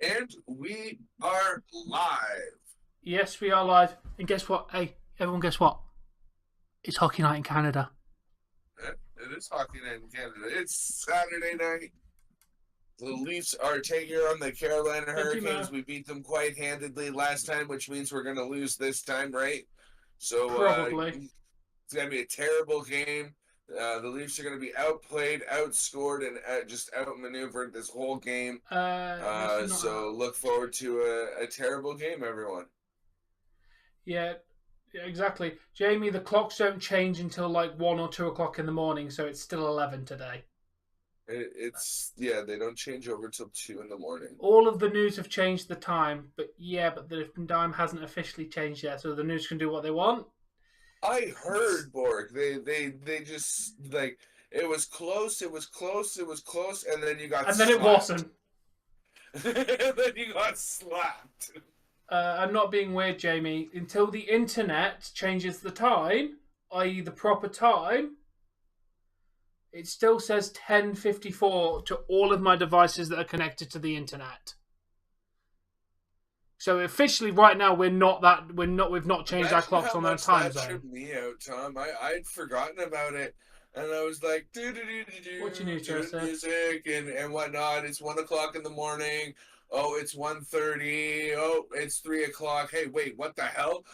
And we are live. Yes, we are live. And guess what? Hey, everyone, guess what? It's hockey night in Canada. It is hockey night in Canada. It's Saturday night. The Leafs are taking on the Carolina Hurricanes. We beat them quite handedly last time, which means we're going to lose this time, right? So Probably. it's going to be a terrible game. The Leafs are going to be outplayed, outscored, and just outmaneuvered this whole game. So look forward to a terrible game, everyone. Yeah, exactly. Jamie, the clocks don't change until like 1 or 2 o'clock in the morning, so it's still 11 today. They don't change over till 2 in the morning. All of the news have changed the time, but the time hasn't officially changed yet, so the news can do what they want. I heard, Borg. They just like it was close, and then you got and then slapped. It wasn't. And then you got slapped. I'm not being weird, Jamie. Until the internet changes the time, i.e. the proper time, it still says 10:54 to all of my devices that are connected to the internet. So officially, right now, we've not changed our clocks on our time zone. That tripped me out, Tom. I'd forgotten about it, and I was like, What's your news, Joseph? Music and whatnot. It's 1 o'clock in the morning. Oh, it's 1:30. Oh, it's 3 o'clock. Hey, wait, what the hell?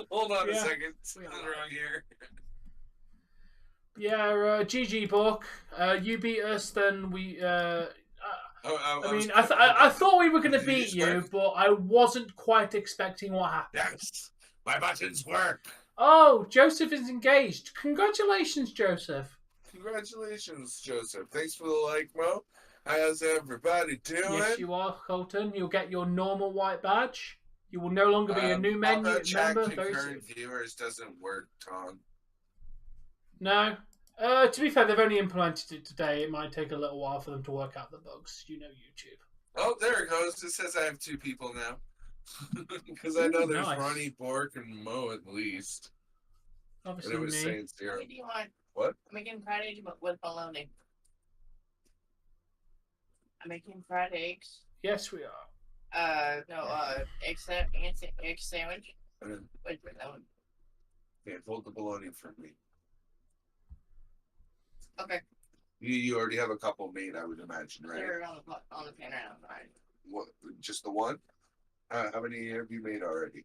Hold on a second. Something's wrong here. Yeah, GG, Buck. You beat us, then we. I thought we were going to beat you, but I wasn't quite expecting what happened. Yes, my buttons work. Oh, Joseph is engaged. Congratulations, Joseph. Congratulations, Joseph. Thanks for the like, Mo. How's everybody doing? Yes, you are, Colton. You'll get your normal white badge. You will no longer be a new member. Concurrent viewers doesn't work, Tom. No. To be fair, they've only implemented it today. It might take a little while for them to work out the bugs. You know YouTube. Oh, there it goes. It says I have 2 people now. Because I know there's Ronnie, Bork, and Mo at least. Obviously, and it was me. saying 0. What do you want? What? I'm making fried eggs with bologna. I'm making fried eggs. Yes, we are. Egg sandwich. Wait for that one. Okay, hold the bologna for me. Okay. You already have a couple made, I would imagine, right? They're on the pan right now. Right. What? Just the one? How many have you made already?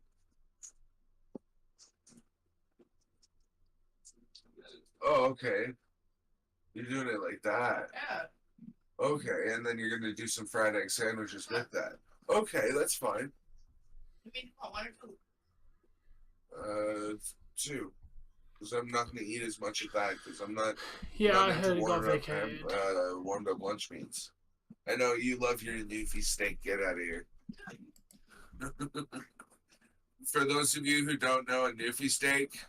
Oh, okay. You're doing it like that. Yeah. Okay, and then you're going to do some fried egg sandwiches with that. Okay, that's fine. You mean one or 2. 2. Because I'm not going to eat as much of that because I'm not. Yeah, I heard you got vacated. Warmed up lunch meats. I know you love your newfie steak. Get out of here. For those of you who don't know, a newfie steak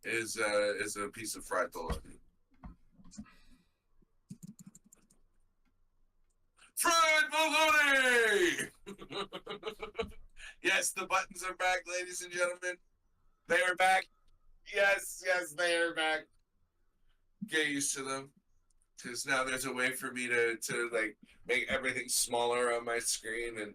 is a piece of fried bologna. Fried bologna! Yes, the buttons are back, ladies and gentlemen. They are back. Yes, they are back. Get used to them. Because now there's a way for me to like make everything smaller on my screen. And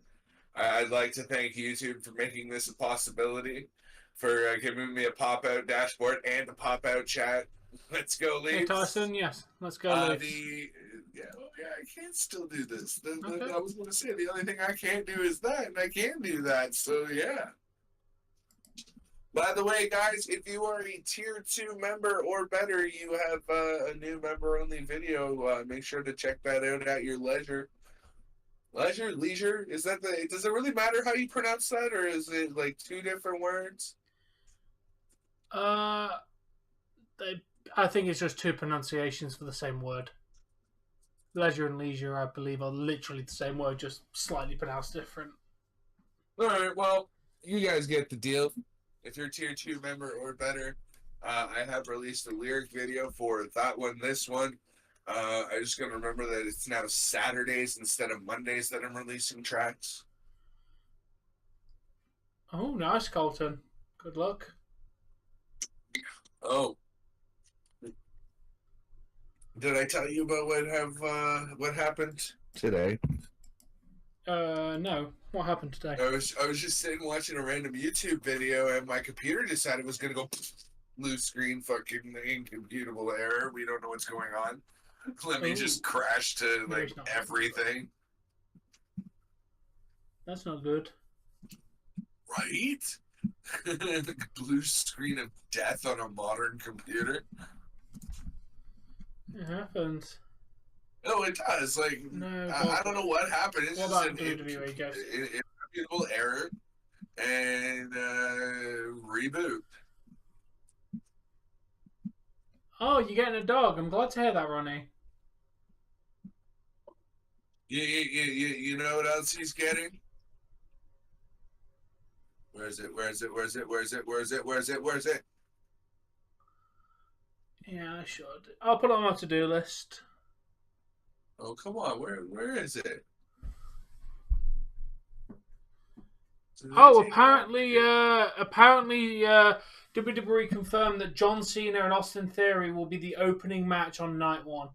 I'd like to thank YouTube for making this a possibility, for giving me a pop-out dashboard and a pop-out chat. Let's go, Leafs. Hey, Tyson, yes. Let's go, Leafs. I can still do this. I was going to say, the only thing I can't do is that, and I can do that. So, yeah. By the way, guys, if you are a Tier 2 member or better, you have a new member-only video. Make sure to check that out at your leisure. Leisure? Is that does it really matter how you pronounce that, or is it like 2 different words? I think it's just 2 pronunciations for the same word. Leisure and leisure, I believe, are literally the same word, just slightly pronounced different. All right, well, you guys get the deal. If you're a Tier 2 member or better, I have released a lyric video for that one, this one. I just got to remember that it's now Saturdays instead of Mondays that I'm releasing tracks. Oh, nice, Colton. Good luck. Oh. Did I tell you about what happened today? No. What happened today? I was just sitting watching a random YouTube video, and my computer decided it was gonna go blue screen, fucking incomputable error. We don't know what's going on. Let me just crash to Maybe like it's not. everything. That's not good. Right? Blue screen of death on a modern computer. It happens. No, it does. Like, No, I don't know what happened. It's What just about an WWE, Jeff? incomputable error and reboot. Oh, you're getting a dog. I'm glad to hear that, Ronnie. You know what else he's getting? Where is it? Where is it? Where is it? Where is it? Where is it? Where is it? Where is it? Yeah, I should. I'll put it on my to-do list. Oh, come on. Where is it? Oh, apparently, WWE confirmed that John Cena and Austin Theory will be the opening match on night one.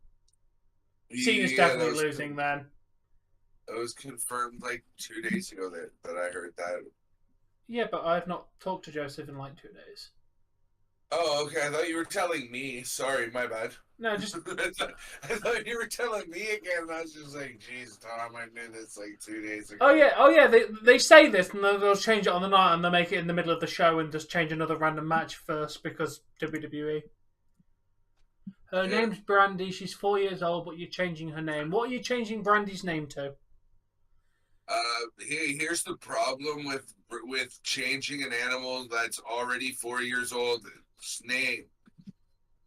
Cena's definitely losing then. That was confirmed like 2 days ago that I heard that. Yeah, but I've not talked to Joseph in like 2 days. Oh, okay. I thought you were telling me. Sorry, my bad. No, just I thought you were telling me again. And I was just like, "Geez, Tom, I knew this like 2 days ago." oh yeah. They say this and then they'll change it on the night and they'll make it in the middle of the show and just change another random match first because WWE. Her name's Brandy. She's 4 years old, but you're changing her name. What are you changing Brandy's name to? Here's the problem with changing an animal that's already 4 years old's name.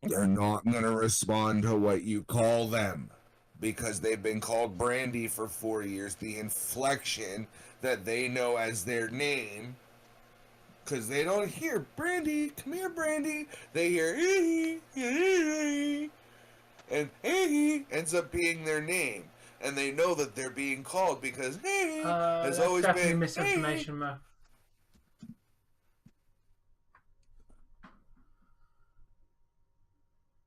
They're not going to respond to what you call them because they've been called Brandy for 4 years. The inflection that they know as their name, because they don't hear Brandy, come here, Brandy. They hear and ends up being their name. And they know that they're being called because has always been misinformation, Mo.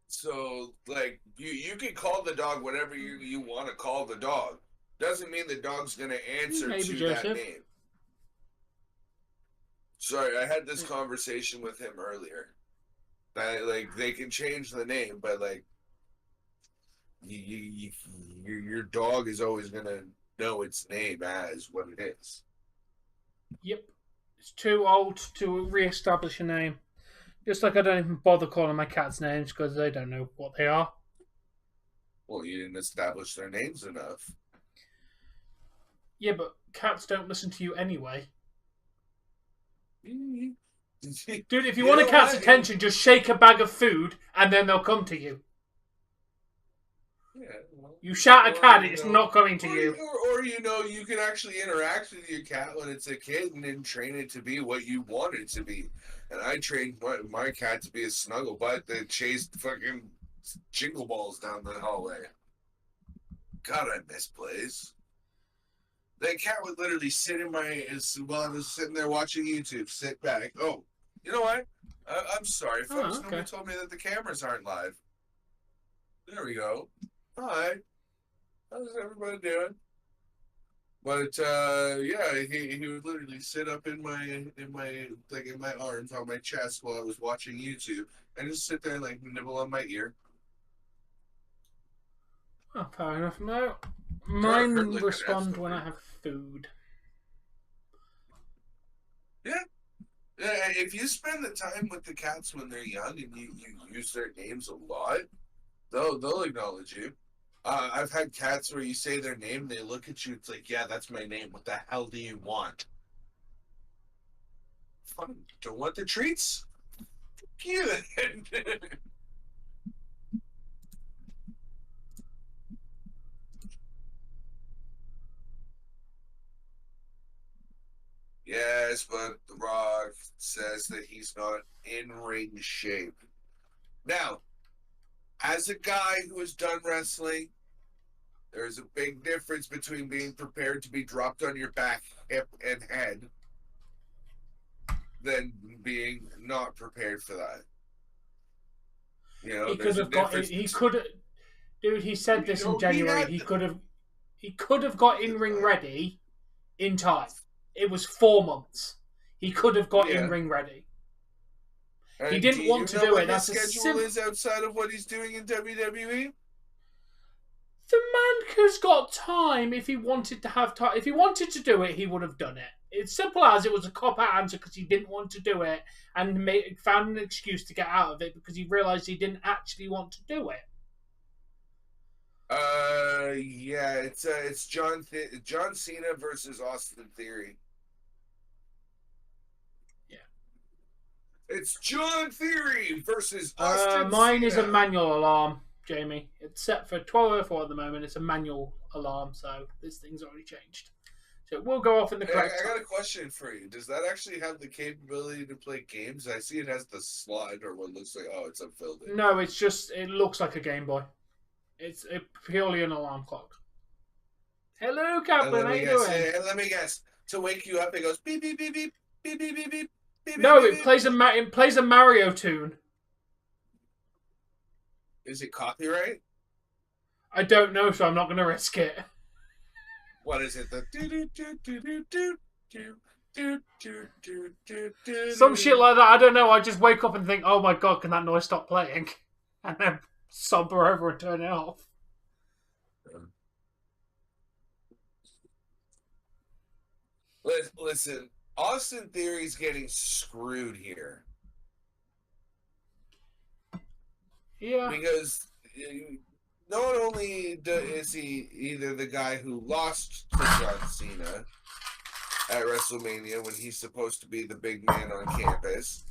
So, like, you can call the dog whatever you want to call the dog. Doesn't mean the dog's going to answer to that name. Sorry, I had this conversation with him earlier. That, like, they can change the name, but, like, your dog is always going to know its name as what it is. Yep. It's too old to re-establish a name. Just like I don't even bother calling my cats names because they don't know what they are. Well, you didn't establish their names enough. Yeah, but cats don't listen to you anyway. Dude, if you want a cat's attention, just shake a bag of food and then they'll come to you. Yeah, well, you shout a cat, it's not coming to you. Or, you can actually interact with your cat when it's a kid and then train it to be what you want it to be. And I trained my cat to be a snuggle butt that chased fucking jingle balls down the hallway. God, I miss plays. That cat would literally sit in while I was sitting there watching YouTube, sit back. Oh, you know what? I'm sorry, folks. Okay. Nobody told me that the cameras aren't live. There we go. Hi. How's everybody doing? But yeah, he would literally sit up in my arms on my chest while I was watching YouTube and just sit there and like nibble on my ear. Oh, fair enough. No, mine respond when I have food. Yeah. If you spend the time with the cats when they're young and you use their names a lot, they'll acknowledge you. I've had cats where you say their name, they look at you, it's like, yeah, that's my name. What the hell do you want? Fine. Don't want the treats? Fuck you then. Yes, but The Rock says that he's not in ring shape. Now, as a guy who has done wrestling, there's a big difference between being prepared to be dropped on your back, hip, and head than being not prepared for that. You know, he could have got. He could. Dude, he said this in January. He could have got in ring ready in time. It was 4 months. He could have got Yeah. in ring ready. And He didn't want to do what it. That's a his schedule simple. is outside of what he's doing in WWE. The man has got time if he wanted to have time. If he wanted to do it, he would have done it. It's simple as it was a cop-out answer because he didn't want to do it and found an excuse to get out of it because he realised he didn't actually want to do it. Yeah, it's John Cena versus Austin Theory. Yeah. It's John Theory versus Austin Mine Cena. is a manual alarm, Jamie. It's set for 12:04 at the moment. It's a manual alarm, so this thing's already changed. So it will go off in the correct I got time. a question for you. Does that actually have the capability to play games? I see it has the slide or what looks like, it's unfilled in. No, it's just, it looks like a Game Boy. It's purely an alarm clock. Hello, Kaplan, how you doing? Let me guess. To wake you up, it goes beep, beep, beep, beep, beep, beep, beep, beep, beep. No, beep, it plays a Mario tune. Is it copyright? I don't know, so I'm not going to risk it. What is it? The Some shit like that, I don't know. I just wake up and think, oh my god, can that noise stop playing? And then somber over and turn it off. Listen, Austin Theory's getting screwed here. Yeah. Because not only is he either the guy who lost to John Cena at WrestleMania when he's supposed to be the big man on campus,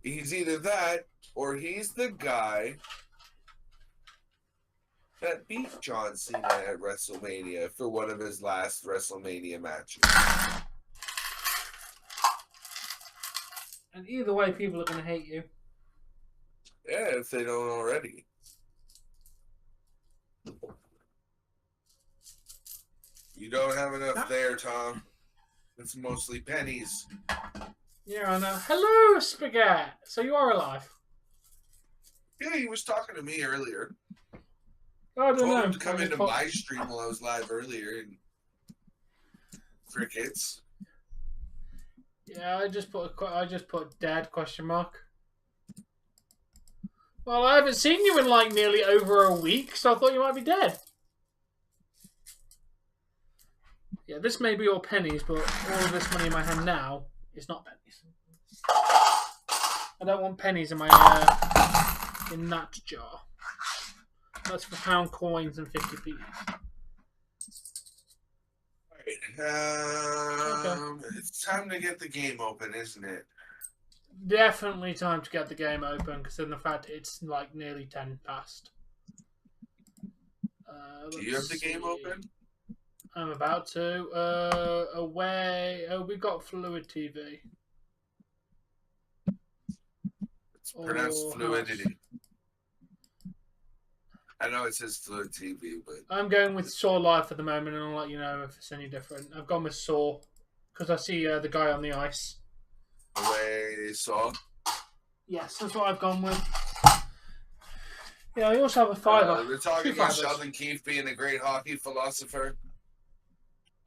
he's either that or he's the guy that beat John Cena at WrestleMania for one of his last WrestleMania matches. And either way, people are going to hate you. Yeah, if they don't already. You don't have enough there, Tom. It's mostly pennies. Yeah, I know. Hello, Spaghetti. So you are alive? Yeah, he was talking to me earlier. I don't Told know. him to come into my stream while I was live earlier. And crickets. Yeah, I just put dead question mark. Well, I haven't seen you in like nearly over a week, so I thought you might be dead. Yeah, this may be all pennies, but all of this money in my hand now is not pennies. I don't want pennies in my in that jar. That's for pound coins and 50p. Okay. It's time to get the game open, isn't it? Definitely time to get the game open, because in the fact it's like nearly 10 past. Do you have the game open? I'm about to. Away. Oh, we got Fluid TV. It's pronounced fluidity. I know it says Fluid TV, but I'm going with Saw Life at the moment, and I'll let you know if it's any different. I've gone with Saw because I see the guy on the ice. Away Saw. Yes, that's what I've gone with. Yeah, I also have a fiver. They're talking about Sheldon Keefe being a great hockey philosopher.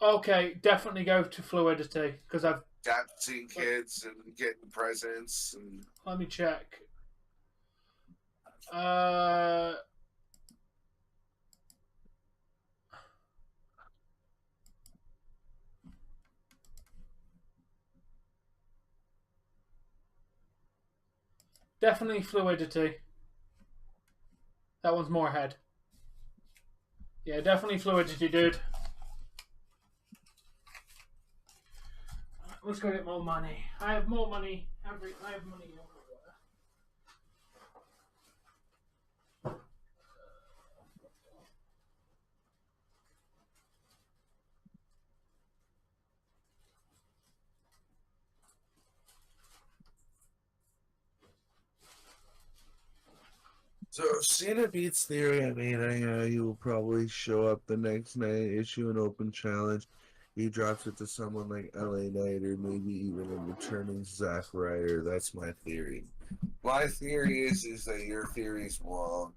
Okay, definitely go to Fluidity because I've adopting kids and getting presents. And let me check. Definitely Fluidity. That one's more ahead. Yeah, definitely Fluidity, dude. Let's go get more money. I have more money. I have money everywhere. so if Cena beats Theory, I mean, he will probably show up the next night, issue an open challenge. He drops it to someone like LA Knight or maybe even a returning Zack Ryder. That's my theory. My theory is that your theory's wrong.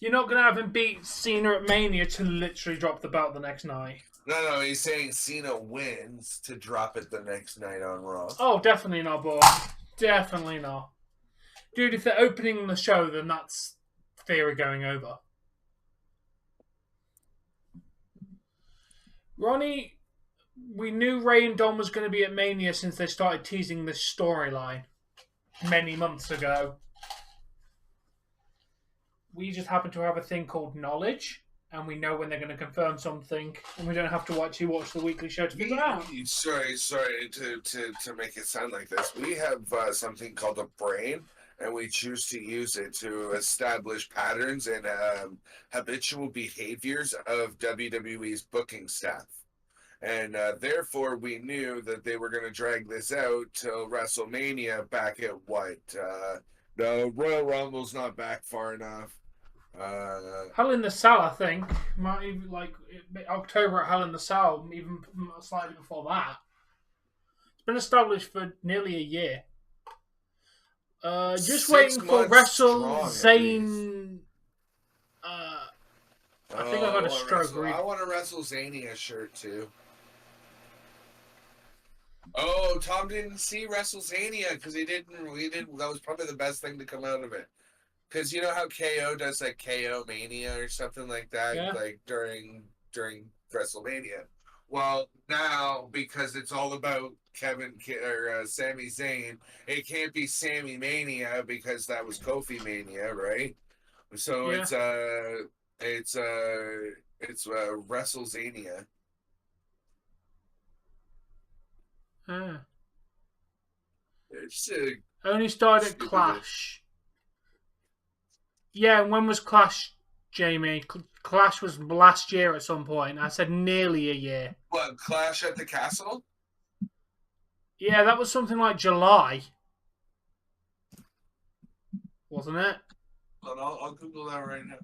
You're not going to have him beat Cena at Mania to literally drop the belt the next night. No, he's saying Cena wins to drop it the next night on Raw. Oh, definitely not, boy. Definitely not. Dude, if they're opening the show, then that's theory going over. Ronnie, we knew Ray and Dom was going to be at Mania since they started teasing this storyline many months ago. We just happen to have a thing called knowledge, and we know when they're going to confirm something, and we don't have to actually watch the weekly show to figure it out. Sorry to make it sound like this. We have something called a brain, and we choose to use it to establish patterns and habitual behaviors of WWE's booking staff. And therefore, we knew that they were going to drag this out till WrestleMania back at what? The Royal Rumble's not back far enough. Hell in the Cell, I think. Might even like October at Hell in the Cell, even slightly before that. It's been established for nearly a year. Just 6 waiting for months Wrestle strong, at Zane. I think I got a stroke. I want a WrestleZania shirt too. Oh, Tom didn't see WrestleZania because he didn't. That was probably the best thing to come out of it. Because you know how KO does like KO Mania or something like that, Yeah. like during WrestleMania. Well, now because it's all about Sami Zayn, it can't be Sami Mania because that was Kofi Mania, right? So Yeah. it's WrestleZania. It's Only started at Stupid. Clash. Yeah, and when was Clash, Jamie? Clash was last year at some point. I said nearly a year. what, Clash at the Castle? Yeah, that was something like July. Wasn't it? But I'll Google that right now.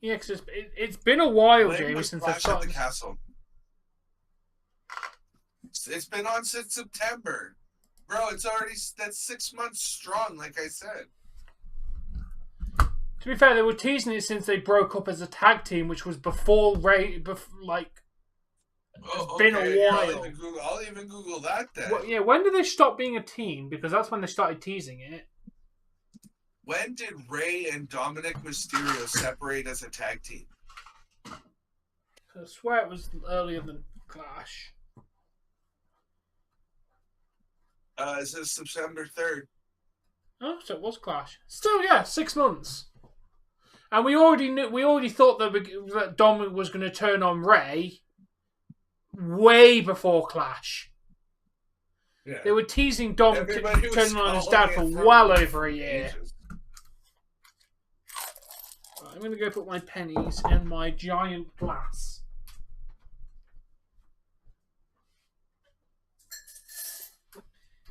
Yeah, because it's been a while, When Jamie, was since I Clash at the started. Castle? It's been on since September. Bro, that's 6 months strong, like I said. To be fair, they were teasing it since they broke up as a tag team, which was before Ray. It's been a while. I'll even Google that then. Well, yeah, when did they stop being a team? Because that's when they started teasing it. When did Ray and Dominic Mysterio separate as a tag team? I swear it was earlier than Clash. It says September 3rd. Oh, so it was Clash. Still, yeah, 6 months. And we already thought that Dom was going to turn on Ray way before Clash. Yeah. They were teasing Dom Everybody was turning on his calling dad for it for well over a year. ages. Right, I'm going to go put my pennies in my giant glass.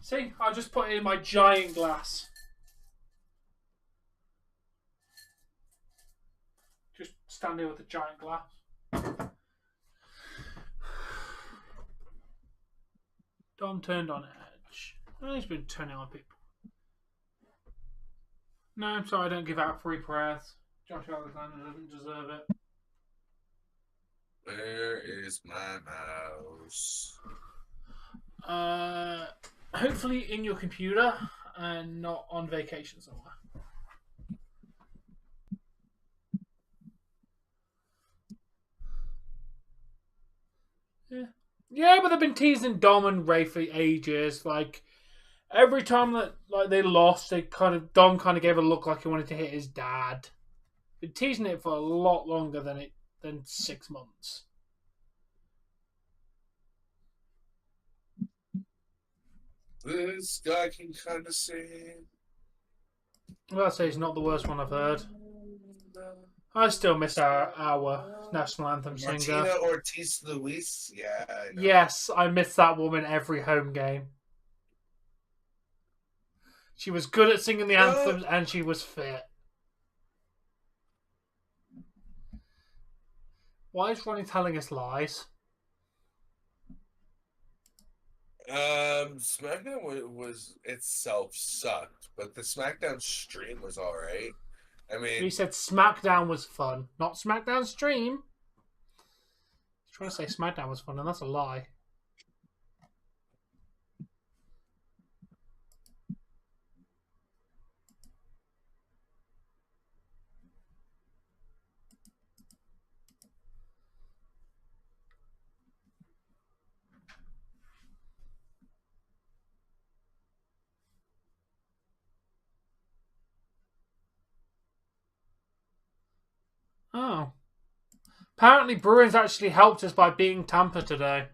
See, I just put it in my giant glass. Just stand here with a giant glass. Dom turned on Edge. Oh, he's been turning on people. No, I'm sorry, I don't give out free prayers. Josh Alexander doesn't deserve it. Where is my mouse? Hopefully in your computer and not on vacation somewhere. Yeah, but they've been teasing Dom and Ray for ages. Like every time that they lost, Dom kind of gave a look like he wanted to hit his dad. Been teasing it for a lot longer than 6 months. This guy can kind of sing. Well, I'd say it's not the worst one I've heard. I still miss our national anthem singer. Martina Ortiz Luis? Yeah, I know. Yes, I miss that woman every home game. She was good at singing the anthems and she was fit. Why is Ronnie telling us lies? SmackDown was itself sucked, but the SmackDown stream was alright. I mean, He said SmackDown was fun, not SmackDown stream. trying to say SmackDown was fun, and that's a lie. Oh. Apparently, Bruins actually helped us by beating Tampa today.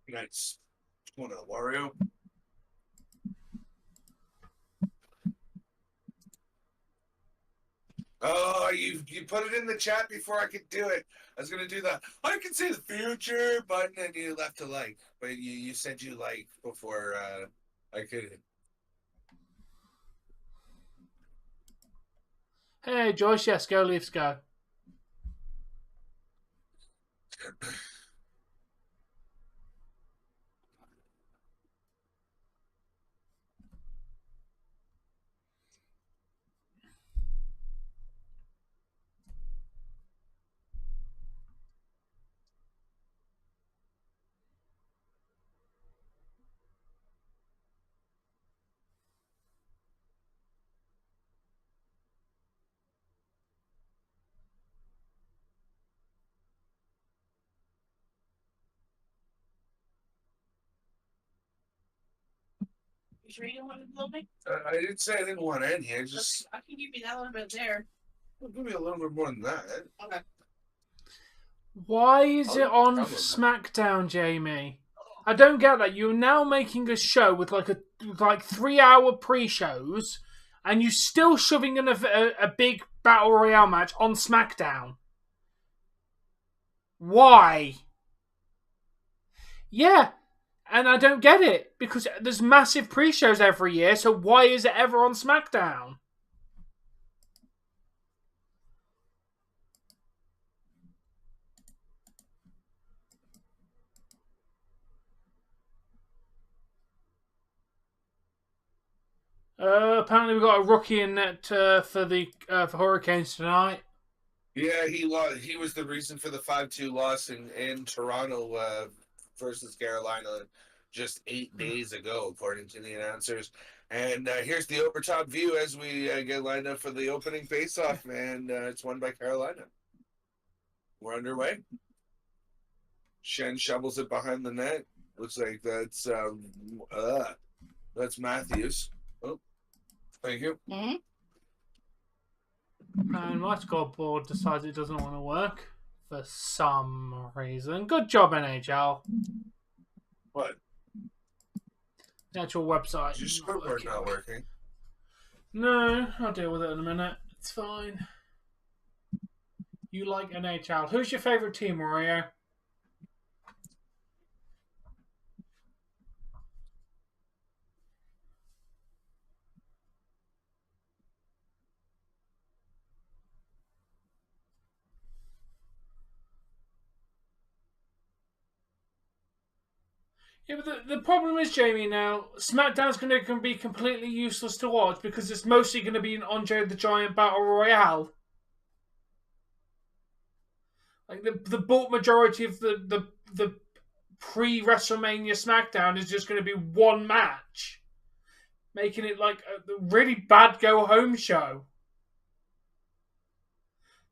Nice. One of the Wario. Oh, you put it in the chat before I could do it. I was gonna do the I can see the future button, and you left a like, but you said you like before I could. Hey, Joyce, yes, go Leafs, go. You sure you don't want to blow me? I didn't say I didn't want any. I just I can give you that little bit there. give me a little bit more than that. Okay. Why is it on SmackDown, Jamie? I don't get that. You're now making a show with like 3-hour pre-shows, and you're still shoving in a big battle royale match on SmackDown. Why? Yeah, and I don't get it because there's massive pre-shows every year. So why is it ever on SmackDown? Apparently we got a rookie in net for Hurricanes tonight. Yeah, he lost. He was the reason for the 5-2 loss in Toronto versus Carolina just 8 days ago, according to the announcers. And here's the overtop view as we get lined up for the opening face-off, man. It's won by Carolina. We're underway. Shen shovels it behind the net. Looks like that's Matthews. Oh, thank you. Mm-hmm. And my scoreboard decides it doesn't want to work for some reason. Good job, NHL. What? The actual website. Is your scoreboard not working? No, I'll deal with it in a minute. It's fine. You like NHL. Who's your favourite team, Mario? Yeah, but the problem is, Jamie, now, SmackDown's going to be completely useless to watch because it's mostly going to be an Andre the Giant Battle Royale. Like, the bulk majority of the pre-WrestleMania SmackDown is just going to be one match, making it like a really bad go-home show.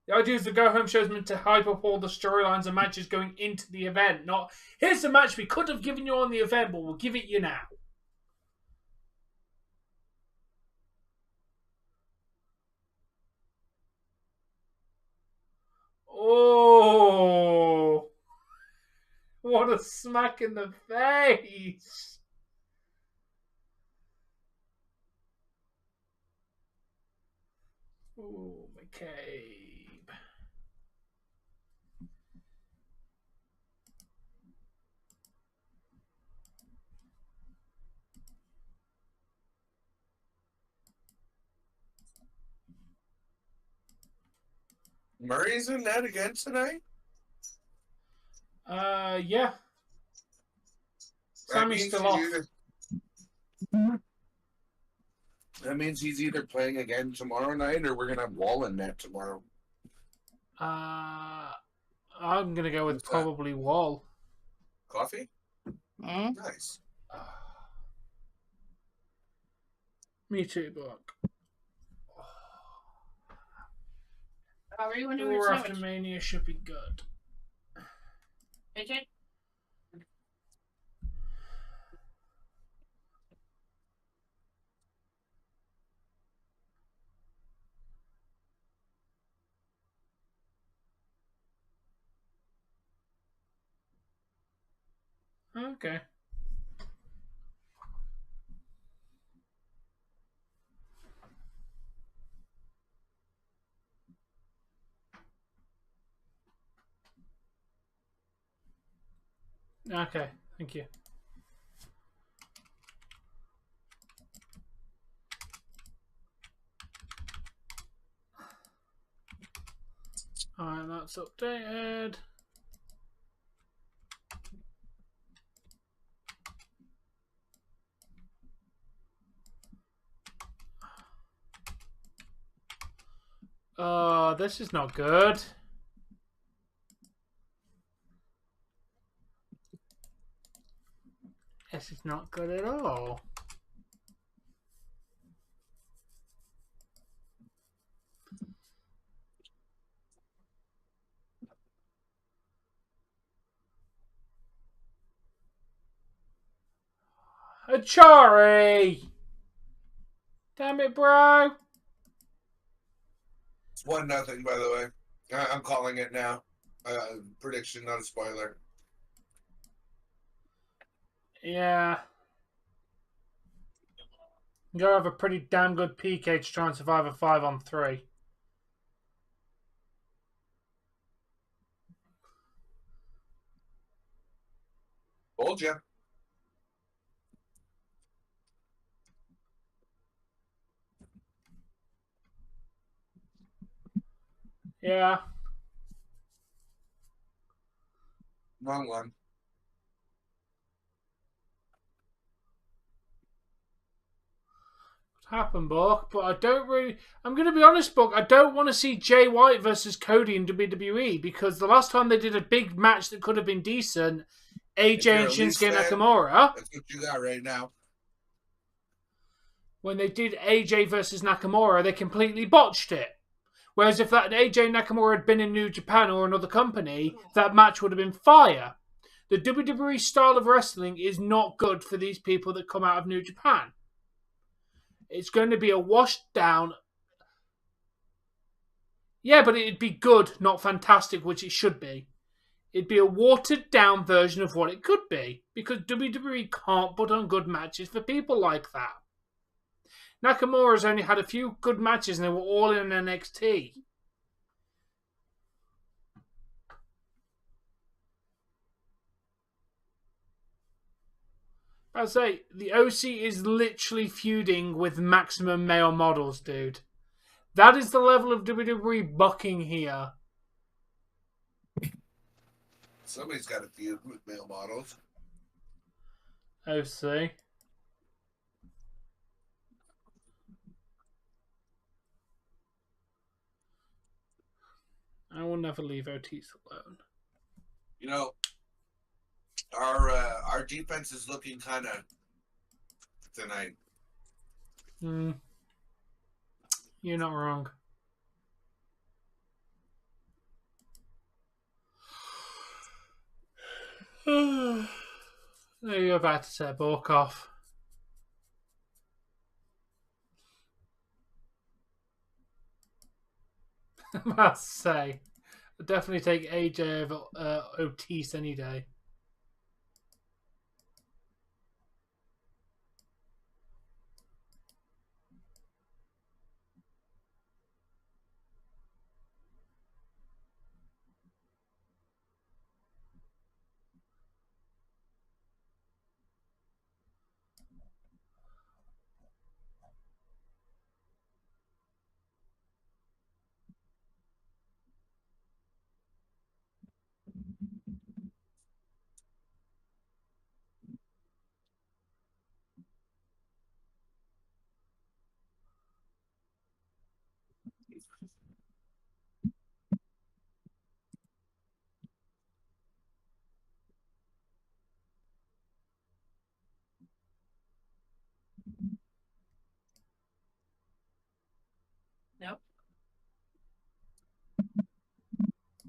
The idea is the go-home show is meant to hype up all the storylines and matches going into the event, not, here's the match we could have given you on the event, but we'll give it you now. Oh, what a smack in the face. Oh, McCabe. Murray's in net again tonight? Yeah. Sammy's still off. That means he's either playing again tomorrow night or we're going to have Wall in net tomorrow. I I'm going to go with What's that? probably Wall. Coffee? Mm? Nice. Me too, Buck. How are you when you were sandwich? Raftomania should be good. AJ? Okay. Okay, thank you. Alright, that's updated. This is not good. This is not good at all. Achari! Damn it, bro! It's 1-0, by the way. I'm calling it now. Prediction, not a spoiler. Yeah. You gotta have a pretty damn good PK to try and survive a 5-on-3. Told you. Yeah. Wrong one. Happened, Buck, but I don't really. I'm going to be honest, Buck. I don't want to see Jay White versus Cody in WWE because the last time they did a big match that could have been decent, AJ and Shinsuke Nakamura. That's what you got right now. When they did AJ versus Nakamura, they completely botched it. Whereas if that AJ Nakamura had been in New Japan or another company, that match would have been fire. The WWE style of wrestling is not good for these people that come out of New Japan. It's going to be a washed down. Yeah, but it'd be good, not fantastic, which it should be. It'd be a watered down version of what it could be. Because WWE can't put on good matches for people like that. Nakamura's only had a few good matches and they were all in NXT. I say, the OC is literally feuding with maximum male models, dude. That is the level of WWE bucking here. Somebody's got a feud with male models. OC. I will never leave Otis alone. You know, our defense is looking kind of tonight. You're not wrong. You're about to say balk off. I must say, I'd definitely take AJ over Otis any day.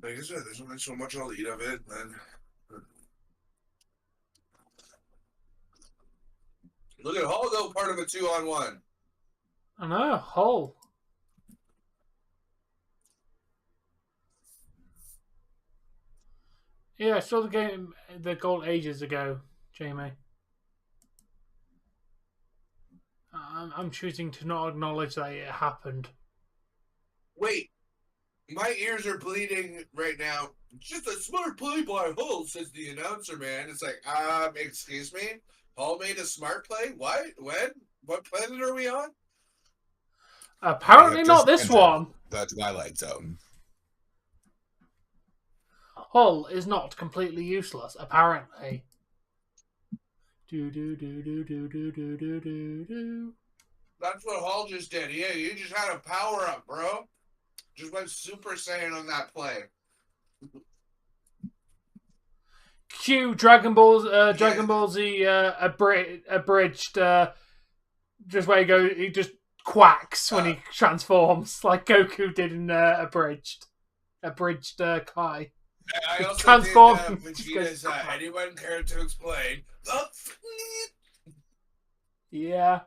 Like I said, there's only so much I'll eat of it, and then look at Hall though, part of a 2-on-1. I know, Hull. Yeah, I saw the goal ages ago, Jamie. I'm choosing to not acknowledge that it happened. Wait, my ears are bleeding right now. Just a smart play by Hull, says the announcer, man. It's like, excuse me? Hull made a smart play? What? When? What planet are we on? Apparently not this one. The Twilight Zone. Hull is not completely useless, apparently. Do. That's what Hull just did. Yeah, you just had a power up, bro. Just went Super Saiyan on that play. Cue Dragon Ball Z abridged. Just where he just quacks when he transforms, like Goku did in abridged Kai. I also Transform. did Vegeta's anyone care to explain? Yeah.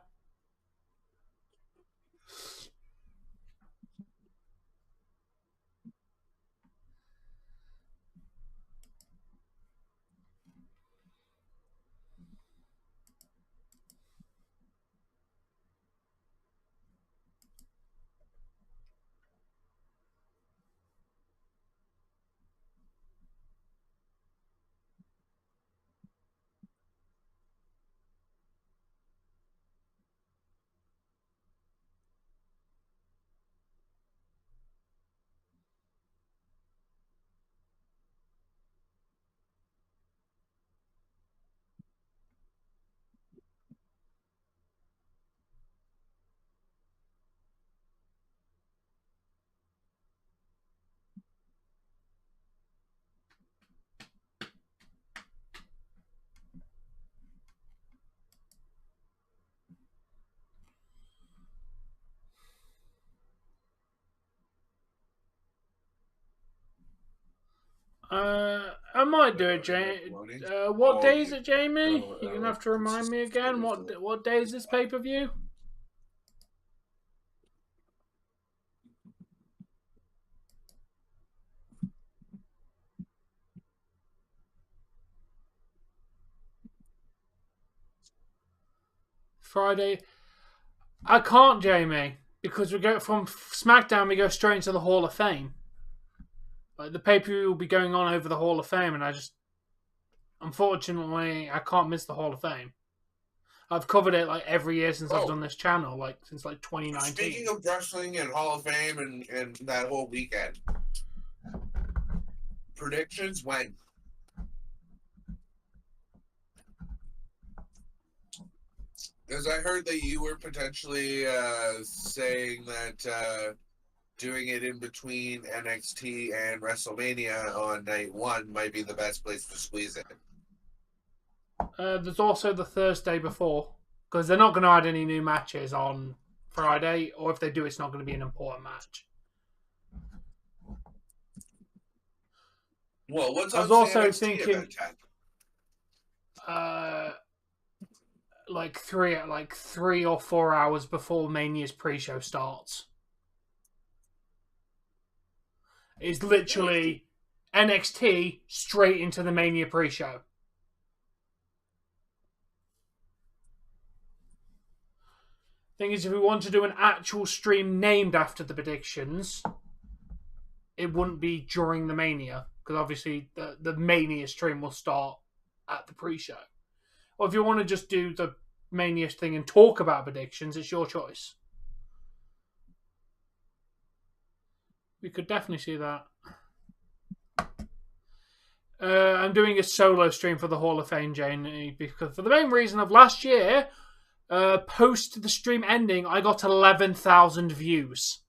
I might do it, Jamie. What day is it, Jamie? You're gonna have to remind me again. What day is this pay-per-view? Friday. I can't, Jamie, because we go from SmackDown. We go straight into the Hall of Fame. Like the pay-per-view will be going on over the Hall of Fame, and unfortunately, I can't miss the Hall of Fame. I've covered it like every year since I've done this channel, like since like 2019. Speaking of wrestling and Hall of Fame and that whole weekend, predictions when? Because I heard that you were potentially saying that doing it in between NXT and WrestleMania on night 1 might be the best place to squeeze it. There's also the Thursday before, because they're not going to add any new matches on Friday, or if they do, it's not going to be an important match. Well, what's I was on also NXT thinking, event? like 3 or 4 hours before Mania's pre-show starts. It's literally NXT straight into the Mania pre-show. Thing is, if we want to do an actual stream named after the predictions, it wouldn't be during the Mania, because obviously the Mania stream will start at the pre-show. Or if you want to just do the Mania thing and talk about predictions, it's your choice. We could definitely see that. I'm doing a solo stream for the Hall of Fame, Jane, because for the main reason of last year, post the stream ending, I got 11,000 views.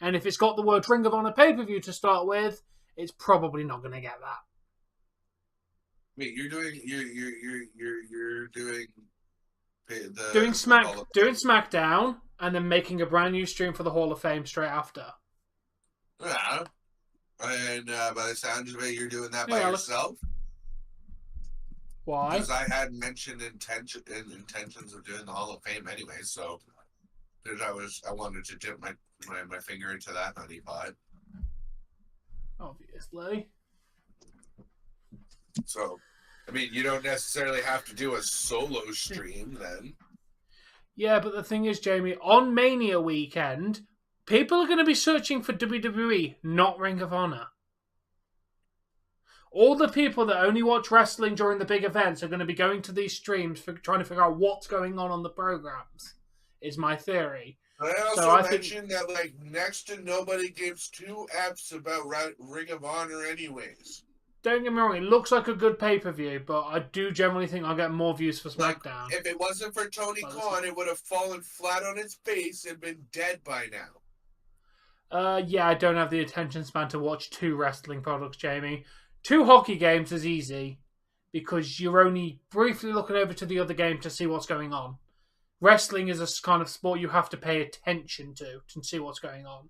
And if it's got the word Ring of Honor pay-per-view to start with, it's probably not going to get that. Wait, you're doing doing SmackDown and then making a brand new stream for the Hall of Fame straight after. Yeah. And And by the sounds of it, you're doing that by Yeah, yourself. Why? Because I had mentioned intentions of doing the Hall of Fame anyway, so I wanted to dip my finger into that honey pot. Obviously. So, I mean, you don't necessarily have to do a solo stream then. Yeah, but the thing is, Jamie, on Mania weekend, people are going to be searching for WWE, not Ring of Honor. All the people that only watch wrestling during the big events are going to be going to these streams for trying to figure out what's going on the programs, is my theory. I also mentioned that, like, next to nobody gives two F's about Ring of Honor anyways. Don't get me wrong, it looks like a good pay-per-view, but I do generally think I'll get more views for SmackDown. Like, if it wasn't for Tony Khan, it would have fallen flat on its face and been dead by now. Yeah, I don't have the attention span to watch 2 wrestling products, Jamie. 2 hockey games is easy, because you're only briefly looking over to the other game to see what's going on. Wrestling is a kind of sport you have to pay attention to see what's going on.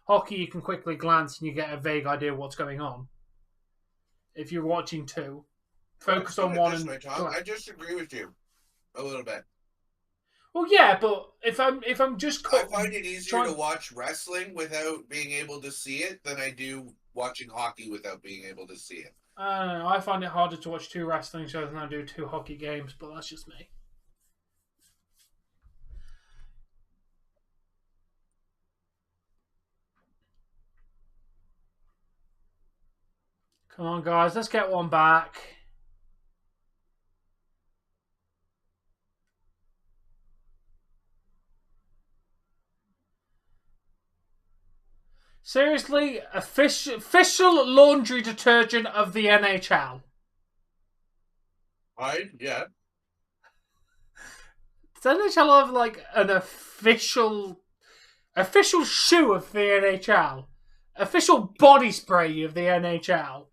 Hockey, you can quickly glance and you get a vague idea of what's going on. If you're watching 2, focus on one and. I disagree with you a little bit. Well, yeah, but if I'm just. I find it easier to watch wrestling without being able to see it than I do watching hockey without being able to see it. I don't know. I find it harder to watch 2 wrestling shows than I do 2 hockey games, but that's just me. Come on, guys. Let's get one back. Seriously? Official laundry detergent of the NHL. Right? Yeah. Does NHL have, like, an official shoe of the NHL? Official body spray of the NHL?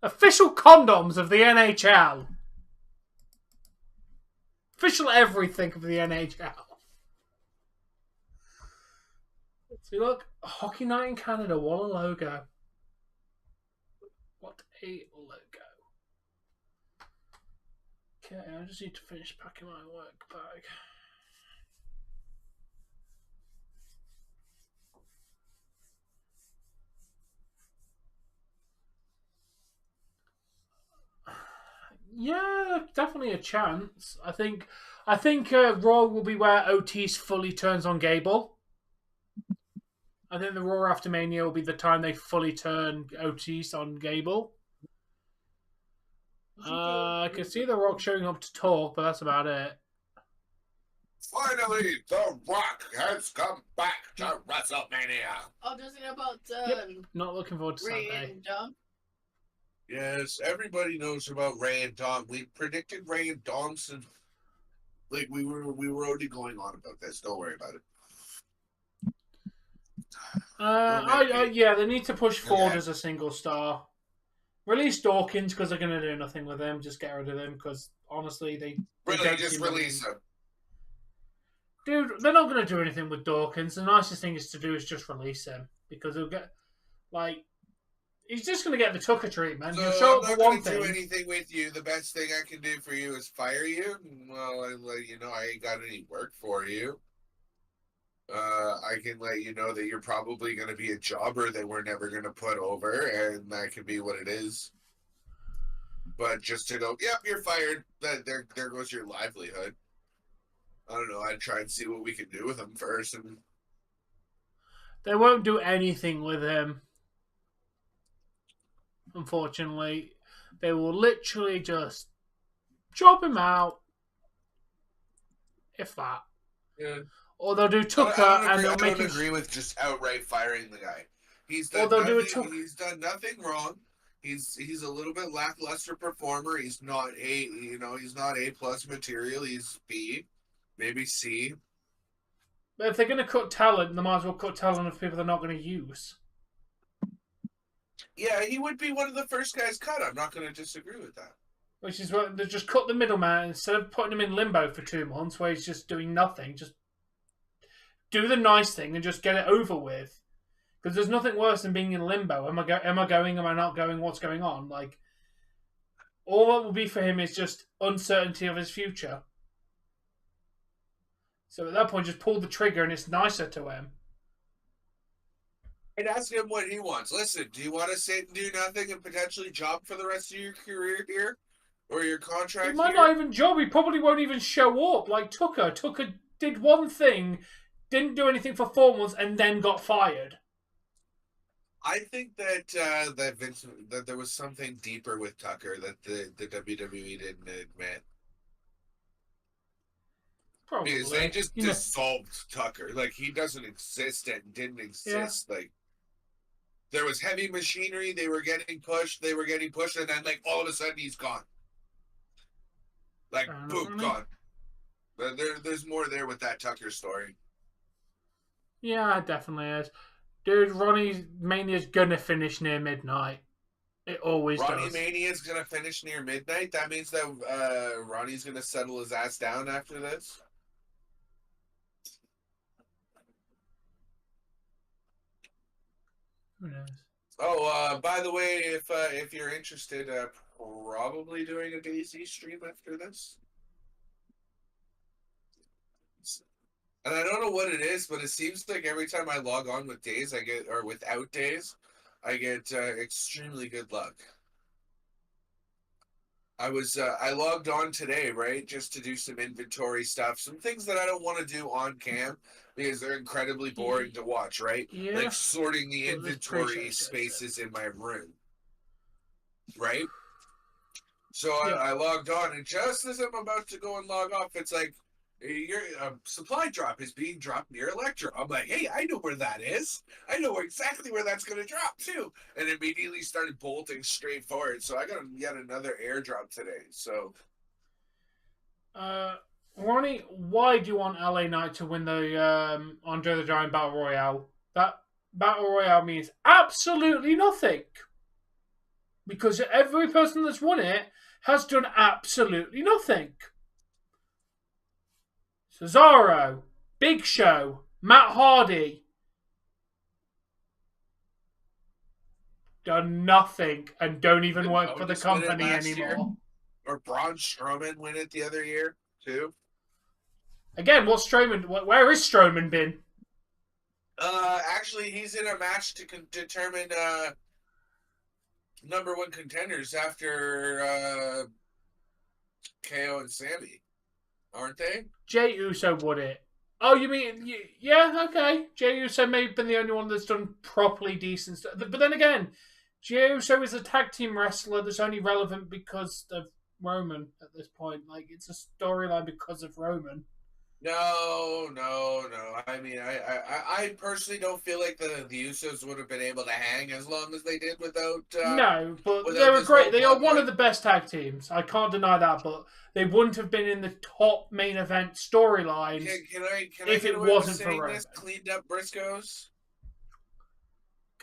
Official condoms of the NHL. Official everything of the NHL. See, look. Hockey Night in Canada. What a logo. What a logo. Okay, I just need to finish packing my work bag. Yeah, definitely a chance. I think Raw will be where Otis fully turns on Gable. I think the Raw after Mania will be the time they fully turn Otis on Gable. I can see The Rock showing up to talk, but that's about it. Finally, The Rock has come back to WrestleMania. Oh, does it about Not looking forward to Ray Sunday. and Dom? Yes, everybody knows about Ray and Dom. We predicted Ray and Dom since, like, we were already going on about this. Don't worry about it. Yeah, they need to push Ford as a single star. Release Dawkins because they're going to do nothing with him. Just get rid of him because honestly, they really just release him. Dude, they're not going to do anything with Dawkins. The nicest thing is to do is just release him because he'll get he's just going to get the Tucker treatment. So he'll show up for one thing. I'm not going to do thing. anything with you. The best thing I can do for you is fire you. Well, I let you know I ain't got any work for you. I can let you know that you're probably going to be a jobber that we're never going to put over, and that can be what it is. But just to go, yep, you're fired. There goes your livelihood. I don't know. I'd try and see what we can do with him first. And they won't do anything with him. Unfortunately, they will literally just chop him out, if that. Yeah. Or they'll do Tucker and they'll make him. I don't agree with just outright firing the guy. He's done nothing wrong. He's a little bit lackluster performer. He's not he's not A+ material. He's B, maybe C. But if they're going to cut talent, they might as well cut talent of people they're not going to use. Yeah, he would be one of the first guys cut. I'm not going to disagree with that. Which is what they just cut the middleman instead of putting him in limbo for 2 months where he's just doing nothing. Just do the nice thing and just get it over with. Because there's nothing worse than being in limbo. Am I going? Am I not going? What's going on? Like, all that will be for him is just uncertainty of his future. So at that point, just pull the trigger and it's nicer to him. And ask him what he wants. Listen, do you want to sit and do nothing and potentially job for the rest of your career here? Or your contract He might here? not even job. He probably won't even show up. Like Tucker. Tucker did one thing, didn't do anything for 4 months, and then got fired. I think that that there was something deeper with Tucker that the WWE didn't admit. Probably. Because they just dissolved Tucker. Like, he doesn't exist and didn't exist. Yeah. Like, there was heavy machinery. They were getting pushed. And then, like, all of a sudden, he's gone. Like, boom, gone. There's more there with that Tucker story. Yeah, it definitely is. Dude, Ronnie Mania's gonna finish near midnight. It always does. Ronnie Mania's gonna finish near midnight? That means that Ronnie's gonna settle his ass down after this? Who knows? Oh, by the way, if you're interested, probably doing a DayZ stream after this. And I don't know what it is, but it seems like every time I log on with Days, or without Days, I get extremely good luck. I logged on today, right, just to do some inventory stuff, some things that I don't want to do on cam because they're incredibly boring to watch, right? Yeah. Like sorting the inventory spaces in my room, right? So yeah. I logged on, and just as I'm about to go and log off, it's like, your supply drop is being dropped near Electra. I'm like, hey, I know where that is. I know exactly where that's going to drop, too. And immediately started bolting straight forward. So I got yet another airdrop today. So, Ronnie, why do you want LA Knight to win the Andre the Giant Battle Royale? That Battle Royale means absolutely nothing. Because every person that's won it has done absolutely nothing. Cesaro, Big Show, Matt Hardy. Done nothing and don't even work for the company anymore. Year? Or Braun Strowman win it the other year, too? Again, what's Strowman? Where is Strowman been? Actually, he's in a match to determine number one contenders after KO and Sammy. Aren't they? Jey Uso would it. Oh, you mean... Yeah, okay. Jey Uso may have been the only one that's done properly decent stuff. But then again, Jey Uso is a tag team wrestler that's only relevant because of Roman at this point. Like, it's a storyline because of Roman. No. I mean, I personally don't feel like the Usos would have been able to hang as long as they did without... no, but they were great. They are one of the best tag teams. I can't deny that, but they wouldn't have been in the top main event storylines if it wasn't for Roman. Cleaned up Briscoes?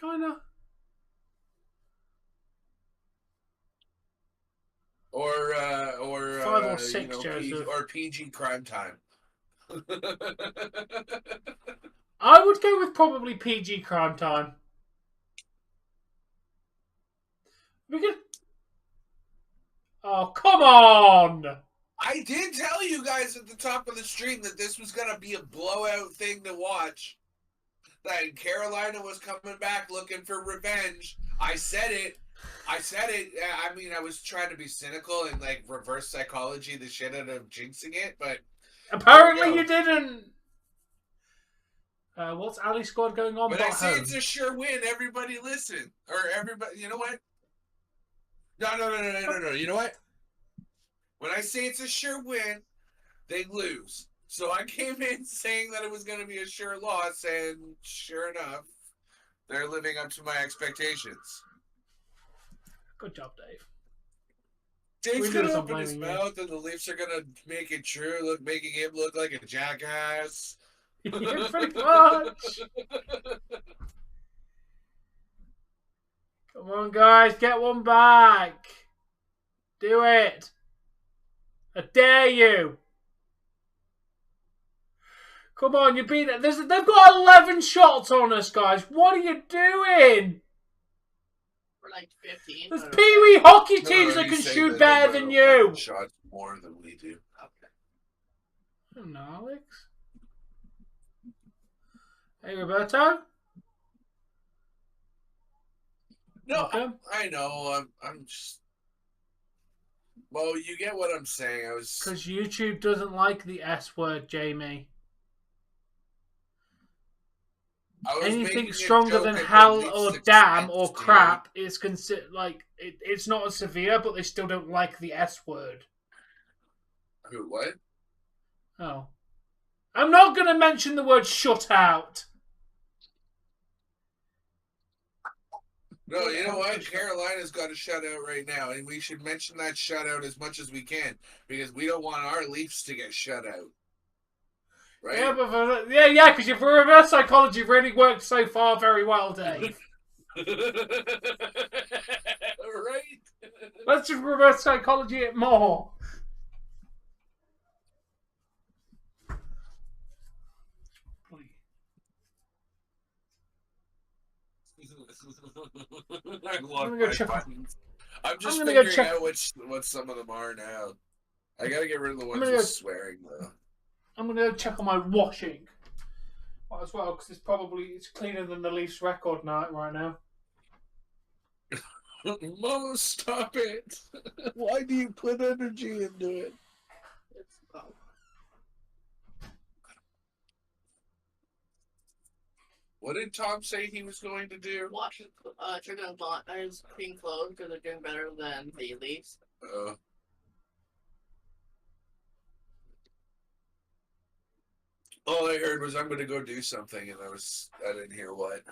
Kinda. Or 5 or 6, Joseph. or PG Crime Time. I would go with probably PG Crime Time. We could... Oh, come on! I did tell you guys at the top of the stream that this was going to be a blowout thing to watch. That Carolina was coming back looking for revenge. I said it. I mean, I was trying to be cynical and, like, reverse psychology the shit out of jinxing it, but... Apparently you didn't. What's Ali Squad going on? But I say it's a sure win. Everybody listen. Or everybody, you know what? No. You know what? When I say it's a sure win, they lose. So I came in saying that it was going to be a sure loss, and sure enough, they're living up to my expectations. Good job, Dave. Dave's going to open his mouth, and the Leafs are going to make it true, making him look like a jackass. Pretty much. Come on, guys, get one back. Do it. I dare you. Come on, you beat it. They've got 11 shots on us, guys. What are you doing? We're like 15. There's pee-wee hockey teams that he's can saying shoot that better they've than got 11 you. shots more than we do. Okay. No, Alex. Hey, Roberto. No, Okay. I know. I'm just. Well, you get what I'm saying. I was. Because YouTube doesn't like the S word, Jamie. making Anything a stronger joke than at the hell least or extent, damn or dude. crap is considered like it's not as severe, but they still don't like the S word. What? Oh, I'm not going to mention the word shutout. No, you know what? Carolina's got a shutout right now, and we should mention that shutout as much as we can because we don't want our Leafs to get shut out. Right? Yeah, but because your reverse psychology really worked so far very well, Dave. Right? Let's just reverse psychology it more. I'm go check. I'm just I'm gonna go figuring check. out what some of them are now. I gotta get rid of the ones gonna with go- swearing though. I'm going to go check on my washing as well because it's cleaner than the Leafs record night right now. Mo, stop it! Why do you put energy into it? It's oh. What did Tom say he was going to do? Watch Chicken his clean clothes because they're doing better than the Leafs. All I heard was I'm going to go do something, and I didn't hear what.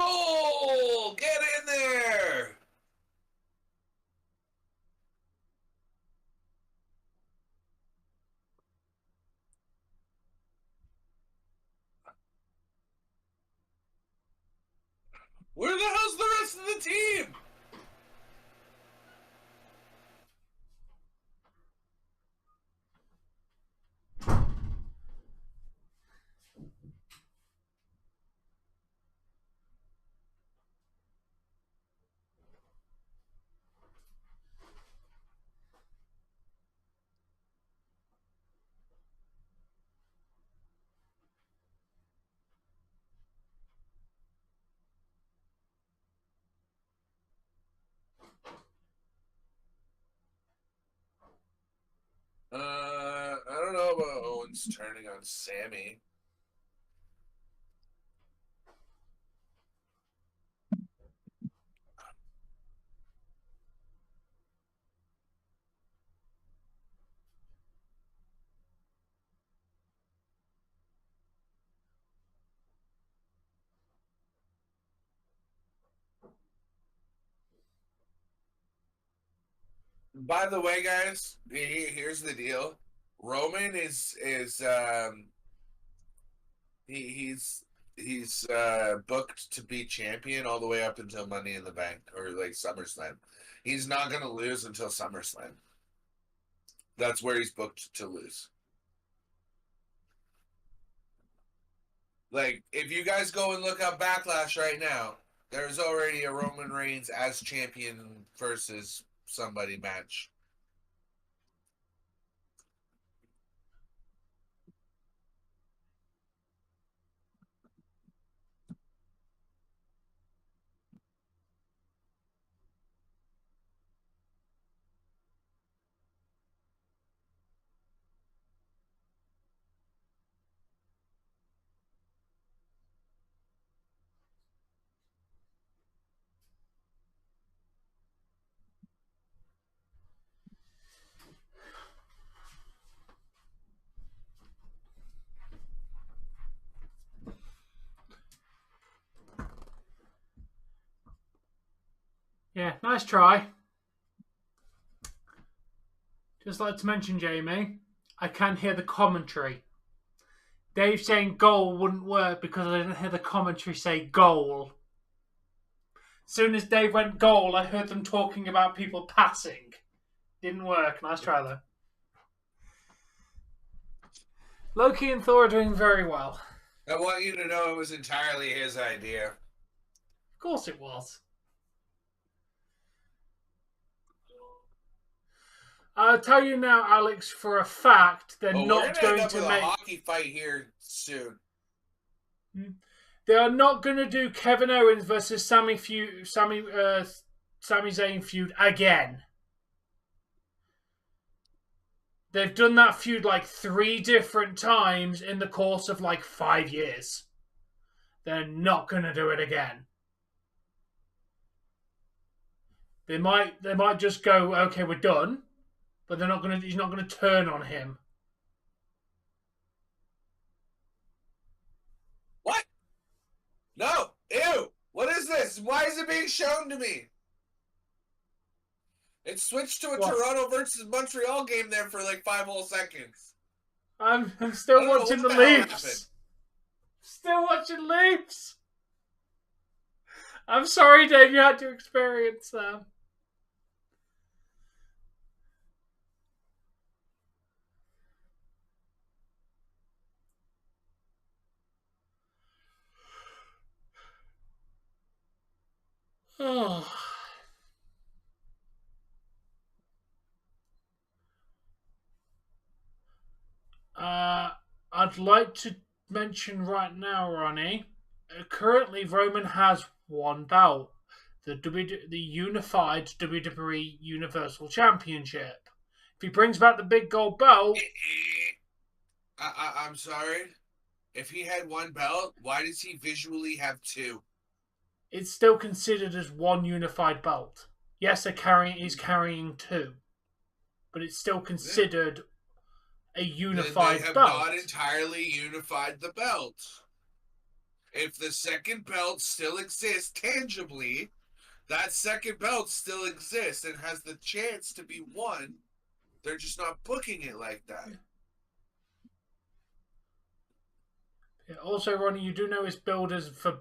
Oh, get in there! Where the hell's the rest of the team? I don't know about Owens turning on Sammy. By the way, guys, here's the deal. Roman he's booked to be champion all the way up until Money in the Bank or like SummerSlam. He's not gonna lose until SummerSlam. That's where he's booked to lose. Like, if you guys go and look up Backlash right now, There's already a Roman Reigns as champion versus somebody match. Yeah, nice try. Just like to mention, Jamie, I can hear the commentary. Dave saying goal wouldn't work because I didn't hear the commentary say goal. As soon as Dave went goal, I heard them talking about people passing. Didn't work. Nice try, though. Loki and Thor are doing very well. I want you to know it was entirely his idea. Of course it was. I'll tell you now, Alex, for a fact, they're not going to make a hockey fight here soon. They are not going to do Kevin Owens versus Sami Zayn feud again. They've done that feud like 3 different times in the course of like 5 years. They're not going to do it again. They might just go, okay, we're done, but he's not going to turn on him. What? No. Ew. What is this? Why is it being shown to me? It switched to a Toronto versus Montreal game there for like 5 whole seconds. I'm still watching the Leafs. Still watching Leafs. I'm sorry, Dave, you had to experience that. Oh. I'd like to mention right now, Ronnie. Currently, Roman has 1 belt, the unified WWE Universal Championship. If he brings back the big gold belt, I'm sorry. If he had 1 belt, why does he visually have 2? It's still considered as 1 unified belt. Yes, he's carrying 2, but it's still considered a unified They have belt. not entirely unified the belt. If the second belt still exists tangibly, that second belt still exists and has the chance to be won. They're just not booking it like that. Yeah, also, Ronnie, you do know it's builders for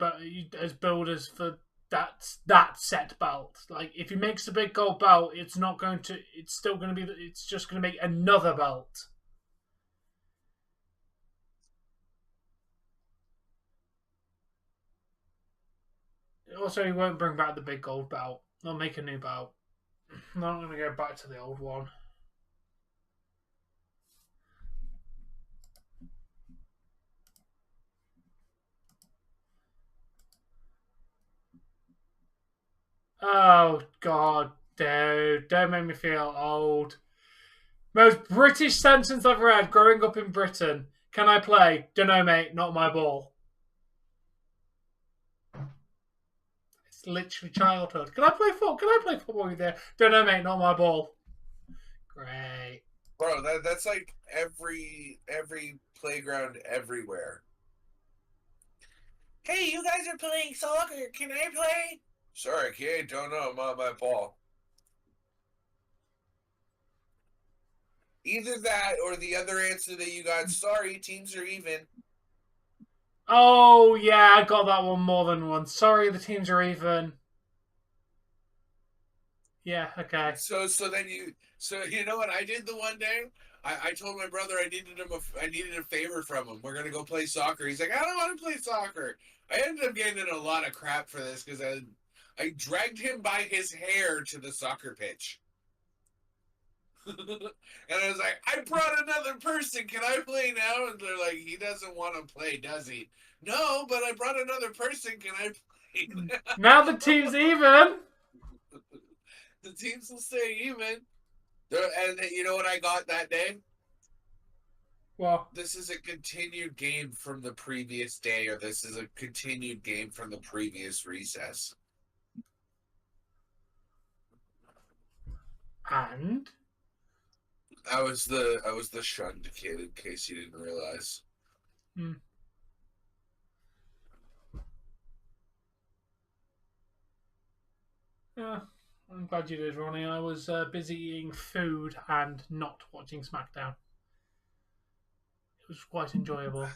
that set belt. Like, if he makes the big gold belt, it's still going to be. It's just going to make another belt. Also, he won't bring back the big gold belt. They'll make a new belt. I'm not going to go back to the old one. Oh, God, dude. Don't make me feel old. Most British sentence I've read growing up in Britain. Can I play? Dunno, mate. Not my ball. It's literally childhood. Can I play football with you? Dunno, mate. Not my ball. Great. Bro, that's like every playground everywhere. Hey, you guys are playing soccer. Can I play? Sorry, kid. Don't know. I'm on my ball. Either that or the other answer that you got. Sorry, teams are even. Oh, yeah, I got that one more than once. Sorry, the teams are even. Yeah, okay. So you know what I did the one day? I told my brother I needed a favor from him. We're gonna go play soccer. He's like, I don't want to play soccer. I ended up getting in a lot of crap for this because I dragged him by his hair to the soccer pitch. And I was like, I brought another person. Can I play now? And they're like, he doesn't want to play, does he? No, but I brought another person. Can I play Now the team's even. The teams will stay even. And you know what I got that day? Well, This is a continued game from the previous day, or this is a continued game from the previous recess. and I was the shunned kid, in case you didn't realize. yeah, I'm glad you did, Ronnie. I was busy eating food and not watching SmackDown. It was quite enjoyable.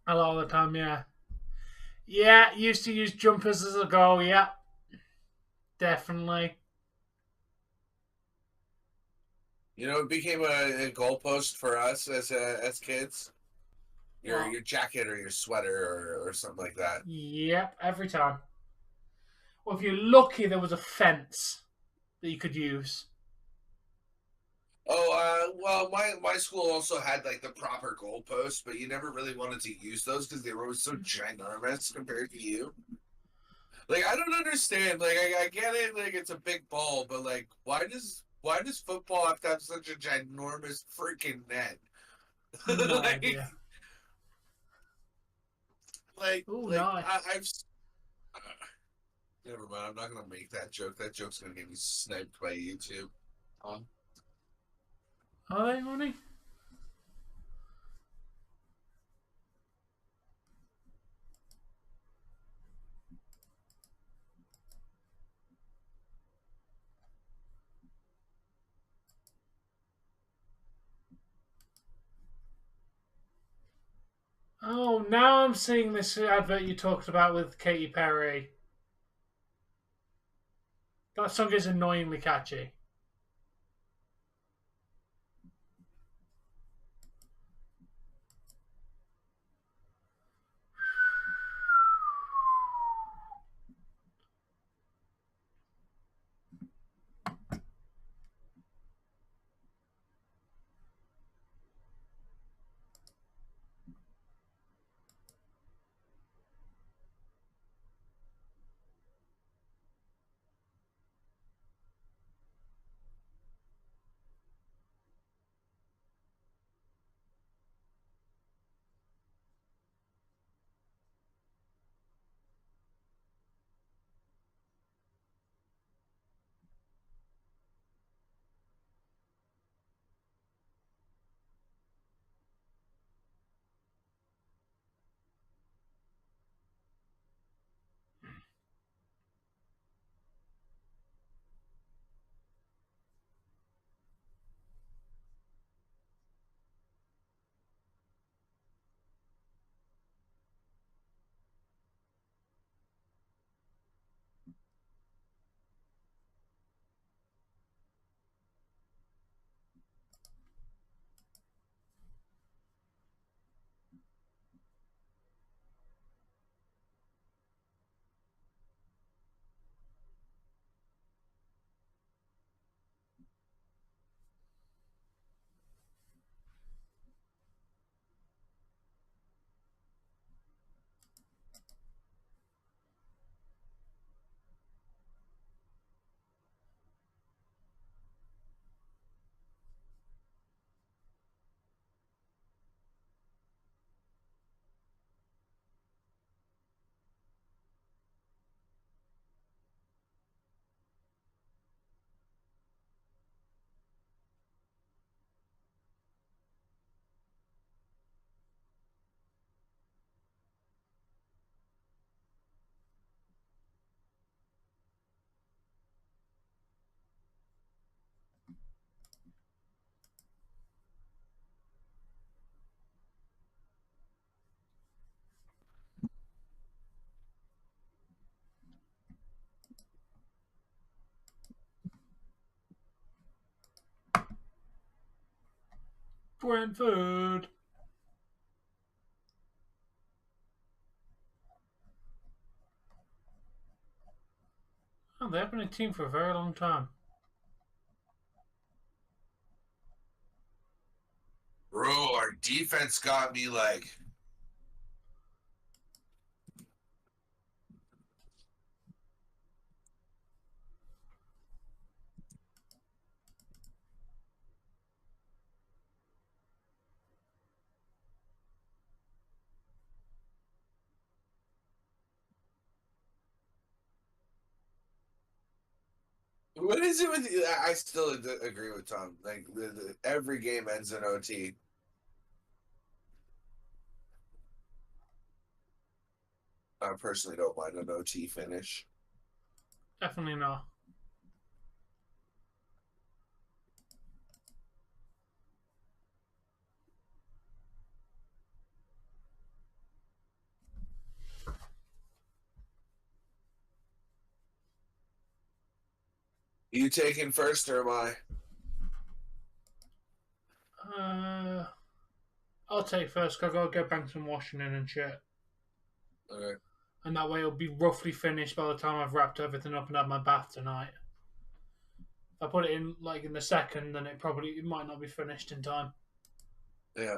A lot of the time, yeah. Yeah, used to use jumpers as a goal, yeah. Definitely. You know, it became a goalpost for us as kids. Your jacket or your sweater or something like that. Yep, every time. Well, if you're lucky, there was a fence that you could use. Oh, well, my school also had like the proper goalposts, but you never really wanted to use those because they were always so ginormous compared to you. Like, I don't understand. Like, I get it. Like, it's a big ball, but like, why does football have to have such a ginormous freaking net? No like, idea. Ooh, like nice. I've. Never mind. I'm not gonna make that joke. That joke's gonna get me sniped by YouTube. Are they, Ronnie? Oh, now I'm seeing this advert you talked about with Katy Perry. That song is annoyingly catchy. Brentford. Oh, they've been a team for a very long time. Bro, our defense got me like. What is it with you? I still agree with Tom. Like every game ends in OT. I personally don't mind an OT finish. Definitely not. You taking first or am I? I'll take first because I've got to go bang some washing in and shit. Okay. And that way it'll be roughly finished by the time I've wrapped everything up and had my bath tonight. If I put it in like in the second, then it might not be finished in time. Yeah.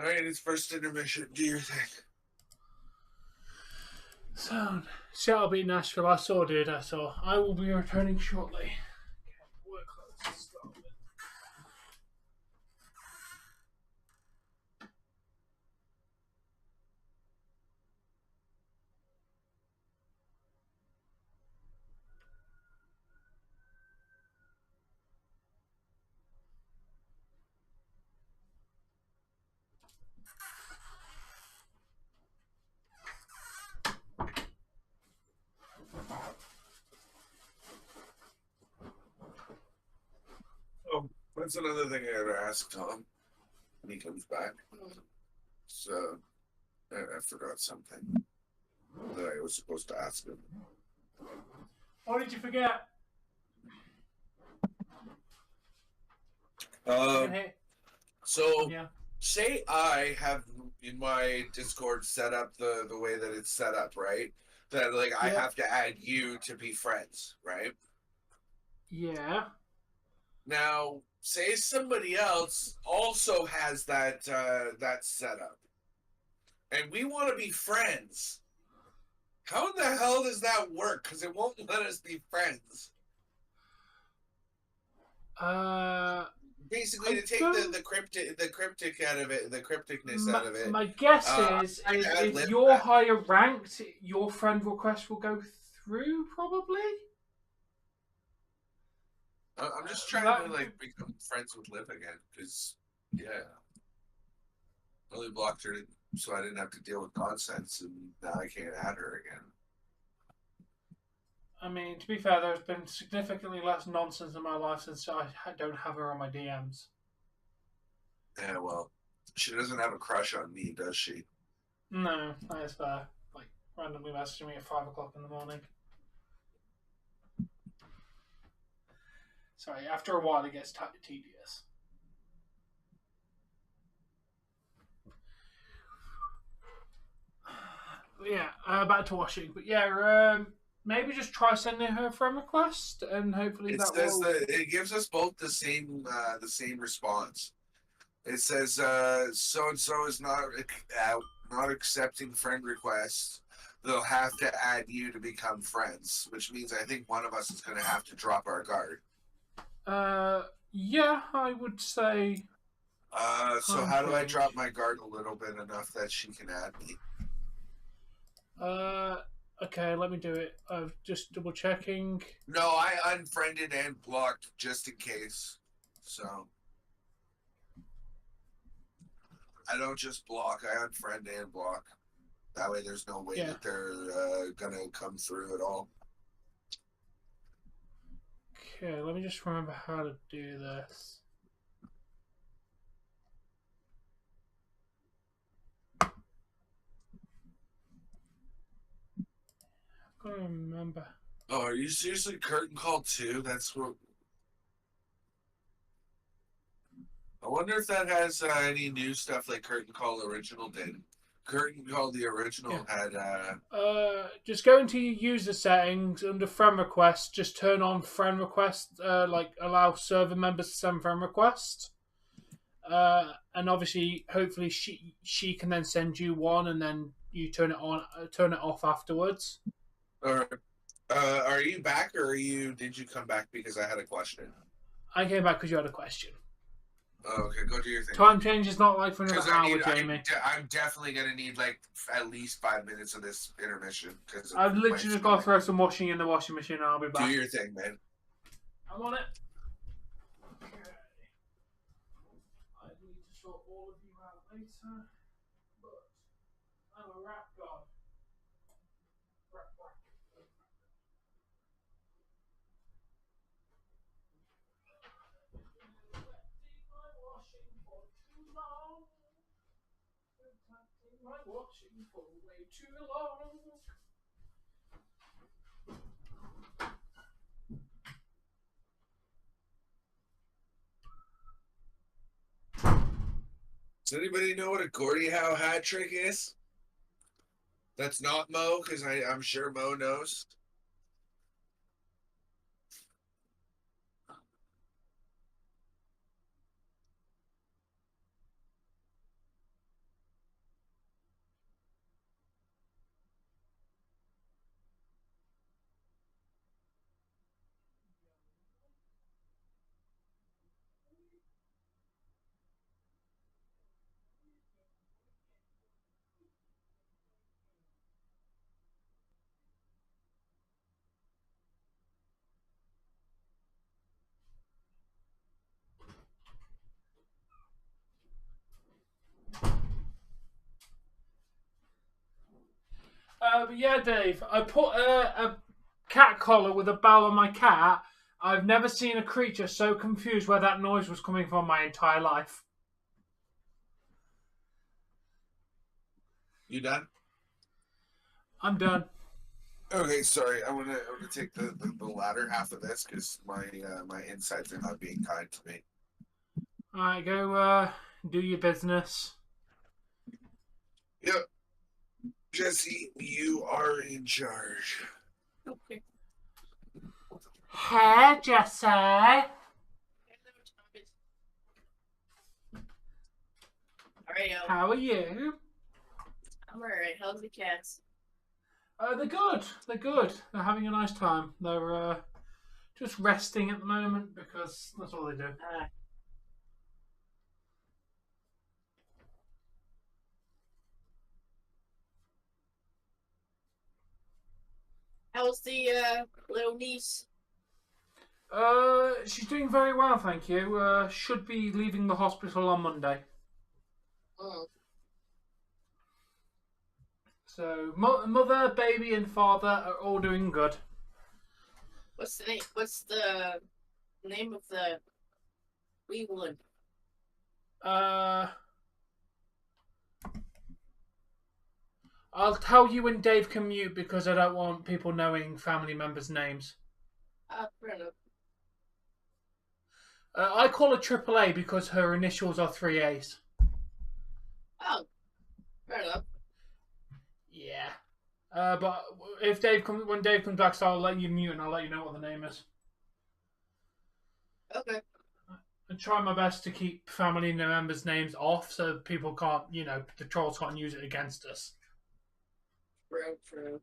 All right, it's first intermission. Do your thing. So, Seattle beat Nashville. I saw, dude. I saw. I will be returning shortly. Work clothes to start with. Oh, that's another thing I gotta ask Tom when he comes back. So I forgot something that I was supposed to ask him. What did you forget? So Yeah. say I have in my Discord set up the way that it's set up, right? That like I Yeah. have to add you to be friends, right? Yeah. Now, say somebody else also has that that setup, and we want to be friends. How in the hell does that work? Because it won't let us be friends. Basically, to take the cryptic out of it, the crypticness out of it. My guess is I if live you're that. higher ranked, your friend request will go through, probably. I'm just trying to like become friends with Liv again, because yeah, I only blocked her so I didn't have to deal with nonsense, and now I can't add her again. I mean, to be fair, there's been significantly less nonsense in my life since I don't have her on my DMs. Yeah, well, she doesn't have a crush on me, does she? No, that's fair. Like, randomly messaging me at 5 o'clock in the morning. Sorry, after a while it gets tedious. Yeah, back to washing. But yeah, maybe just try sending her a friend request, and hopefully It that says will. that it gives us both the same response. It says so and so is not accepting friend requests. They'll have to add you to become friends, which means I think one of us is going to have to drop our guard. Yeah, I would say. So how do I drop my guard a little bit enough that she can add me? Okay, let me do it. I'm just double checking. No, I unfriended and blocked just in case. So I don't just block, I unfriend and block. That way there's no way Yeah. that they're gonna come through at all. Okay, let me just remember how to do this. I can't remember. Oh, are you seriously curtain call too? That's what. I wonder if that has any new stuff like Curtain Call Original did. Curtain Call the original had. Just go into your user settings under friend requests. Just turn on friend request, like allow server members to send friend requests. And obviously, hopefully, she can then send you one, and then you turn it on, turn it off afterwards. Are you back, or did you come back because I had a question? I came back because you had a question. Oh, okay, go do your thing. Time change is not like for another hour, Jamie. I'm definitely gonna need like at least 5 minutes of this intermission because I've literally just got to throw some washing in the washing machine, and I'll be back. Do your thing, man. I'm on it. Okay. I need to sort all of you out later, but I'm a rap god. Rap. My washing for way too long. Does anybody know what a Gordie Howe hat trick is? That's not Mo, because I'm sure Mo knows. But yeah, Dave, I put a cat collar with a bell on my cat. I've never seen a creature so confused where that noise was coming from my entire life. You done? I'm done. Okay, sorry. I'm gonna take the latter half of this because my insides are not being kind to me. Alright, go do your business. Yep. Jesse, you are in charge. Okay. Hey, Jesse. How are you? How are you? I'm alright. How's the cats? They're good. They're good. They're having a nice time. They're just resting at the moment because that's all they do. How's the little niece? She's doing very well, thank you. Should be leaving the hospital on Monday. Mm. So, mother, baby, and father are all doing good. What's the name? What's the name of the wee one? I'll tell you when Dave can mute because I don't want people knowing family members' names. Fair enough. I call her Triple A because her initials are 3 A's. Oh, fair enough. Yeah. But when Dave comes back, so I'll let you mute and I'll let you know what the name is. Okay. I try my best to keep family members' names off so people can't, the trolls can't use it against us. True.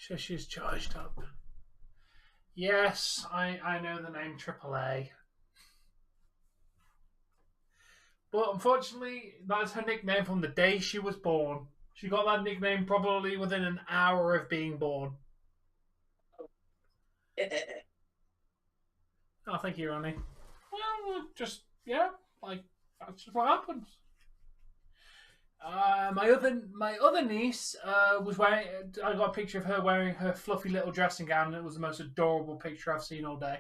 So she's charged up. Yes, I know the name AAA. But unfortunately, that's her nickname from the day she was born. She got that nickname probably within an hour of being born. Oh, thank you, Ronnie. Well, just, yeah, like, that's just what happens. My other niece was wearing. I got a picture of her wearing her fluffy little dressing gown, and it was the most adorable picture I've seen all day.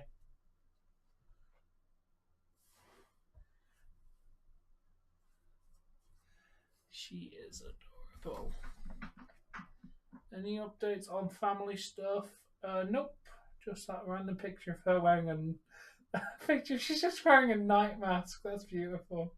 She is adorable. Any updates on family stuff? Nope. Just that random picture of her wearing a picture. She's just wearing a night mask. That's beautiful.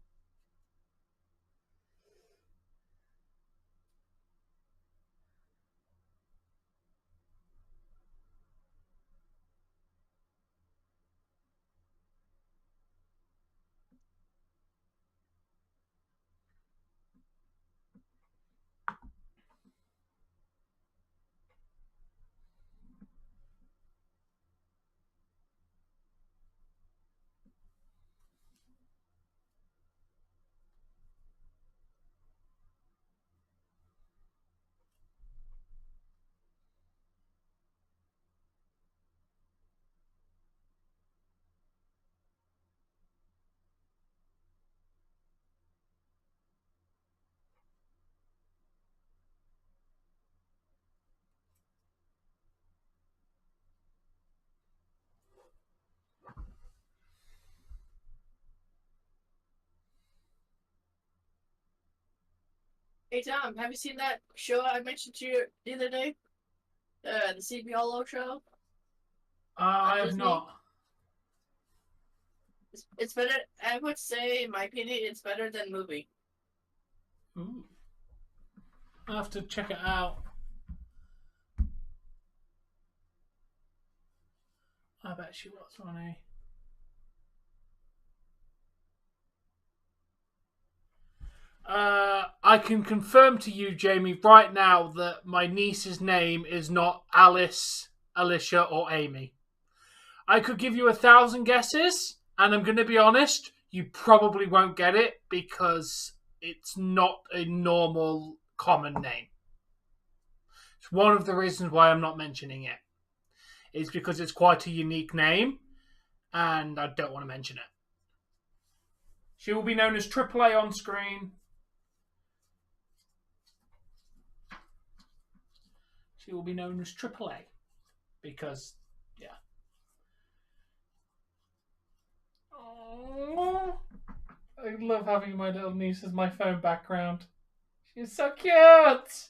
Hey Tom, have you seen that show I mentioned to you the other day? The CB Hollow show. I have Disney? not. It's better. I would say, in my opinion, it's better than movie. Ooh. I'll have to check it out. I bet she was, Ronnie. I can confirm to you, Jamie, right now that my niece's name is not Alice, Alicia, or Amy. I could give you 1,000 guesses, and I'm going to be honest, you probably won't get it because it's not a normal common name. It's one of the reasons why I'm not mentioning it. It's because it's quite a unique name, and I don't want to mention it. She will be known as AAA on screen. She will be known as AAA because, yeah. Aww. I love having my little niece as my phone background. She's so cute.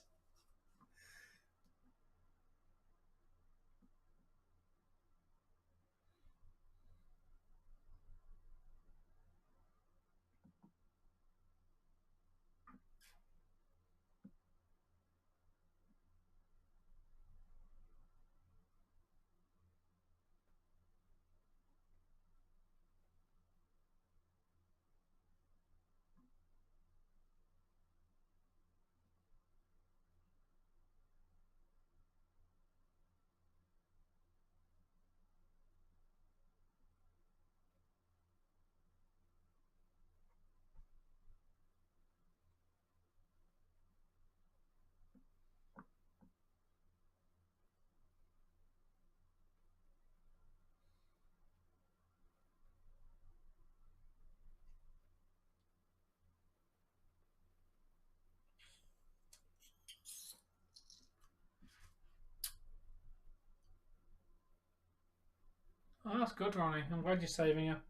Oh, that's good, Ronnie. I'm glad you're saving her.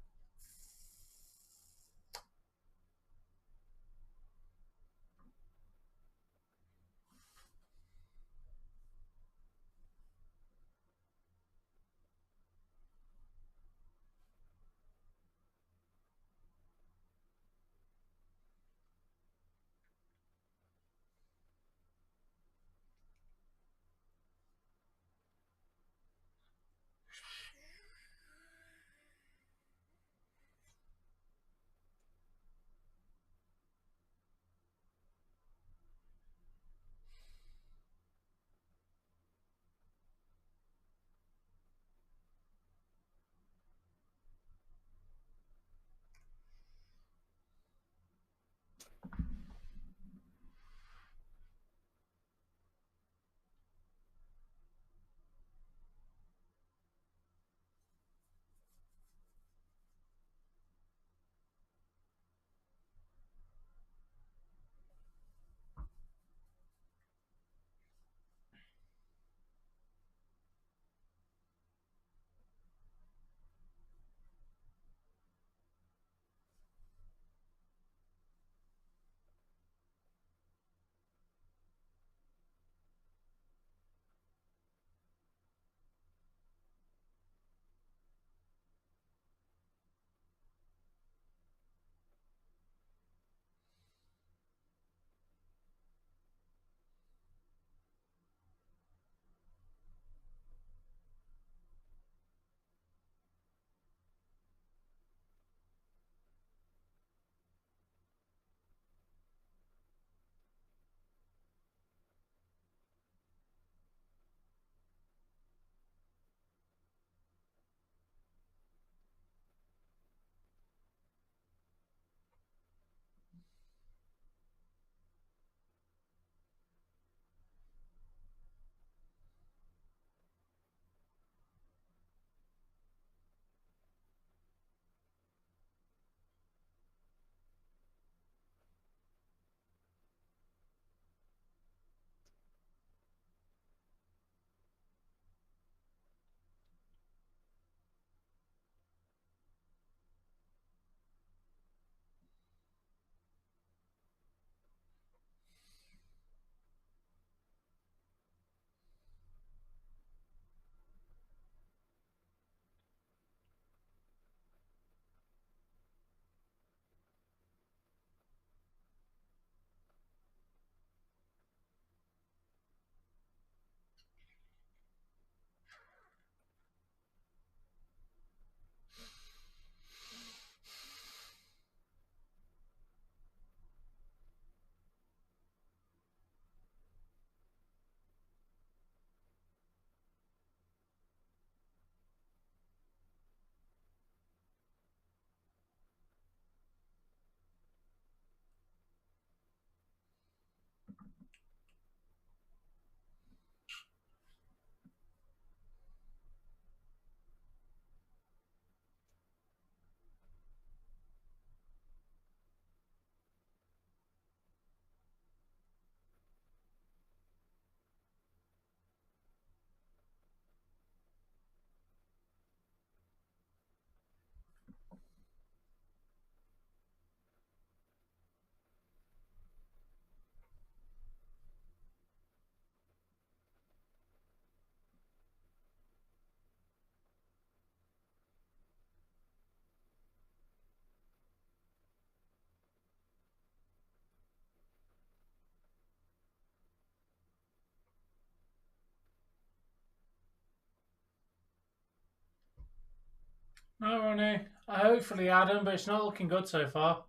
No, Ronnie. I hopefully Adam, but it's not looking good so far.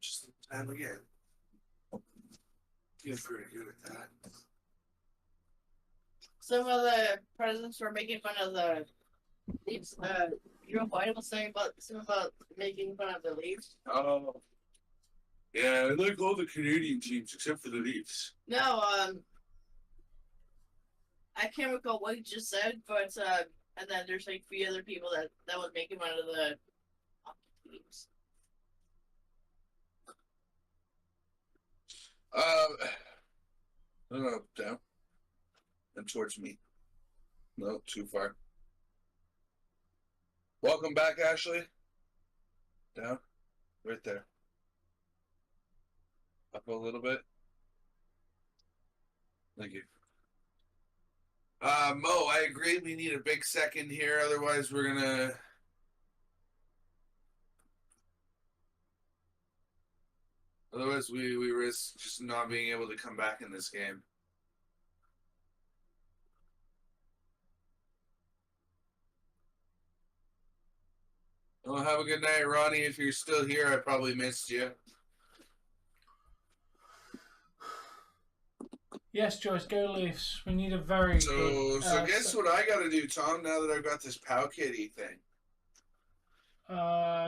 Just time again. You're pretty good at that. Some of the presidents were making fun of the Leafs. Joe Biden was saying about making fun of the Leafs. Oh. Yeah, I like all the Canadian teams except for the Leafs. No, I can't recall what he just said, but and then there's like 3 other people that was making fun of the hockey teams. No, down. And towards me. No, too far. Welcome back, Ashley. Down. Right there. Up a little bit. Thank you. Mo, I agree. We need a big second here. Otherwise, we're gonna. Otherwise, we risk just not being able to come back in this game. Well, have a good night, Ronnie. If you're still here, I probably missed you. Yes, Joyce, go Leafs. We need a very good... So guess what I got to do, Tom, now that I've got this Pow Kitty thing?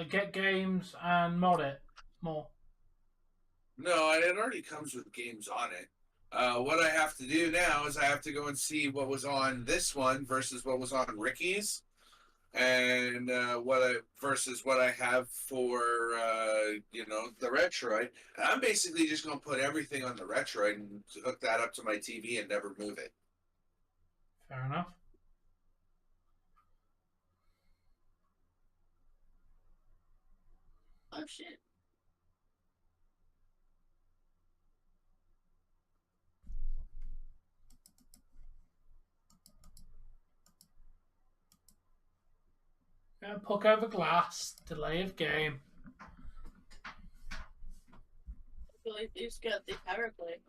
Get games and mod it more. No, it already comes with games on it. What I have to do now is I have to go and see what was on this one versus what was on Ricky's, and versus what I have for the Retroid. And I'm basically just gonna put everything on the Retroid and hook that up to my TV and never move it. Fair enough. Oh shit. Puck over glass. Delay of game. I feel like they've got the power play.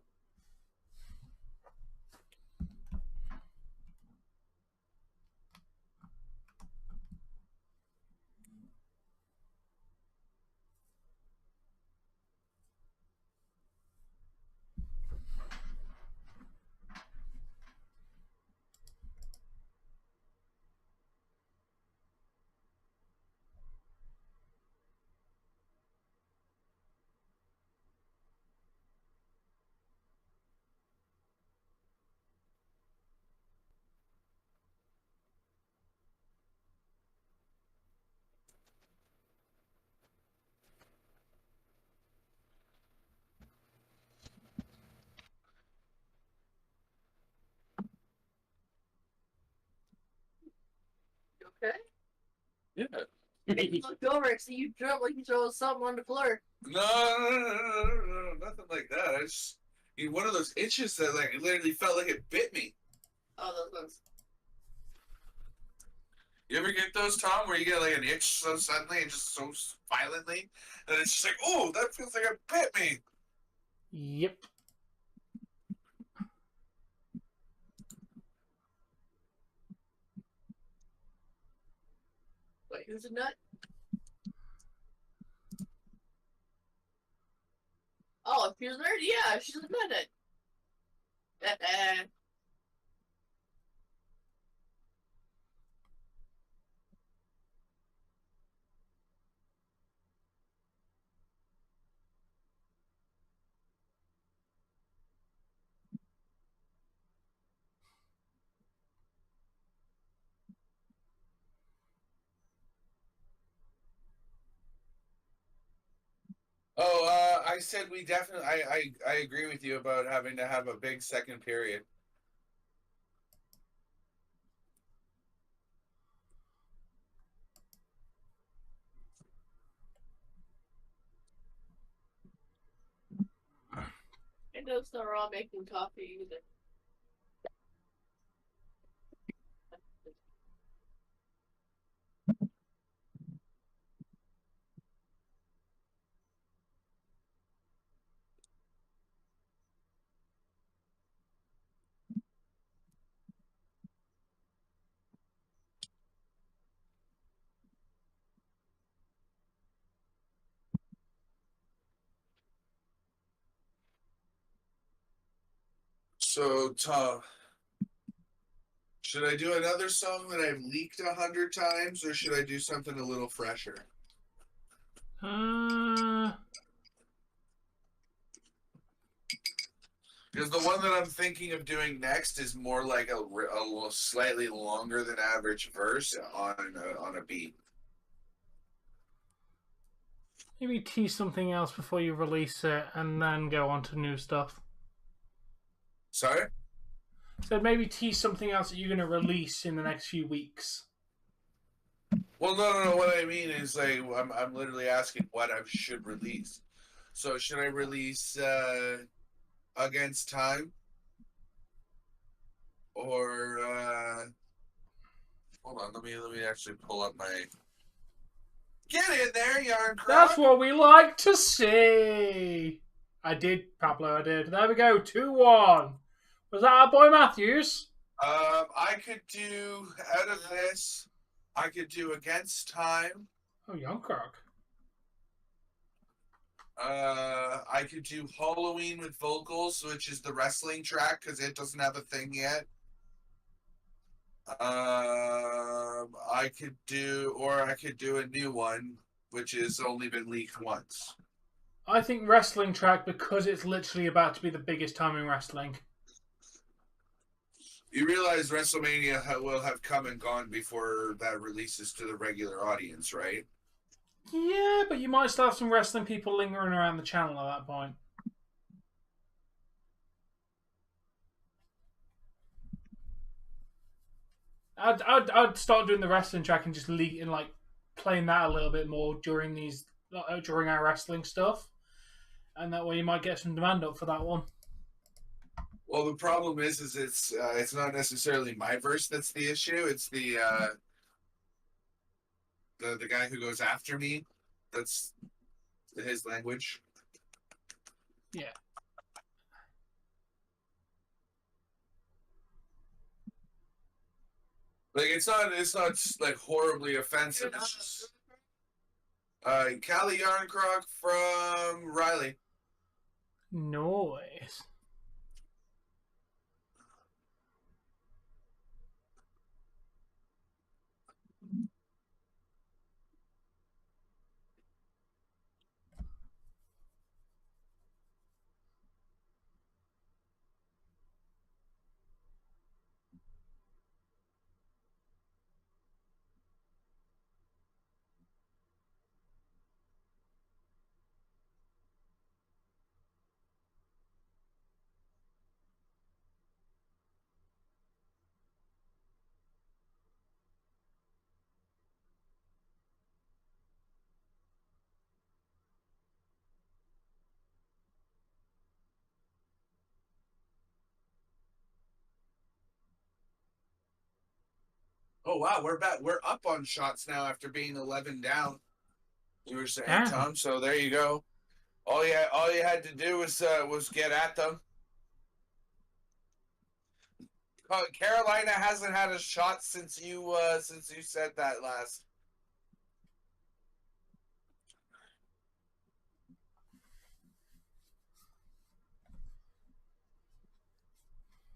Okay. Yeah. You looked over and see you jumped like you throw something on the floor. No, nothing like that. I just one of those itches that it literally felt like it bit me. Oh, those ones. You ever get those, Tom, where you get like an itch so suddenly and just so violently that it's just like, oh, that feels like it bit me. Yep. Wait, who's a nut? Oh, if you're there, yeah, she's a nut. Oh, I said we definitely. I agree with you about having to have a big second period. I know they're all making coffee. So, Tom, should I do another song that I've leaked 100 times, or should I do something a little fresher? Because the one that I'm thinking of doing next is more like a slightly longer than average verse on a beat. Maybe tease something else before you release it and then go on to new stuff. Sorry? So maybe tease something else that you're going to release in the next few weeks. Well, no. What I mean is, like, I'm literally asking what I should release. So, should I release Against Time? Or hold on, let me actually pull up my. Get in there, Yarn Croc. That's what we like to see. I did, Pablo. I did. There we go. 2-1. Was that our boy Matthews? I could do out of this. I could do Against Time. Oh, Young Croc. I could do Halloween with vocals, which is the wrestling track because it doesn't have a thing yet. I could do a new one, which has only been leaked once. I think wrestling track because it's literally about to be the biggest time in wrestling. You realize WrestleMania will have come and gone before that releases to the regular audience, right? Yeah, but you might still have some wrestling people lingering around the channel at that point. I'd start doing the wrestling track and just playing that a little bit more during our wrestling stuff, and that way you might get some demand up for that one. Well, the problem is it's not necessarily my verse that's the issue. It's the guy who goes after me. That's his language. Yeah. Like it's not like horribly offensive. It's just Callie Yarncroc from Riley. Noise. Oh wow, we're back. We're up on shots now after being 11 down. You were saying, Damn. Tom. So there you go. All you had to do was get at them. Carolina hasn't had a shot since you said that last.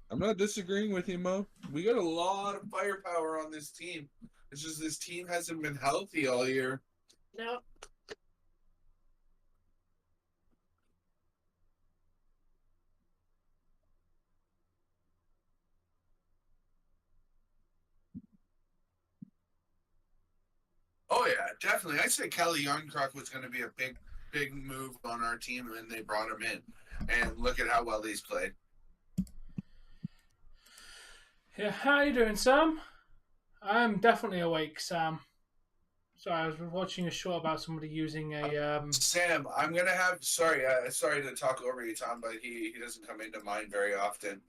I'm not disagreeing with you, Mo. We got a lot of firepower on this team. It's just this team hasn't been healthy all year. No. Oh yeah, definitely. I said Kelly Yarncroc was going to be a big move on our team, and they brought him in. And look at how well he's played. Yeah, how you doing, Sam? I'm definitely awake, Sam. Sorry, I was watching a show about somebody using a. Sam, I'm gonna have sorry to talk over you, Tom, but he doesn't come into mind very often.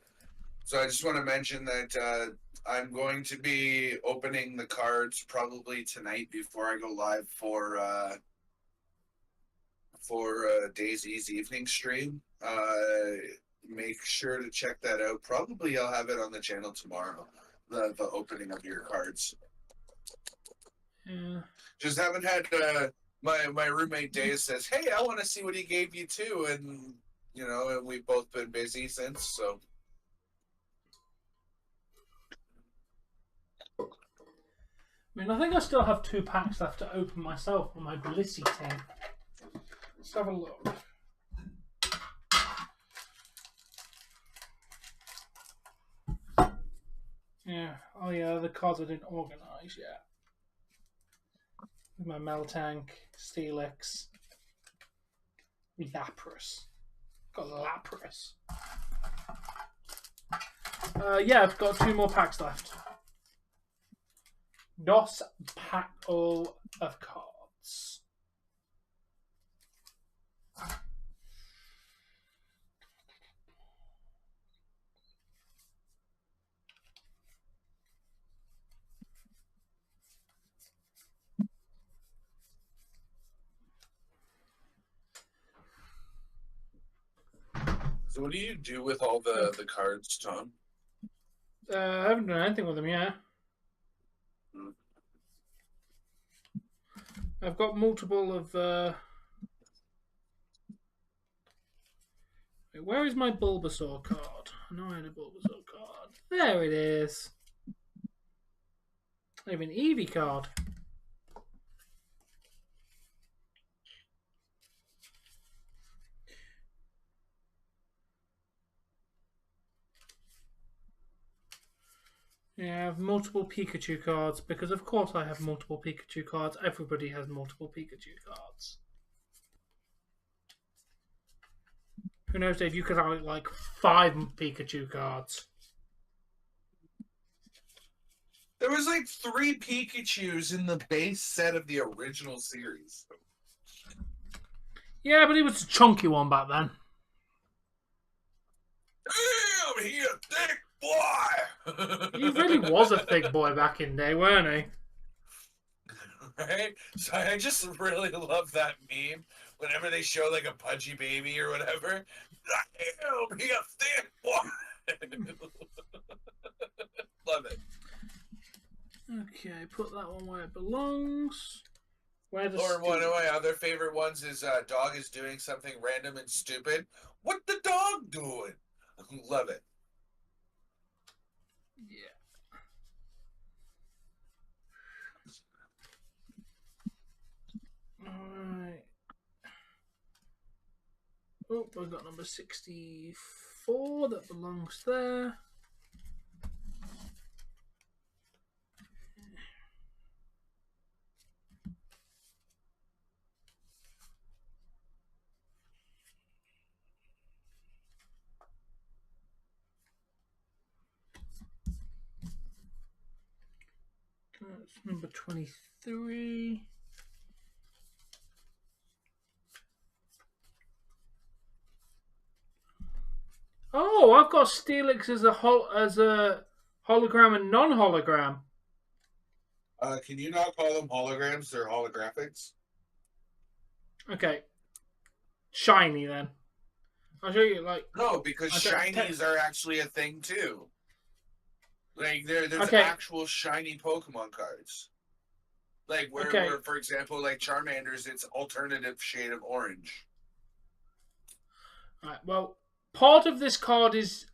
So I just want to mention that I'm going to be opening the cards probably tonight before I go live for Daisy's evening stream. Make sure to check that out. Probably I'll have it on the channel tomorrow. The opening of your cards. Yeah. Just haven't had my roommate Dave says, "Hey, I want to see what he gave you too," and and we've both been busy since. So I mean, I think I still have 2 packs left to open myself on my Blissey team. Let's have a look. Yeah. Oh yeah, the cards I didn't organise yet. My Meltank, Steelix, Lapras. Got Lapras. Yeah, I've got 2 more packs left. DOS pack of cards. So what do you do with all the cards, Tom? I haven't done anything with them yet. I've got multiple of. Wait, where is my Bulbasaur card? I know I had a Bulbasaur card. There it is. I have an Eevee card. Yeah, I have multiple Pikachu cards because, of course, I have multiple Pikachu cards. Everybody has multiple Pikachu cards. Who knows, Dave? You could have like 5 Pikachu cards. There was like 3 Pikachus in the base set of the original series. Yeah, but he was a chunky one back then. Damn, he a thick boy. He really was a thick boy back in the day, weren't he? Right? So I just really love that meme whenever they show like a pudgy baby or whatever. Damn, he a thick boy. Love it. Okay, put that one where it belongs. Where does Or one of my other favorite ones is dog is doing something random and stupid. What the dog doing? Love it. Yeah. Alright. Oh, I've got number 64 that belongs there. That's number 23. Oh, I've got Steelix as a hologram and non-hologram. Can you not call them holograms? They're holographics. Okay. Shiny then. I'll show you like. No, because I don't- shinies are actually a thing too. Like there's Okay. actual shiny Pokemon cards. Like where, Okay. where, for example, like Charmander's, it's alternative shade of orange. Right, well, part of this card is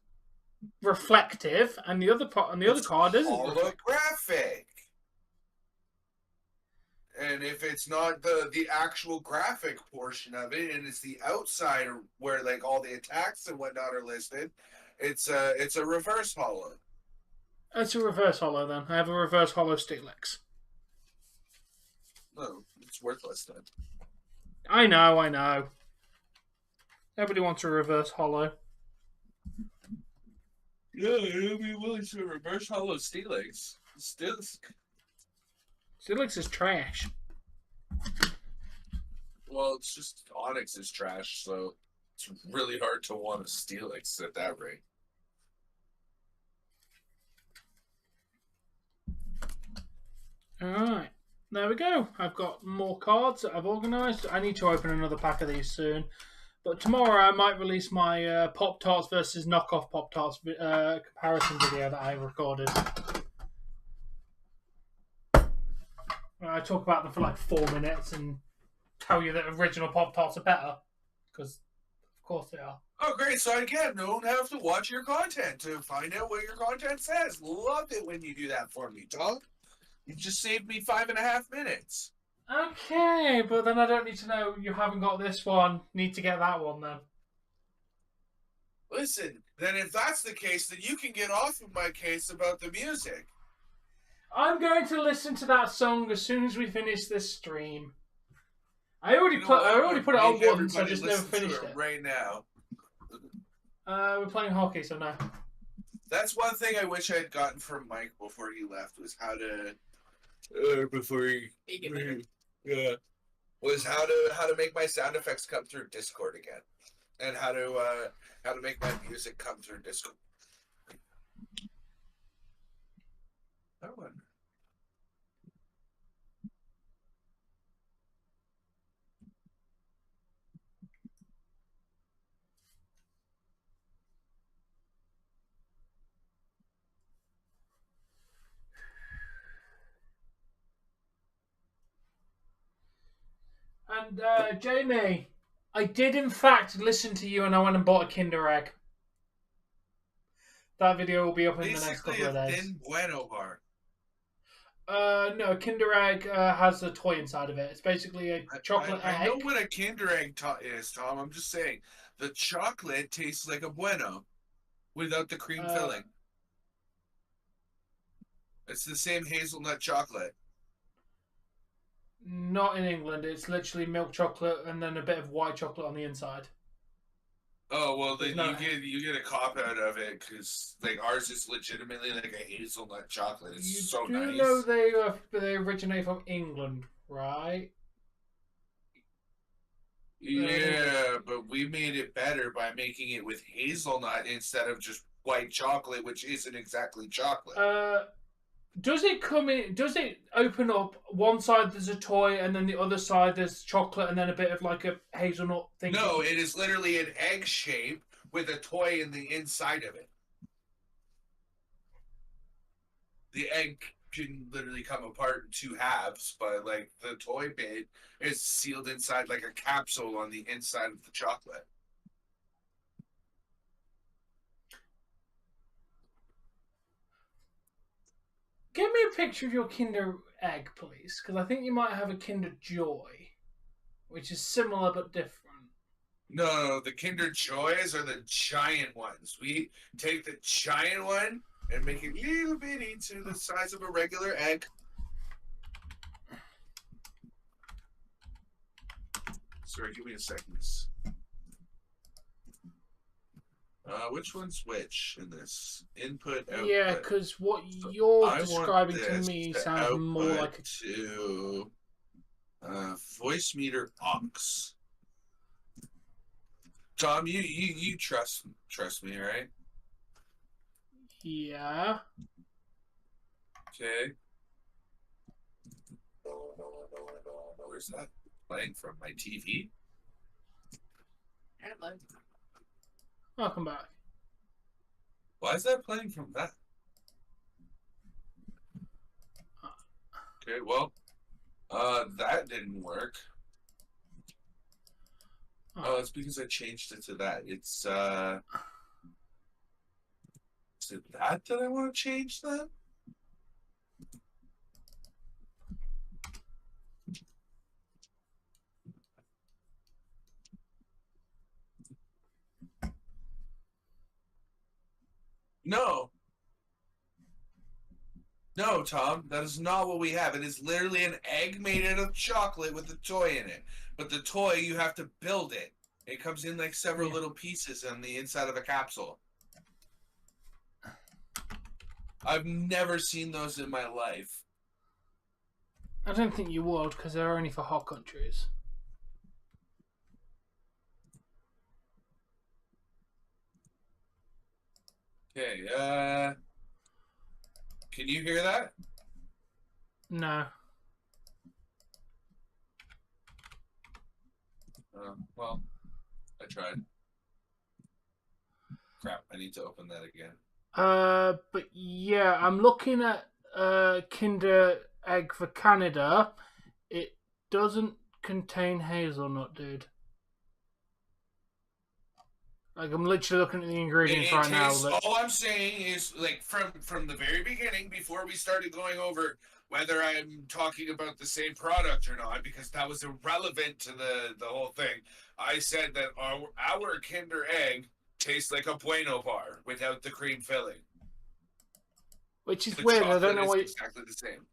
reflective, and the other part, and the other It's card isn't reflective. holographic. And if it's not the actual graphic portion of it, and it's the outside where like all the attacks and whatnot are listed, it's a reverse holo. It's a reverse holo then. I have a reverse holo Steelix. No, it's worthless then. I know. Nobody wants a reverse holo. Yeah, it'll be willing to reverse holo Steelix. Steelix is trash. Well, it's just Onyx is trash, so it's really hard to want a Steelix at that rate. Alright. There we go. I've got more cards that I've organised. I need to open another pack of these soon. But tomorrow I might release my Pop-Tarts versus knockoff Pop-Tarts comparison video that I recorded. I talk about them for like 4 minutes and tell you that original Pop-Tarts are better. Because, of course they are. Oh, great. So again, don't have to watch your content to find out what your content says. Love it when you do that for me, Tom. You just saved me 5.5 minutes. Okay, but then I don't need to know you haven't got this one. Need to get that one then. Listen, then if that's the case, then you can get off of my case about the music. I'm going to listen to that song as soon as we finish this stream. I already put it on once. I just never finished it. Right now. We're playing hockey, so no. That's one thing I wish I had gotten from Mike before he left was how to was how to make my sound effects come through Discord again, and how to make my music come through Discord. That one. And Jamie, I did in fact listen to you, and I went and bought a Kinder Egg. That video will be up in the next couple of days. Basically a thin Bueno bar. No, Kinder Egg has a toy inside of it. It's basically a chocolate egg. I know what a Kinder Egg is, Tom. I'm just saying the chocolate tastes like a Bueno without the cream filling. It's the same hazelnut chocolate. Not in England. It's literally milk chocolate and then a bit of white chocolate on the inside. Oh well, then you get a cop out of it because like ours is legitimately like a hazelnut chocolate. It's so nice. You know they originate from England, right? Yeah, but we made it better by making it with hazelnut instead of just white chocolate, which isn't exactly chocolate. Does it come in? Does it open up? One side there's a toy, and then the other side there's chocolate, and then a bit of like a hazelnut thing. No, it is literally an egg shape with a toy in the inside of it. The egg can literally come apart in 2 halves, but like the toy bit is sealed inside like a capsule on the inside of the chocolate. Give me a picture of your Kinder Egg, please, because I think you might have a Kinder Joy, which is similar but different. No, the Kinder Joys are the giant ones. We take the giant one and make it little bitty to the size of a regular egg. Sorry, give me a second. Which one's which in this? Input, output. Yeah, because what you're describing to me sounds more like to voice meter aux. Tom, you trust me, right? Yeah. Okay. is that playing from my TV? Apparently. Welcome back. Why is that playing from that? Okay, well, that didn't work. Oh, it's because I changed it to that. It's, is it that I want to change then? No. No, Tom, that is not what we have. It is literally an egg made out of chocolate with a toy in it. But the toy, you have to build it. It comes in like several little pieces on the inside of a capsule. I've never seen those in my life. I don't think you would, because they're only for hot countries. Okay, can you hear that? No. Well, I tried. Crap, I need to open that again. But yeah, I'm looking at Kinder Egg for Canada. It doesn't contain hazelnut, dude. Like, I'm literally looking at the ingredients right now. All I'm saying is, like, from the very beginning, before we started going over whether I'm talking about the same product or not, because that was irrelevant to the whole thing, I said that our Kinder Egg tastes like a Bueno bar without the cream filling. Which is weird. I don't know why. Exactly the same.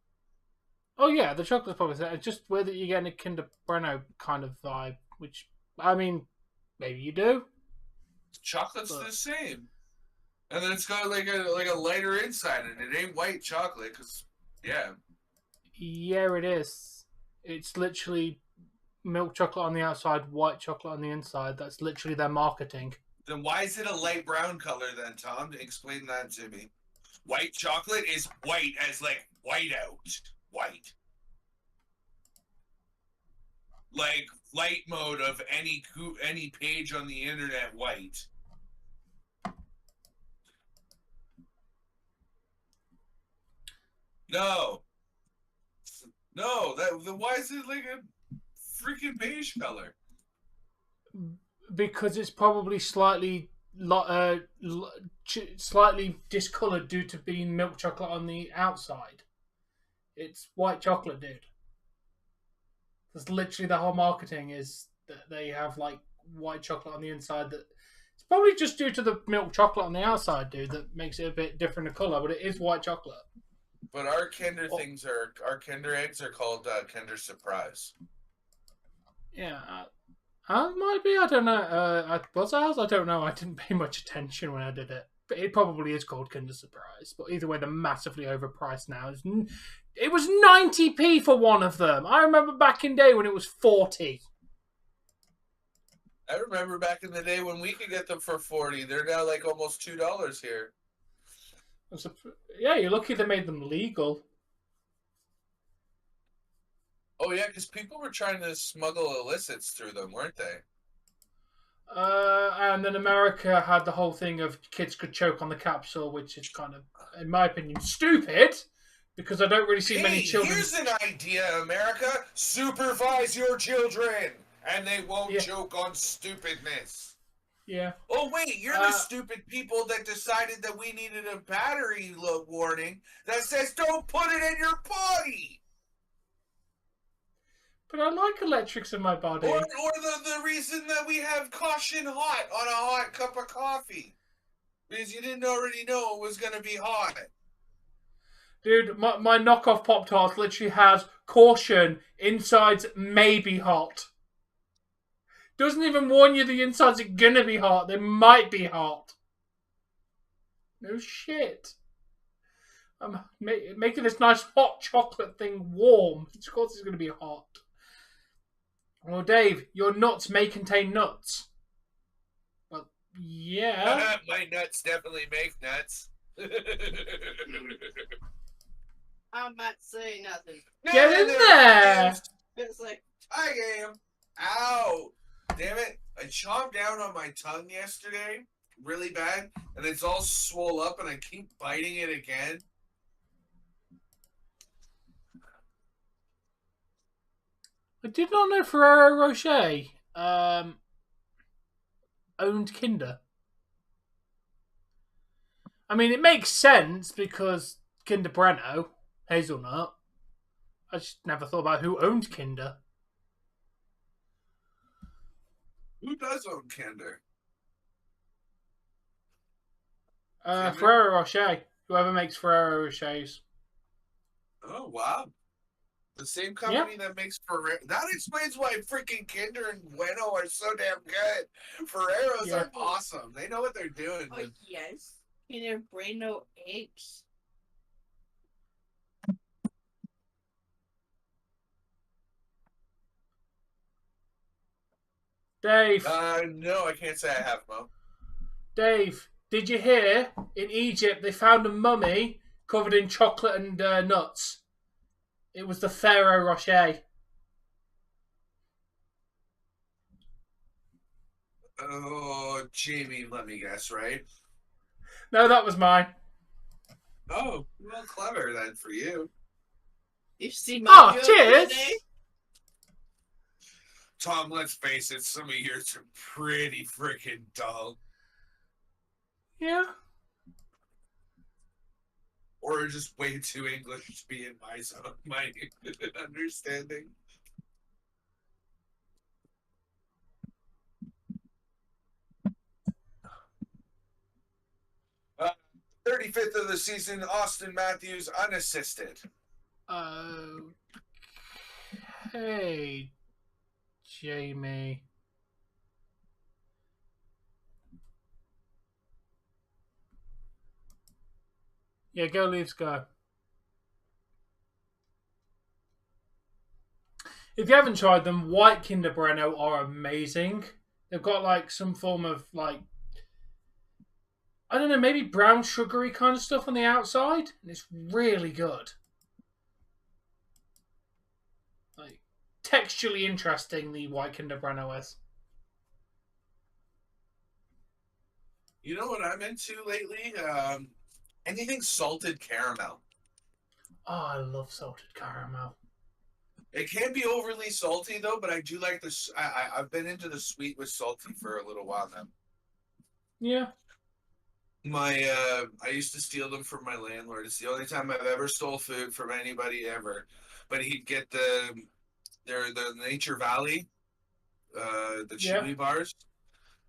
Oh yeah, the chocolate's probably there. It's just weird that you're getting a Kinder Bueno kind of vibe. Which, I mean, maybe you do. Chocolate's the same, and then it's got like a lighter inside, and it ain't white chocolate. Cause yeah, it is. It's literally milk chocolate on the outside, white chocolate on the inside. That's literally their marketing. Then why is it a light brown color then, Tom? Explain that to me. White chocolate is white as like whiteout. White. Like light mode of any page on the internet white. No. Why is it like a freaking beige color? Because it's probably slightly discolored due to being milk chocolate on the outside. It's white chocolate, dude. That's literally the whole marketing is that they have like white chocolate on the inside. That it's probably just due to the milk chocolate on the outside, dude, that makes it a bit different in color. But it is white chocolate. But our Kinder our Kinder eggs are called Kinder Surprise. Yeah, it might be. I don't know. Was ours? I don't know. I didn't pay much attention when I did it. But it probably is called Kinder Surprise. But either way, they're massively overpriced now. It was 90p for one of them. I remember back in the day when it was 40. I remember back in the day when we could get them for 40. They're now like almost $2 here. Yeah, you're lucky they made them legal. Oh yeah, because people were trying to smuggle illicits through them, weren't they? And then America had the whole thing of kids could choke on the capsule, which is kind of, in my opinion, stupid. Because I don't really see many children. Here's an idea, America. Supervise your children, and they won't choke on stupidness. Yeah. Oh wait, you're the stupid people that decided that we needed a battery warning that says don't put it in your body. But I like electrics in my body. Or the reason that we have caution hot on a hot cup of coffee. Because you didn't already know it was going to be hot. Dude, my knockoff Pop-Tarts literally has caution, insides may be hot. Doesn't even warn you the insides are going to be hot. They might be hot. No shit. I'm making this nice hot chocolate thing warm. Of course it's going to be hot. Well, Dave, your nuts may contain nuts. Well, yeah. My nuts definitely make nuts. I'm not saying nothing. Get in there! It's like, Tie game. Ow! Damn it! I chomped down on my tongue yesterday, really bad, and it's all swole up, and I keep biting it again. I did not know Ferrero Rocher owned Kinder. I mean, it makes sense because Kinder Bueno, hazelnut. I just never thought about who owned Kinder. Who does own Kinder? Ferrero Rocher. Whoever makes Ferrero Rochers. Oh, wow. The same company that makes Ferrero. That explains why freaking Kinder and Bueno are so damn good. Ferreros are awesome. They know what they're doing. oh yes, Kinder Bueno eggs. Dave. No, I can't say I have, Mo. Dave, did you hear? In Egypt, they found a mummy covered in chocolate and nuts. It was the Ferrero Rocher. Oh, Jamie, let me guess, right? No, that was mine. Oh, well, clever then for you. You see my cheers! Tom, let's face it, some of yours are pretty freaking dull. Yeah. Or just way too English to be in my zone, my understanding. 35th of the season, Austin Matthews unassisted. Hey, Jamie. Yeah, go Leafs, go. If you haven't tried them, white Kinder Bueno are amazing. They've got like some form of like, I don't know, maybe brown sugary kind of stuff on the outside, and it's really good. Like texturally interesting, the white Kinder Bueno is. You know what I'm into lately? Anything salted caramel. Oh, I love salted caramel. It can't be overly salty though, but I do like this. I've been into the sweet with salty for a little while now. Yeah. I used to steal them from my landlord. It's the only time I've ever stole food from anybody ever. But he'd get the Nature Valley, the chewy bars,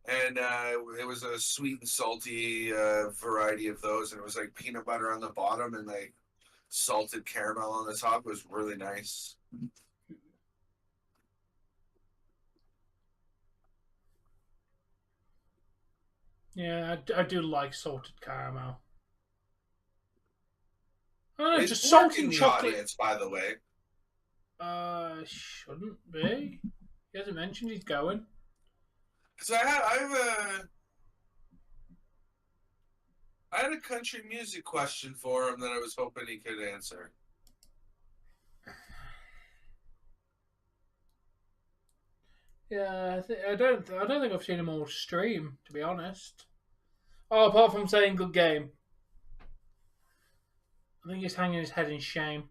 and it was a sweet and salty variety of those, and it was like peanut butter on the bottom and like salted caramel on the top. It was really nice. Yeah, I do like salted caramel. I don't know, It's just salted the chocolate. Audience, by the way. Shouldn't be. He hasn't mentioned he's going. Because I had a country music question for him that I was hoping he could answer. Yeah, I don't think I've seen him all stream, to be honest. Oh, apart from saying good game. I think he's hanging his head in shame.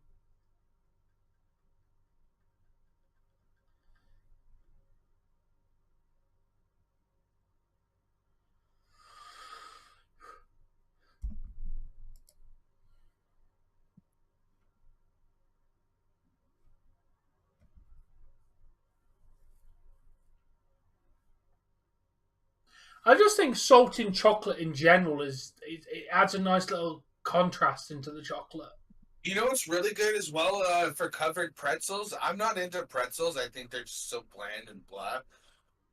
I just think salting chocolate in general it adds a nice little contrast into the chocolate. You know what's really good as well for covered pretzels? I'm not into pretzels. I think they're just so bland and blah.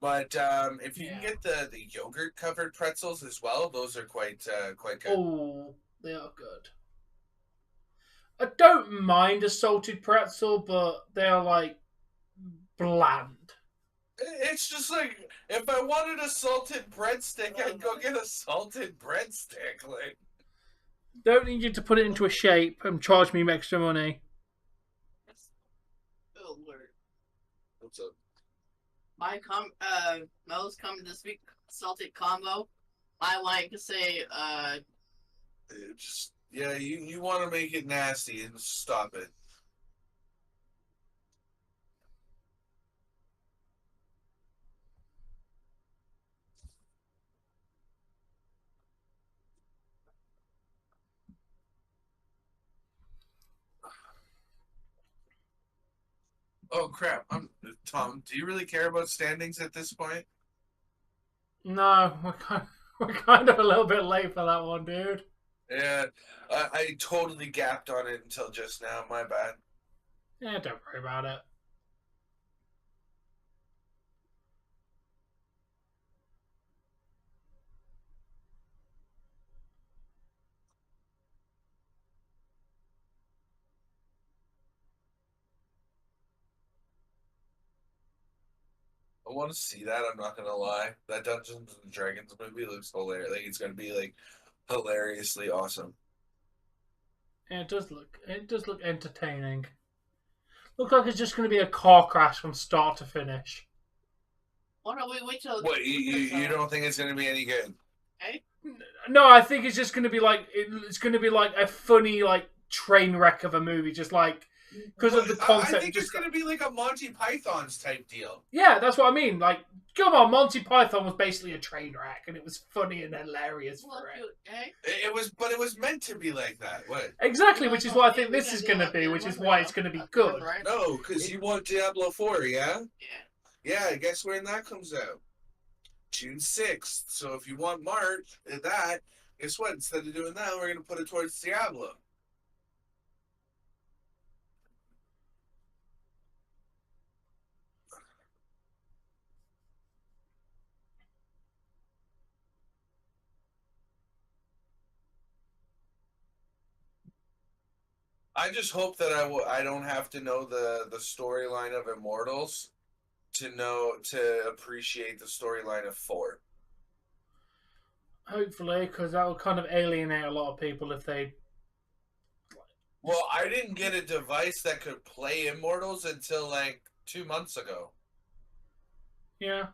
But if you can get the yogurt covered pretzels as well, those are quite good. Oh, they are good. I don't mind a salted pretzel, but they are like bland. It's just like if I wanted a salted breadstick, I'd go get a salted breadstick. Like, don't need you to put it into a shape and charge me extra money. Oh, Lord. What's up? Mel's coming this week. Celtic combo. I like to say, You want to make it nasty and stop it. Oh crap! Tom. Do you really care about standings at this point? No, we're kind of a little bit late for that one, dude. Yeah, I totally gapped on it until just now. My bad. Yeah, don't worry about it. I want to see that. I'm not gonna lie. That Dungeons and Dragons movie looks hilarious. Like it's gonna be like hilariously awesome. Yeah, it does look entertaining. Looks like it's just going to be a car crash from start to finish. why don't we wait till? What you don't think it's gonna be any good? Okay. No, I think it's just going to be like it's going to be like a funny like train wreck of a movie, just like because of the concept. I think it's gonna be like a Monty Python's type deal. Yeah, that's what I mean. Like, come on, Monty Python was basically a train wreck, and it was funny and hilarious for it. Okay. But it was meant to be like that. What? Exactly, which is what I think this is going to be, which is why it's going to be good. No, because you want Diablo 4, yeah? Yeah. Yeah, guess when that comes out? June 6th. So if you want March, that, guess what? Instead of doing that, we're going to put it towards Diablo. I just hope that I don't have to know the storyline of Immortals to appreciate the storyline of 4. Hopefully, because that will kind of alienate a lot of people if they. Well, I didn't get a device that could play Immortals until like 2 months ago. Yeah.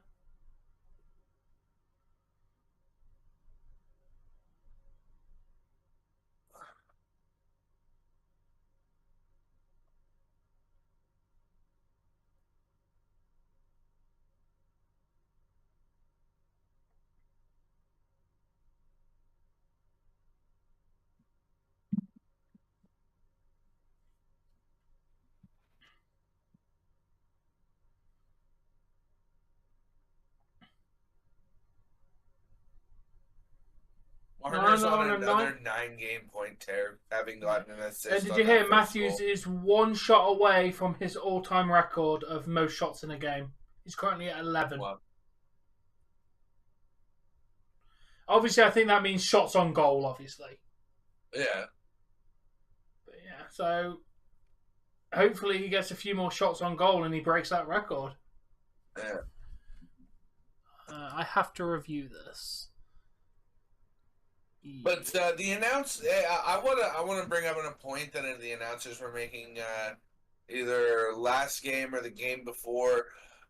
Marner's on no. another 9-game point tear, having gotten an assist. Did on you that hear? first Matthews goal. is one shot away from his all-time record of most shots in a game. He's currently at 11. Wow. Obviously, I think that means shots on goal. Obviously. Yeah. But yeah, so hopefully he gets a few more shots on goal and he breaks that record. Yeah. I have to review this. But the announce, I want to bring up a point that the announcers were making either last game or the game before,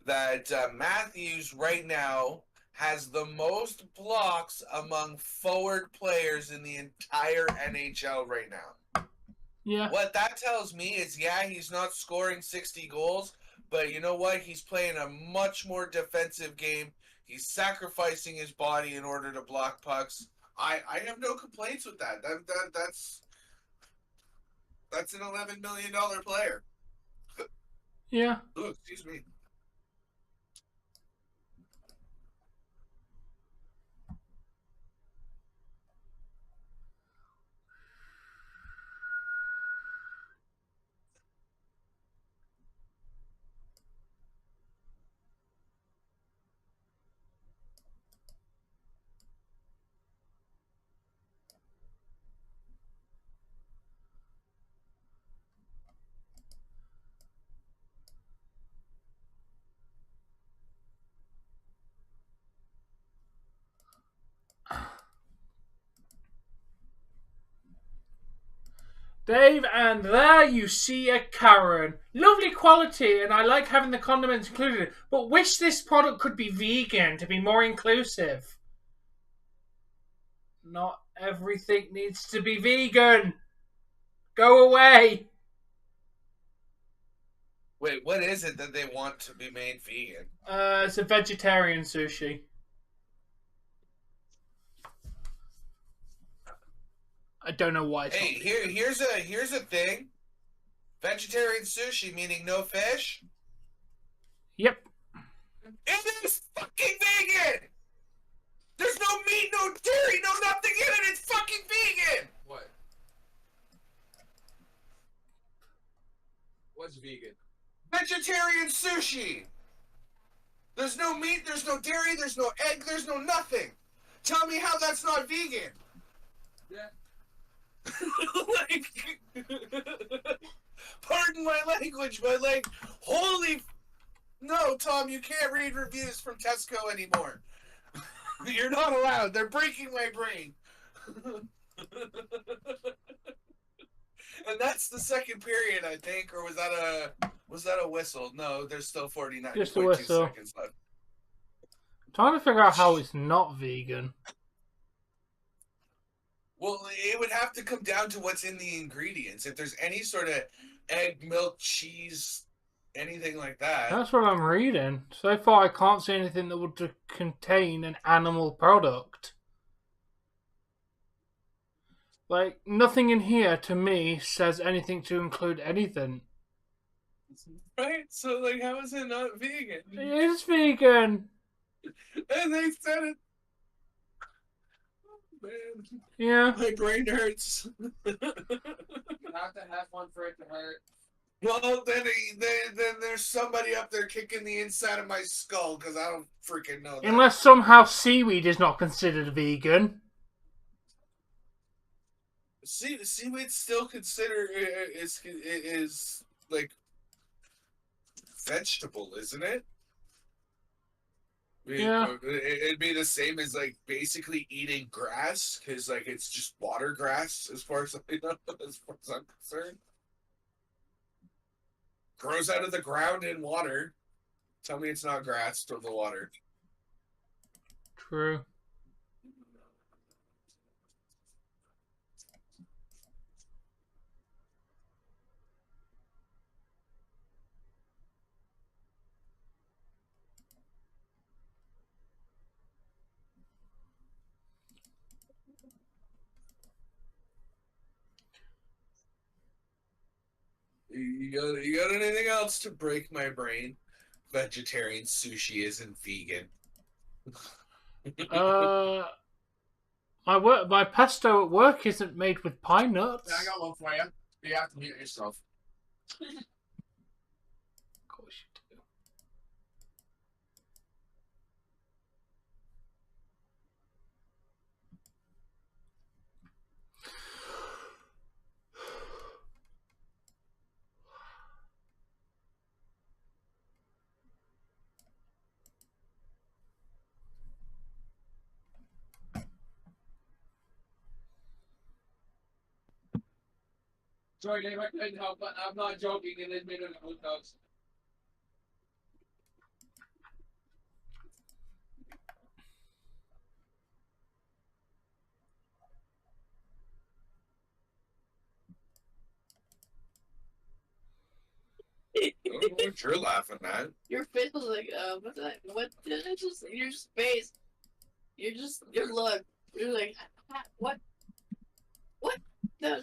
that Matthews right now has the most blocks among forward players in the entire NHL right now. Yeah. What that tells me is, yeah, he's not scoring 60 goals, but you know what? He's playing a much more defensive game. He's sacrificing his body in order to block pucks. I have no complaints with that. That's an $11 million player. Yeah. Ooh, excuse me. Dave, and there you see a Karen. Lovely quality, and I like having the condiments included, but wish this product could be vegan to be more inclusive. Not everything needs to be vegan. Go away. Wait, what is it that they want to be made vegan? It's a vegetarian sushi. I don't know why. Hey, here's a thing. Vegetarian sushi meaning no fish. Yep. It is fucking vegan. There's no meat, no dairy, no nothing in it. It's fucking vegan. What? What's vegan? Vegetarian sushi. There's no meat, there's no dairy, there's no egg, there's no nothing. Tell me how that's not vegan. Yeah. Pardon my language, but like, holy. No, Tom, you can't read reviews from Tesco anymore. You're not allowed. They're breaking my brain. And that's the second period, I think, or was that a whistle? No, there's still 49.2 Just a whistle. seconds left. Trying to figure out how it's not vegan. Well, it would have to come down to what's in the ingredients. If there's any sort of egg, milk, cheese, anything like that. That's what I'm reading. So far, I can't see anything that would contain an animal product. Like, nothing in here, to me, says anything to include anything. Right? So, like, how is it not vegan? It is vegan. And they said it. Oh, man. Yeah. My brain hurts. You have to have one for it to hurt. Well, then there's somebody up there kicking the inside of my skull because I don't freaking know that. Unless somehow seaweed is not considered vegan. Seaweed's still considered is like vegetable, isn't it? Yeah. It'd be the same as like basically eating grass because like it's just water grass as far as I know, as far as I'm concerned. Grows out of the ground in water. Tell me it's not grass from the water. True. You got anything else to break my brain? Vegetarian sushi isn't vegan. My pesto at work isn't made with pine nuts. I got one for you. You have to mute yourself. Of course you do. Sorry, Dave, I couldn't help, but I'm not joking in this minute of hot dogs. I don't know what you're laughing at. Your face was like, what's that? What did it just? Your face. Your look. You're like, what? What? The.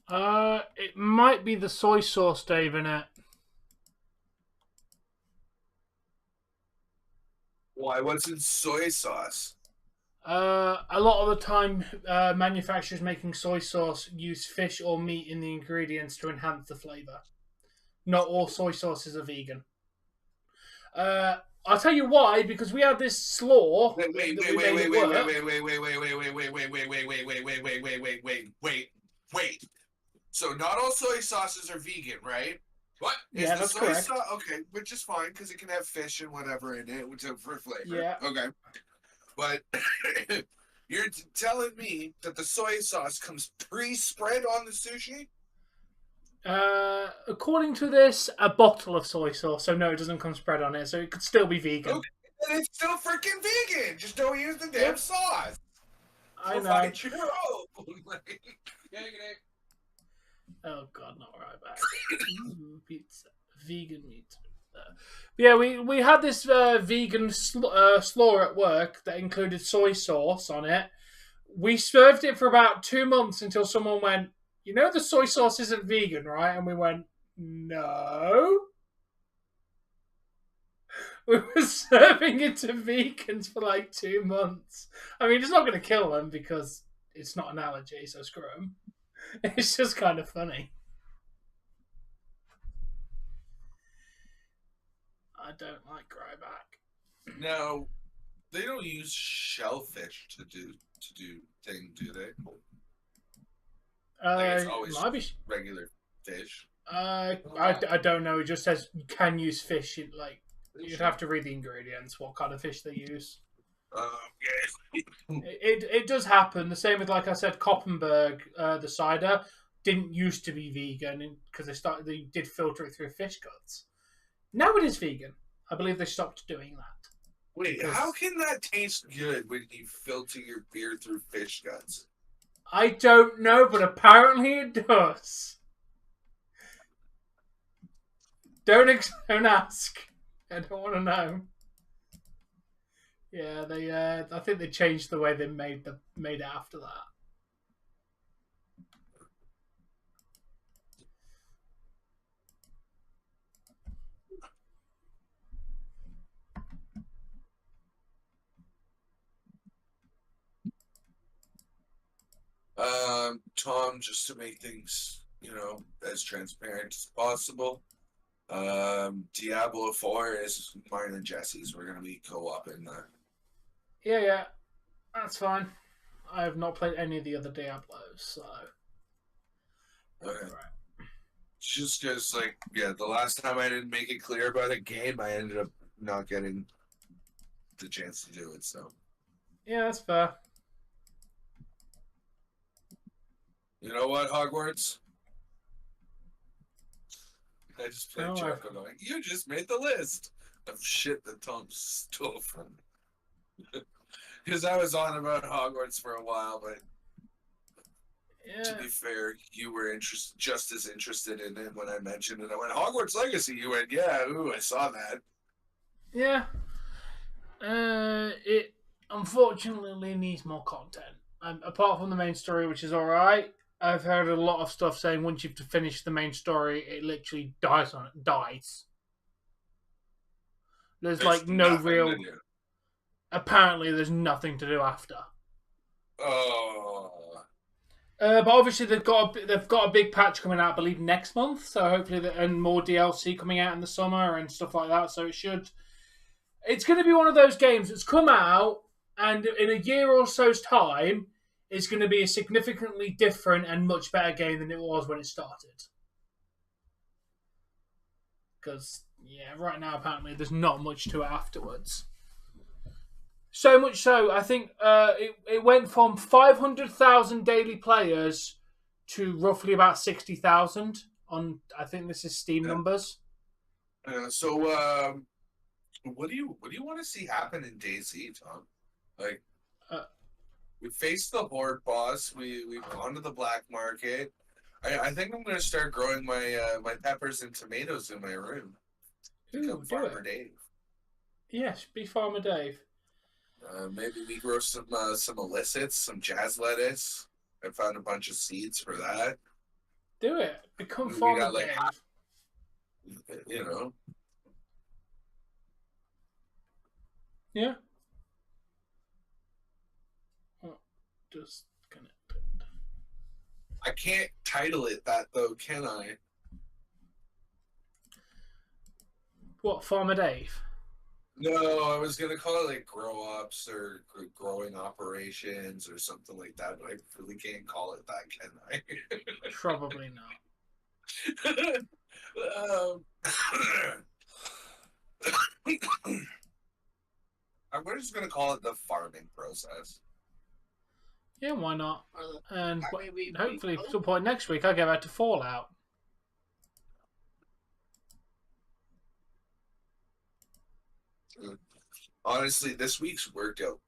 It might be the soy sauce, Dave, in it. Why? What's in soy sauce? A lot of the time, manufacturers making soy sauce use fish or meat in the ingredients to enhance the flavor. Not all soy sauces are vegan. I'll tell you why, because we had this slaw. Wait. So not all soy sauces are vegan, right? What? Yeah, that's correct. Okay, which is fine because it can have fish and whatever in it, which is for flavor. Yeah. Okay. But you're telling me that the soy sauce comes pre-spread on the sushi? According to this, a bottle of soy sauce. So no, it doesn't come spread on it. So it could still be vegan. Okay, and it's still freaking vegan. Just don't use the damn sauce. I know. Find your own. Oh God, not right back. Pizza, vegan meat. Yeah, we had this vegan slaw at work that included soy sauce on it. We served it for about 2 months until someone went, "You know the soy sauce isn't vegan, right?" And we went, "No." We were serving it to vegans for like 2 months. I mean, it's not going to kill them because it's not an allergy, so screw them. It's just kind of funny. I don't like Ryback. No, they don't use shellfish to do thing, do they? Like it's always regular fish. I don't know. It just says you can use fish. You'd have to read the ingredients, what kind of fish they use. Yes. It does happen. The same with, like I said, Koppenberg, the cider didn't used to be vegan because they did filter it through fish guts. Now it is vegan. I believe they stopped doing that. Wait, how can that taste good when you filter your beer through fish guts? I don't know, but apparently it does. Don't ask. I don't want to know. Yeah, they. I think they changed the way they made it after that. Tom, just to make things, as transparent as possible. Diablo 4 is mine and Jesse's. We're gonna be co-oping that. Yeah, that's fine. I have not played any of the other Diablos, so. Okay. Right. Just because, the last time I didn't make it clear about a game, I ended up not getting the chance to do it. So. Yeah, that's fair. You know what, Hogwarts? I just played Jericho going, you just made the list of shit that Tom stole from me. Because I was on about Hogwarts for a while, but to be fair, you were just as interested in it when I mentioned it. I went, Hogwarts Legacy. You went, yeah, ooh, I saw that. Yeah. It unfortunately needs more content. Apart from the main story, which is alright, I've heard a lot of stuff saying once you've finished the main story, it literally dies. There's no real. Apparently, there's nothing to do after. Oh. But obviously, they've got a big patch coming out, I believe, next month. So hopefully, and more DLC coming out in the summer and stuff like that. So it's going to be one of those games that's come out, and in a year or so's time, it's going to be a significantly different and much better game than it was when it started. Because, right now, apparently, there's not much to it afterwards. So much so, I think it went from 500,000 daily players to roughly about 60,000 on, I think this is Steam numbers. So, what do you want to see happen in DayZ, Tom? We faced the Horde boss. We've gone to the black market. I think I'm going to start growing my peppers and tomatoes in my room. Become Farmer Dave. Yes, be Farmer Dave. Maybe we grow some illicits, some jazz lettuce. I found a bunch of seeds for that. Do it. Become We Farmer got, like, Dave. half- you know. Yeah. Oh, just connect it. I can't title it that though, can I? What, Farmer Dave? No, I was gonna call it like grow ups or growing operations or something like that, but I really can't call it that, can I? Probably not. um, we're just gonna call it the farming process. Yeah, why not? Or the, And I mean, we hopefully, at some point next week, I go back to Fallout. Honestly, this week's worked out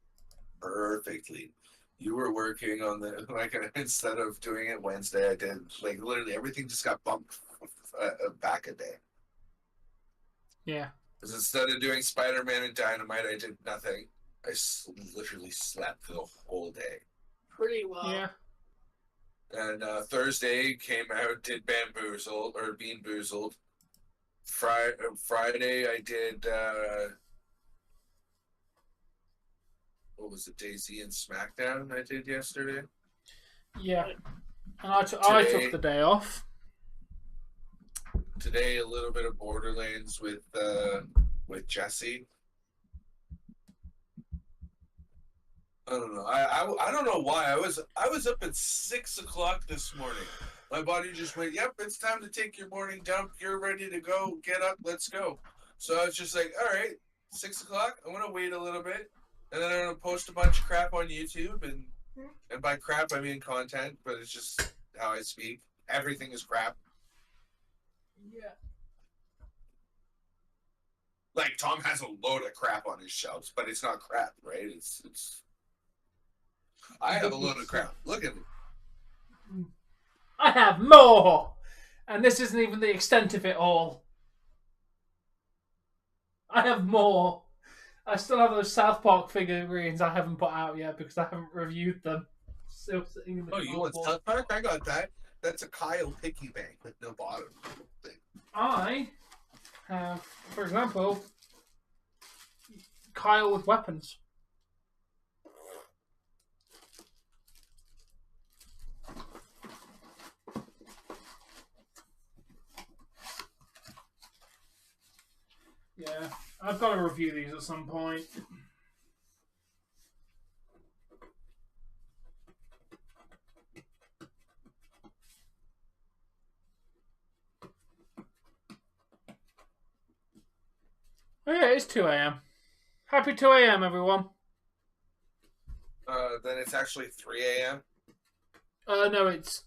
perfectly. You were working on the like instead of doing it Wednesday, I did like literally everything just got bumped back a day. Yeah. Because instead of doing Spider-Man and Dynamite, I did nothing. I literally slept for the whole day. pretty well. Yeah. And Thursday came out, did Bamboozled or Bean Boozled. Friday I did what was it, Daisy and SmackDown I did yesterday. Yeah. And I took the day off. Today a little bit of Borderlands with Jesse. I don't know. I don't know why. I was up at 6 o'clock this morning. My body just went, yep, it's time to take your morning dump. You're ready to go. Get up, let's go. So I was just like, all right, 6 o'clock. I'm gonna wait a little bit, and then I'm gonna post a bunch of crap on YouTube, and by crap I mean content, but it's just how I speak. Everything is crap. Yeah. Like Tom has a load of crap on his shelves, but it's not crap, right? It's. I have a load of crap. Look at me. I have more! And this isn't even the extent of it all. I have more. I still have those South Park figurines I haven't put out yet because I haven't reviewed them. Still sitting in the Oh, you want cardboard. South Park? I got that. That's a Kyle piggy bank with no bottom thing. I have, for example, Kyle with weapons. Yeah, I've got to review these at some point. Oh yeah, it's 2 a.m. Happy 2 a.m. everyone. Then it's actually 3 a.m. No, it just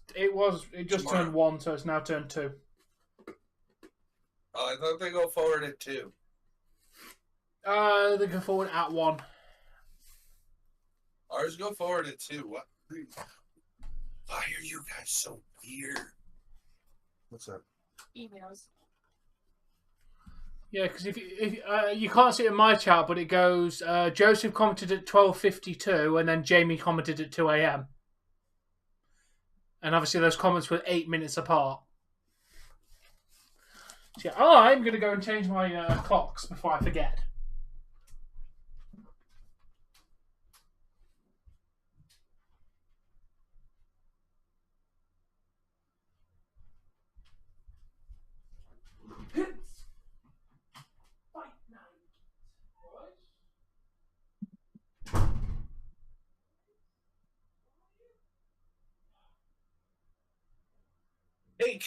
Tomorrow. turned 1, so it's now turned 2. Oh, I thought they go forward at 2. They go forward at 1. Ours go forward at 2. What? Why are you guys so weird? What's up? Emails. Yeah, because if you can't see it in my chat, but it goes Joseph commented at 12:52, and then Jamie commented at 2 a.m. And obviously those comments were 8 minutes apart. So yeah, I'm going to go and change my clocks before I forget. Hey,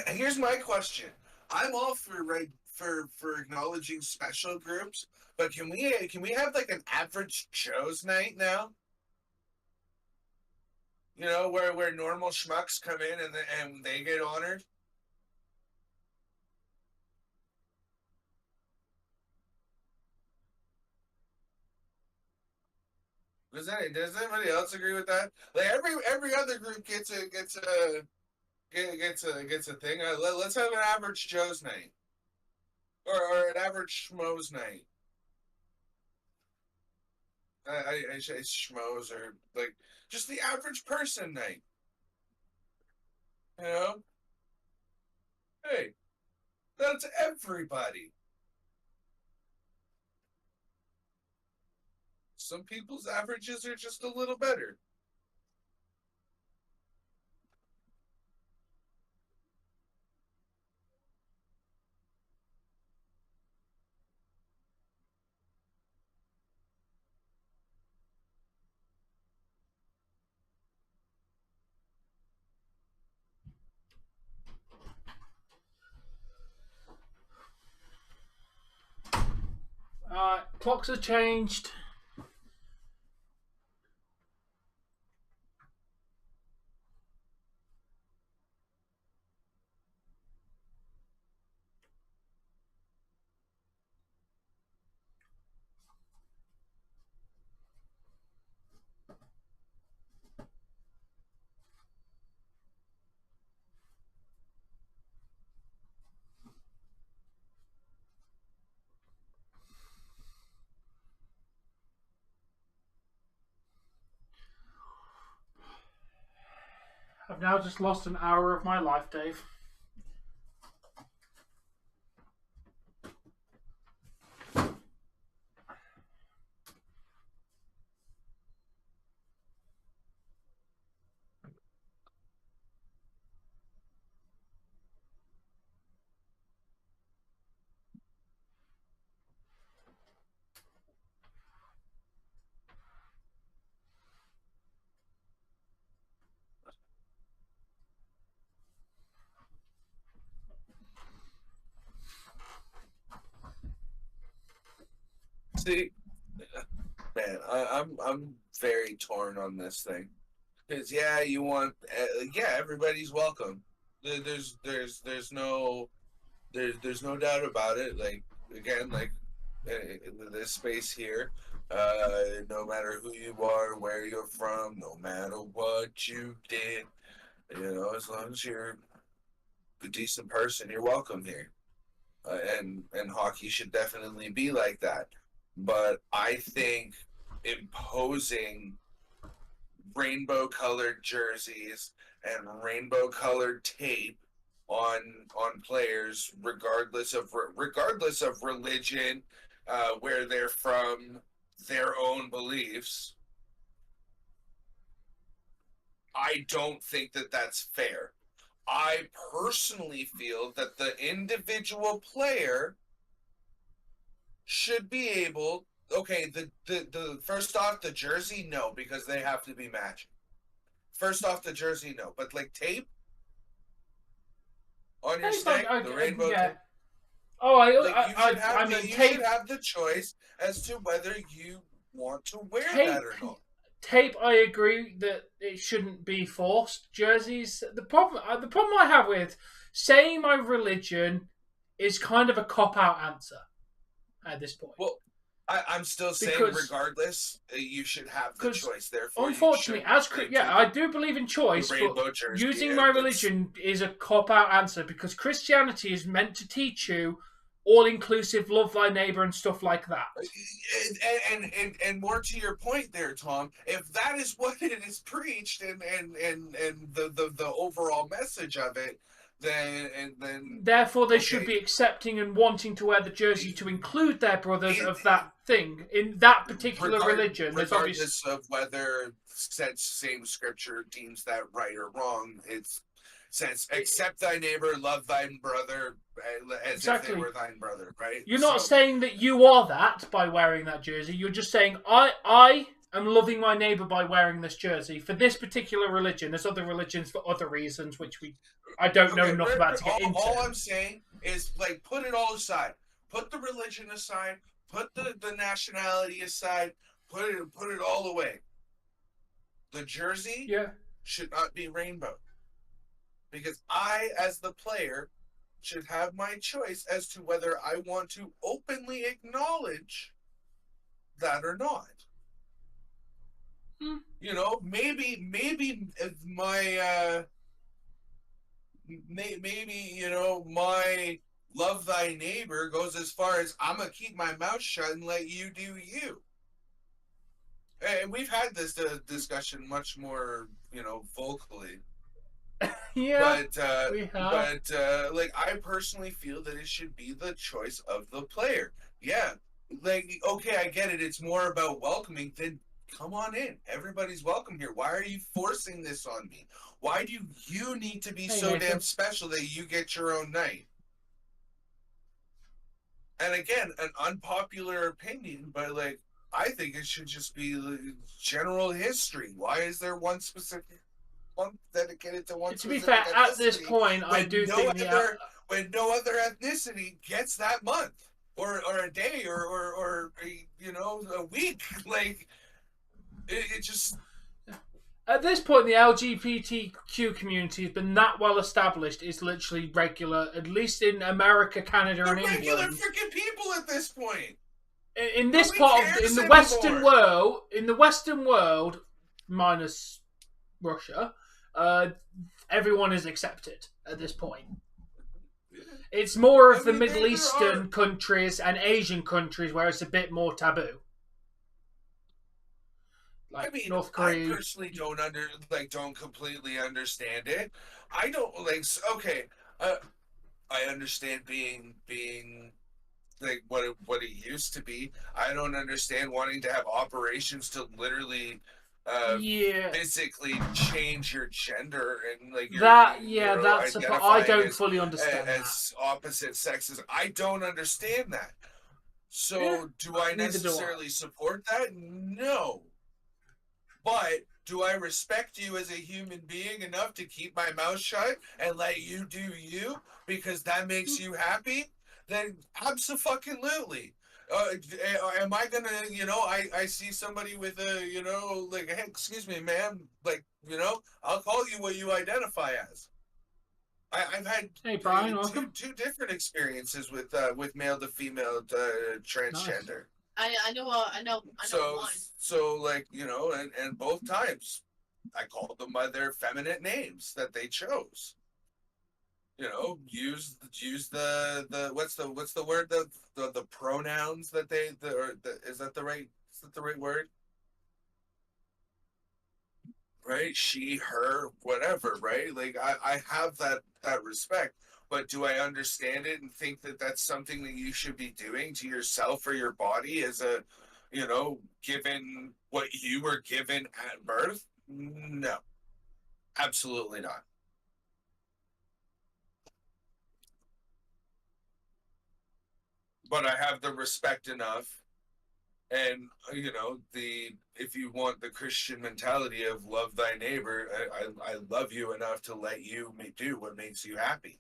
here's my question. I'm all for acknowledging special groups, but can we have like an average Joe's night now? You know, where normal schmucks come in and they get honored. Does anybody else agree with that? Like every other group gets a thing. Let's have an average Joe's night, or an average schmoes night. I say schmoes, or like just the average person night. You know, Hey, that's everybody. Some people's averages are just a little better. Clocks have changed. I've now just lost an hour of my life, Dave. See, man, I'm very torn on this thing. Because yeah, you want everybody's welcome. There's no doubt about it. Like again, like this space here, no matter who you are, where you're from, no matter what you did, as long as you're a decent person, you're welcome here. And hockey should definitely be like that. But I think imposing rainbow colored jerseys and rainbow colored tape on players regardless of religion, where they're from, their own beliefs, I don't think that that's fair. I personally feel that the individual player should be able. Okay, the first off, the jersey, no, because they have to be matching. First off, the jersey, no, but like tape on your stick, the rainbow tape. Oh, You should have the choice as to whether you want to wear that or not. Tape, I agree that it shouldn't be forced. Jerseys, the problem I have with saying my religion is kind of a cop-out answer at this point. Well, I'm still saying, regardless, you should have the choice. Therefore, unfortunately, I do believe in choice, but using my religion is a cop-out answer because Christianity is meant to teach you all-inclusive, love thy neighbor, and stuff like that. And more to your point there, Tom, if that is what it is preached and the overall message of it, then therefore they should be accepting and wanting to wear the jersey to include their brothers of that thing in that particular religion. Regardless of whether said same scripture deems that right or wrong, it says accept thy neighbor, love thy brother as if they were thine brother, right? You're not saying that you are that by wearing that jersey. You're just saying I am loving my neighbor by wearing this jersey for this particular religion. There's other religions for other reasons, which I don't know enough about to get into. All I'm saying is, like, put it all aside. Put the religion aside. Put the nationality aside. Put it all away. The jersey should not be rainbow. Because I, as the player, should have my choice as to whether I want to openly acknowledge that or not. Maybe my my love thy neighbor goes as far as I'm gonna keep my mouth shut and let you do you. And we've had this discussion much more, vocally. Yeah, But we have. like I personally feel that it should be the choice of the player. Yeah, like okay, I get it. It's more about welcoming. Then come on in. Everybody's welcome here. Why are you forcing this on me? Why do you need to be Hey, so Nathan. damn special that you get your own night? And again, an unpopular opinion, but like I think it should just be general history. Why is there one specific one dedicated to one To be fair, specific at this ethnicity point, I when do no think other when no other ethnicity gets that month or a day or a week? Like it just at this point the LGBTQ community has been that well established. It's literally regular, at least in America, Canada, they're and regular England. freaking people at this point. In this Nobody part of cares in the anymore. Western world, minus Russia, everyone is accepted at this point. It's more of the Middle Eastern countries and Asian countries where it's a bit more taboo. Like North Korea. I personally don't completely understand it. I don't okay. I understand being like what it used to be. I don't understand wanting to have operations to literally Yeah, physically change your gender and like that's a. I don't fully understand as opposite sexes. I don't understand that. So Yeah, do I neither do I. necessarily support that? No. But do I respect you as a human being enough to keep my mouth shut and let you do you because that makes you happy? Then absolutely. Am I gonna, I see somebody with a, like, hey, excuse me, ma'am, like, I'll call you what you identify as. I've had Hey Brian, welcome. two different experiences with male to female transgender. Nice. I know one. So like, and both times I called them by their feminine names that they chose. Use the what's the word the pronouns that is that the right word? Right? She, her, whatever, right? Like I have that respect, but do I understand it and think that that's something that you should be doing to yourself or your body as a, given what you were given at birth? No, absolutely not. But I have the respect enough and if you want the Christian mentality of love thy neighbor, I love you enough to let you do what makes you happy.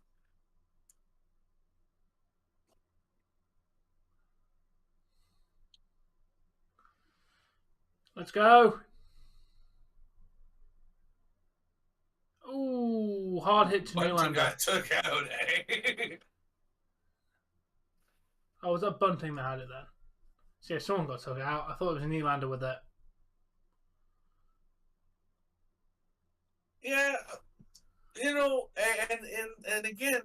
Let's go. Ooh, hard hit to Bunting Nylander. got took out, eh? Oh, was that Bunting that had it then? So yeah, someone got took out. I thought it was Nylander with it. Yeah, and again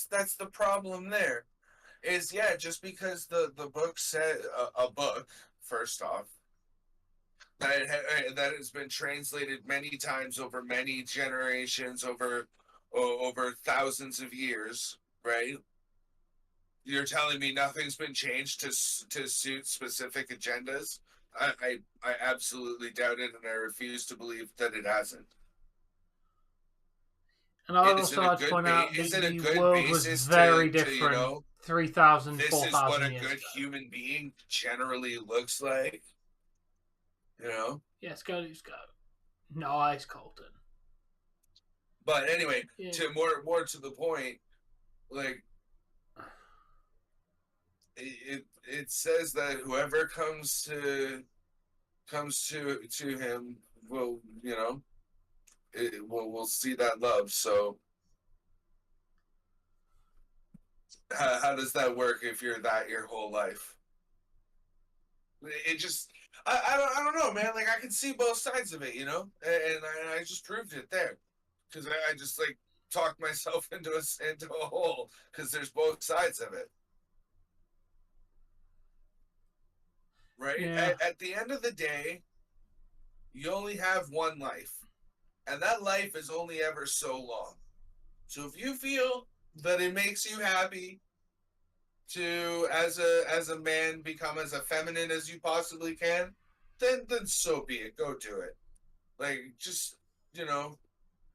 that's the problem there. Is just because the book said a book first off that has been translated many times over many generations over thousands of years, right? You're telling me nothing's been changed to suit specific agendas? I absolutely doubt it, and I refuse to believe that it hasn't. And I also like to point out that the world was very different 3,000, 4,000 years ago. This is what a good human being generally looks like. Yes, go. Nice, Colton. But anyway, to more to the point, like it says that whoever comes to him will will see that love. So how does that work if you're that your whole life? It just I don't know, man. Like I can see both sides of it, and I just proved it there because I just like talked myself into a hole because there's both sides of it. Right? Yeah. At the end of the day, you only have one life. And that life is only ever so long. So if you feel that it makes you happy to, as a man, become as feminine as you possibly can, then so be it. Go do it. Like, just,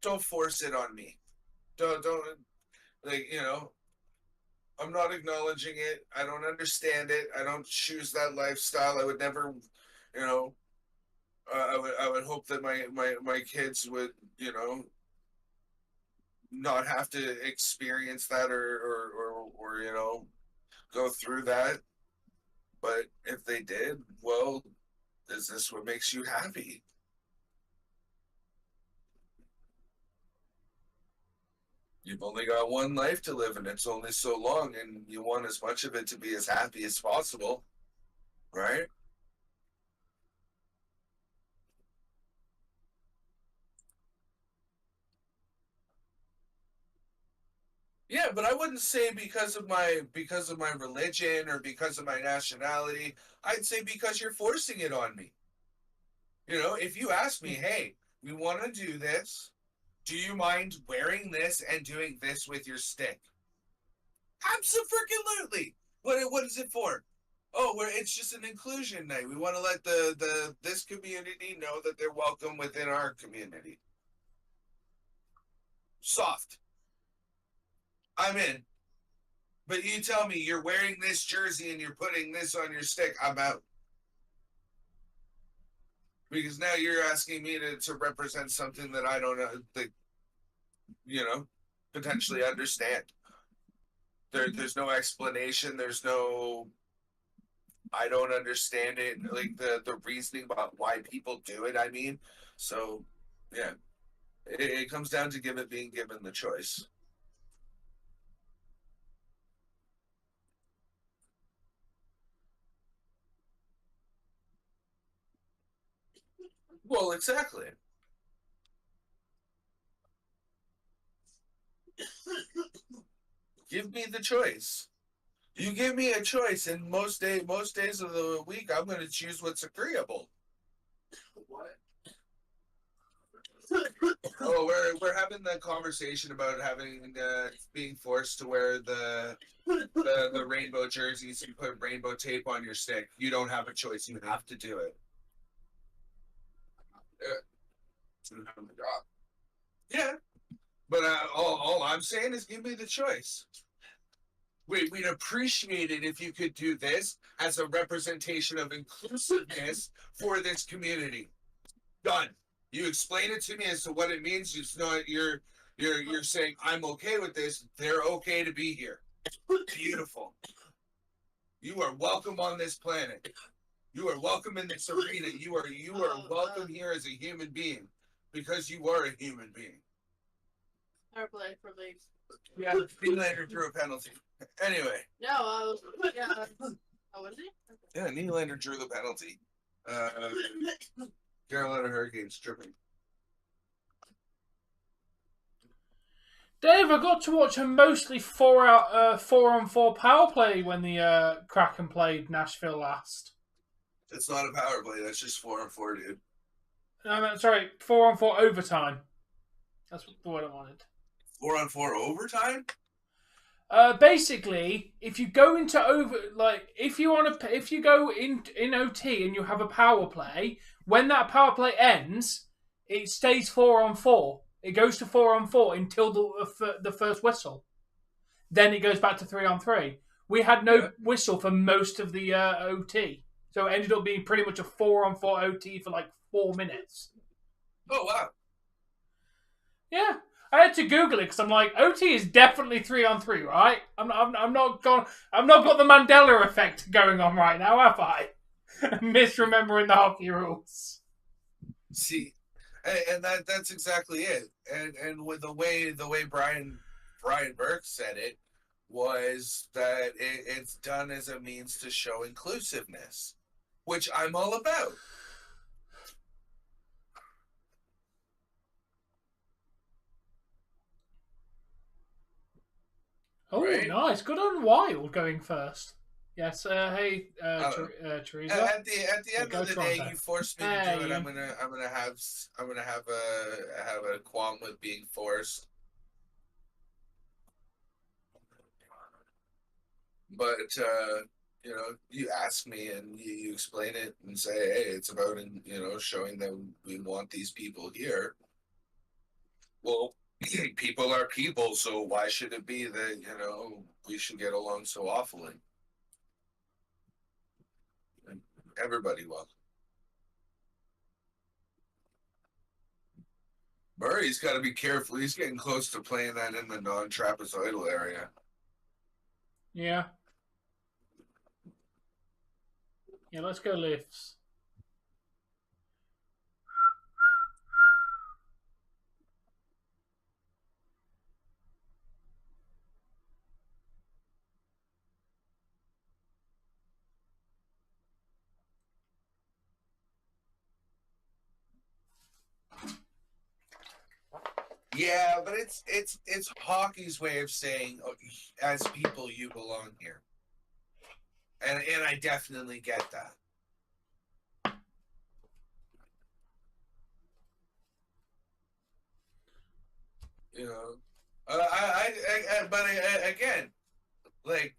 don't force it on me. Don't like, I'm not acknowledging it. I don't understand it. I don't choose that lifestyle. I would never, you know, I would hope that my kids would, not have to experience that or go through that. But if they did, well, is this what makes you happy? You've only got one life to live, and it's only so long, and you want as much of it to be as happy as possible, right? Yeah, but I wouldn't say because of my religion or because of my nationality. I'd say because you're forcing it on me. If you ask me, hey, we want to do this. Do you mind wearing this and doing this with your stick? Absolutely. What is it for? Oh, it's just an inclusion night. We want to let this community know that they're welcome within our community. Soft. I'm in. But you tell me you're wearing this jersey and you're putting this on your stick, I'm out. Because now you're asking me to represent something that I don't potentially understand. There's no explanation. There's no, I don't understand it. Like the reasoning about why people do it. I mean, so yeah, it comes down to being given the choice. Well, exactly. Give me the choice. You give me a choice, and most days of the week, I'm going to choose what's agreeable. What? Oh, we're having the conversation about being forced to wear the rainbow jerseys and put rainbow tape on your stick. You don't have a choice. You have to do it. Yeah, but all I'm saying is give me the choice. We'd appreciate it if you could do this as a representation of inclusiveness for this community. Done. You explain it to me as to what it means. It's not you're saying I'm okay with this. They're okay to be here. Beautiful. You are welcome on this planet. You are welcome in this arena. You are welcome here as a human being because you are a human being. Our play for leaves. Yeah, Nylander drew a penalty. Anyway. No, oh, was he? Yeah, Nylander drew the penalty. Carolina Hurricanes tripping. Dave, I got to watch a mostly 4-on-4 power play when the Kraken played Nashville last. It's not a power play. That's just 4-on-4, dude. No, sorry, 4-on-4 overtime. That's the word I wanted. 4-on-4 overtime? Basically, if you go into if you go in OT and you have a power play, when that power play ends, it stays 4-on-4. It goes to 4-on-4 until the first whistle. Then it goes back to 3-on-3. We had no whistle for most of the OT, so it ended up being pretty much a 4-on-4 OT for like 4 minutes. Oh wow! Yeah. I had to Google it because I'm like, OT is definitely 3-on-3, right? I'm not got the Mandela effect going on right now, have I? Misremembering the hockey rules. See, and that's exactly it. And with the way Brian Burke said it was that it's done as a means to show inclusiveness, which I'm all about. Oh, right? Nice. Good on Wild going first. Yes. Hey, Teresa. At the end Go of the Toronto. day, you forced me to Hey, do it. you. I'm gonna have a qualm with being forced. But you ask me and you explain it and say, hey, it's about showing that we want these people here. Well, people are people, so why should it be that we should get along so awfully? Everybody will. Murray's got to be careful. He's getting close to playing that in the non-trapezoidal area. Yeah. Yeah, let's go lifts. Yeah, but it's hockey's way of saying, oh, as people, you belong here, and I definitely get that. But again, like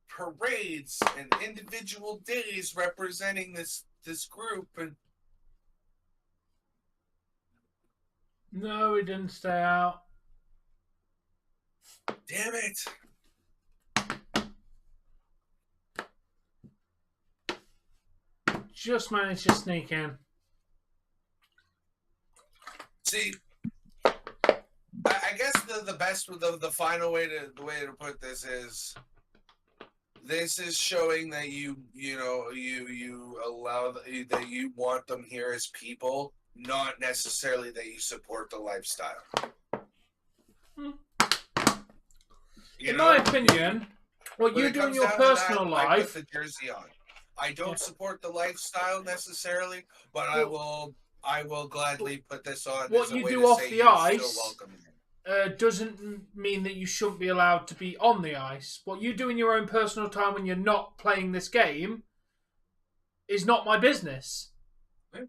parades and individual days representing this group, and No, we didn't stay out. damn it. Just managed to sneak in. See, I guess the final way to put this is showing that you allow that you want them here as people, not necessarily that you support the lifestyle. In my opinion, what you do in your personal life, I put the jersey on. I don't support the lifestyle necessarily, but I will gladly put this on. What you do off the ice doesn't mean that you shouldn't be allowed to be on the ice. What you do in your own personal time when you're not playing this game is not my business. Yeah.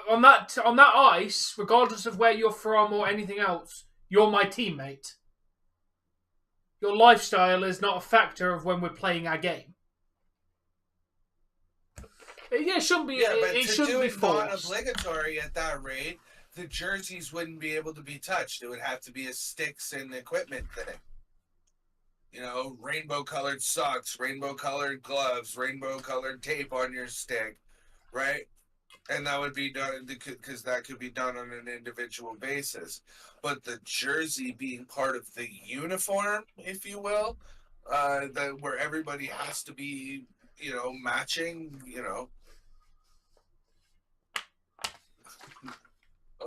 On that ice, regardless of where you're from or anything else, you're my teammate. Your lifestyle is not a factor of when we're playing our game. Yeah, it shouldn't be. Yeah, but it to shouldn't do be it forced. non-obligatory at that rate, the jerseys wouldn't be able to be touched. It would have to be a sticks and equipment thing. Rainbow-colored socks, rainbow-colored gloves, rainbow-colored tape on your stick, right? And that would be done because that could be done on an individual basis. But the jersey being part of the uniform, if you will, where everybody has to be, matching,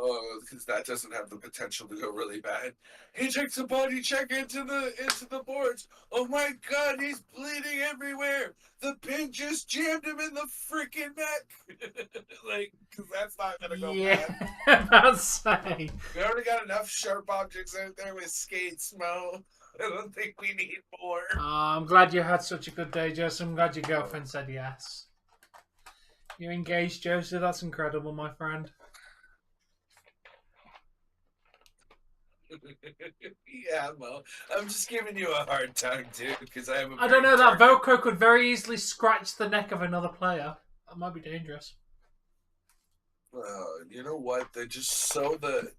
Oh, because that doesn't have the potential to go really bad. He takes a body check into the boards. Oh my God, he's bleeding everywhere. The pin just jammed him in the freaking neck. Because that's not gonna go bad. That's saying. We already got enough sharp objects out there with skates, Mo. I don't think we need more. I'm glad you had such a good day, Joseph. I'm glad your girlfriend said yes. You're engaged, Joseph. That's incredible, my friend. Yeah, Mo. I'm just giving you a hard time, too, because I don't know. That Velcro could very easily scratch the neck of another player. That might be dangerous. You know what? They just sew the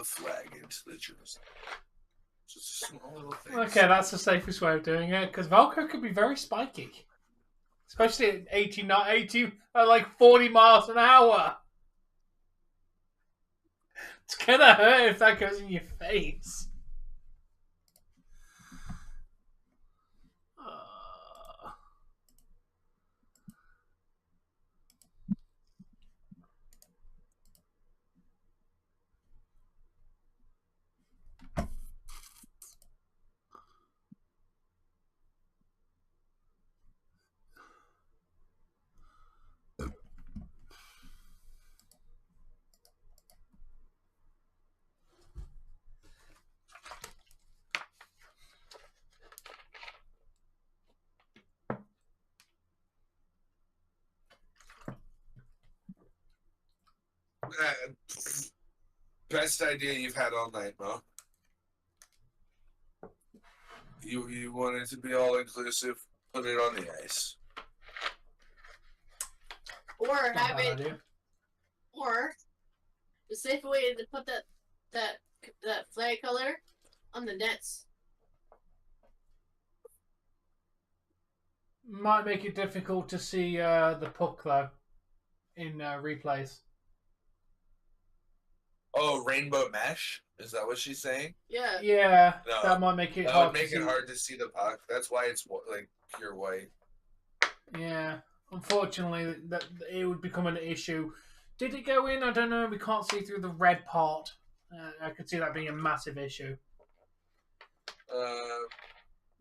flag into the jersey. Just a small little thing. Okay, that's the safest way of doing it, because Velcro could be very spiky. Especially at 80, like 40 miles an hour. It's gonna hurt if that goes in your face. Best idea you've had all night, Mo. You want it to be all inclusive? Put it on the ice. Or Not a have bad it, idea. or the safer way is to put that flag color on the nets. Might make it difficult to see the puck though in replays. Oh, rainbow mesh? Is that what she's saying? Yeah. Yeah, No, that might make it That hard would make to it see. hard to see the puck. That's why it's like pure white. Yeah, unfortunately, that it would become an issue. Did it go in? I don't know. We can't see through the red part. I could see that being a massive issue.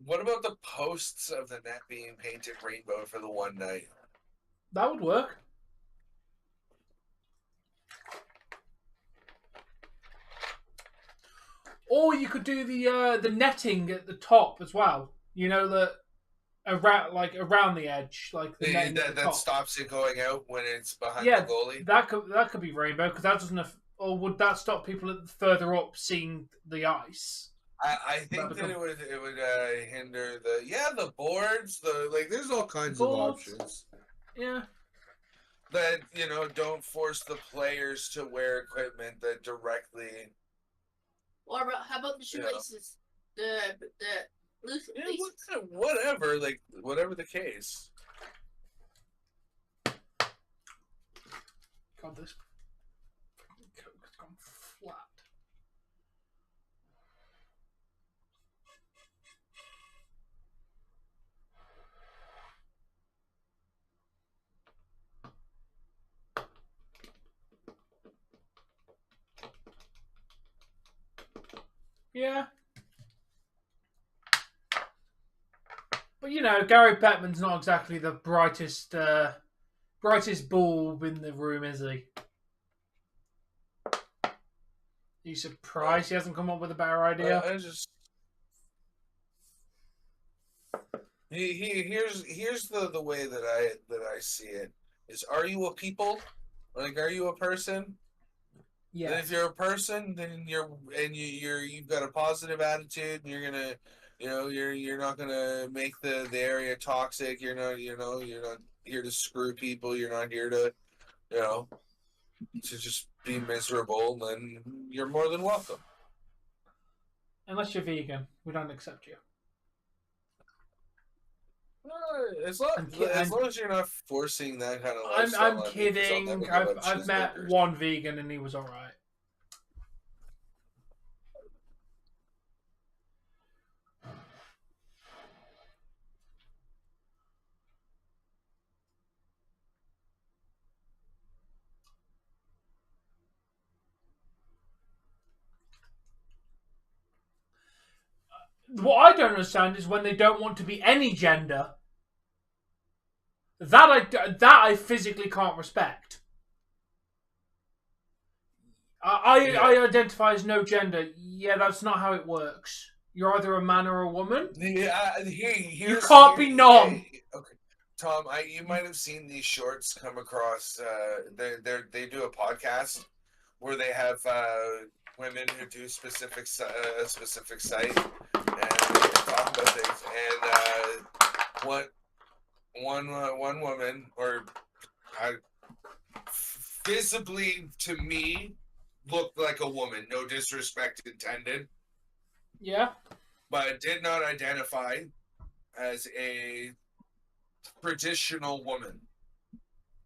What about the posts of the net being painted rainbow for the one night? That would work. Or you could do the netting at the top as well. You know, the around the edge, like the netting at the That top. stops it going out when it's behind Yeah, the goalie. that could be rainbow because that doesn't. Or would that stop people further up seeing the ice? I think that it would hinder the boards, there's all kinds of Boards. options Yeah. that don't force the players to wear equipment that directly. Or how about the shoelaces? The loose laces. Whatever, whatever the case. God, this Coke's gone flat. Yeah. But Gary Bettman's not exactly the brightest bulb in the room, is he? Are you surprised he hasn't come up with a better idea? I just here's the way that I see it is: are you a people? Are you a person? Yeah. And if you're a person, then you've got a positive attitude, and you're gonna, you're not gonna make the area toxic. You're not here to screw people. You're not here to, to just be miserable. Then you're more than welcome. Unless you're vegan, we don't accept you. As long as you're not forcing that kind of lifestyle. I'm kidding. I've met one vegan and he was all right. What I don't understand is when they don't want to be any gender. That I physically can't respect. I identify as no gender. Yeah, that's not how it works. You're either a man or a woman. Yeah, you can't be none. Okay, Tom, you might have seen these shorts come across. They do a podcast where they have women who do a specific site and they talk about things. And one woman, or visibly to me, looked like a woman. No disrespect intended. Yeah. But did not identify as a traditional woman.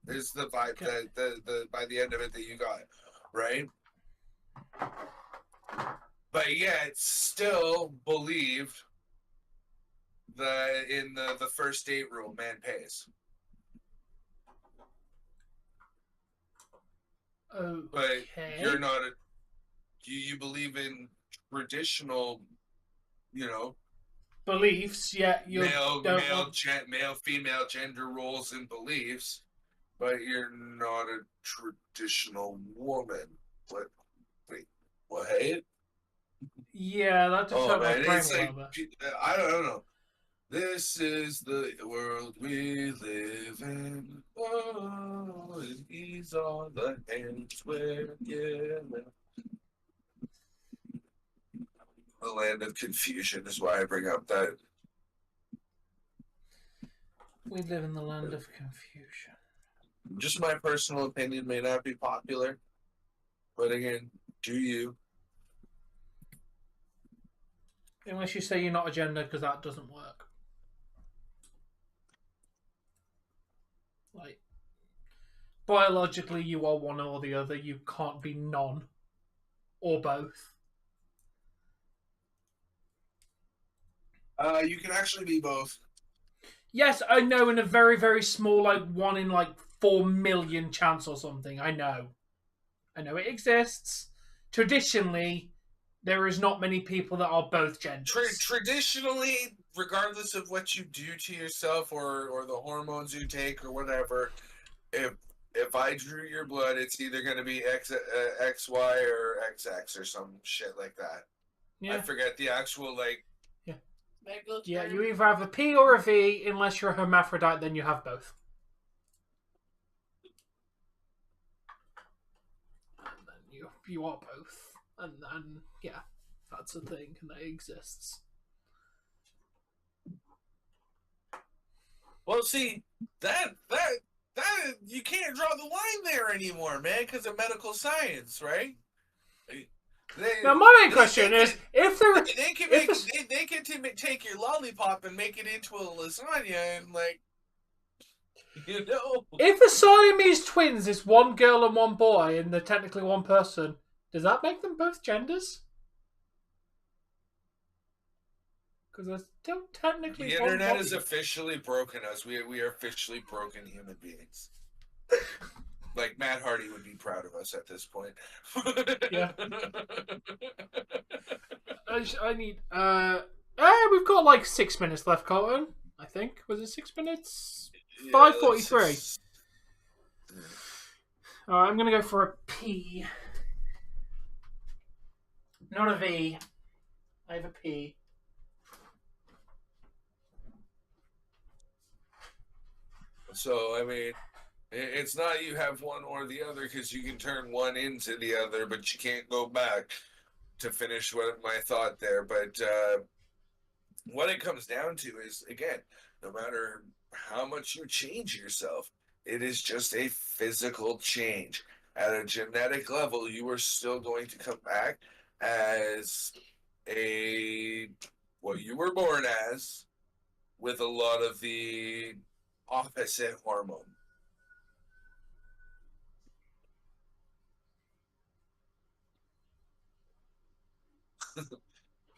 Is the vibe that the by the end of it that you got, right? But yet still believed that in the first date rule, man pays. Okay. But you're not you believe in traditional, beliefs. Yeah, you male female gender roles and beliefs, but you're not a traditional woman. Wait, what? Yeah, that just hurt my brain a little bit. I don't know. This is the world we live in. Oh, and these are the hands we're given. The land of confusion is why I bring up that. We live in the land of confusion. Just my personal opinion, may not be popular, but again, do you? Unless you say you're not a gender, because that doesn't work. Like, biologically, you are one or the other. You can't be none or both. You can actually be both. Yes, I know, in a very, very small, like 1 in 4 million chance or something. I know it exists. Traditionally, there is not many people that are both genders. Traditionally, regardless of what you do to yourself or the hormones you take or whatever, if I drew your blood, it's either going to be XY or XX or some shit like that. Yeah. I forget the actual Yeah, you either have a P or a V. Unless you're a hermaphrodite, then you have both. And then you are both. And then, yeah, that's a thing, and that exists. Well, see, that you can't draw the line there anymore, man, because of medical science, right? Now, my main question is, if there they can take your lollipop and make it into a lasagna and if the Siamese twins is one girl and one boy, and they're technically one person, does that make them both genders? Because they're still technically the internet has officially broken us. We are officially broken human beings. Like Matt Hardy would be proud of us at this point. Yeah. I need. We've got 6 minutes left, Colton. I think was it 6 minutes? 5:43. All right, I'm gonna go for a P, not a V. I have a P. So I mean, it's not you have one or the other, because you can turn one into the other, but you can't go back. To finish what my thought there, but what it comes down to is, again, no matter how much you change yourself, it is just a physical change. At a genetic level, you are still going to come back as what you were born as, with a lot of the opposite hormone.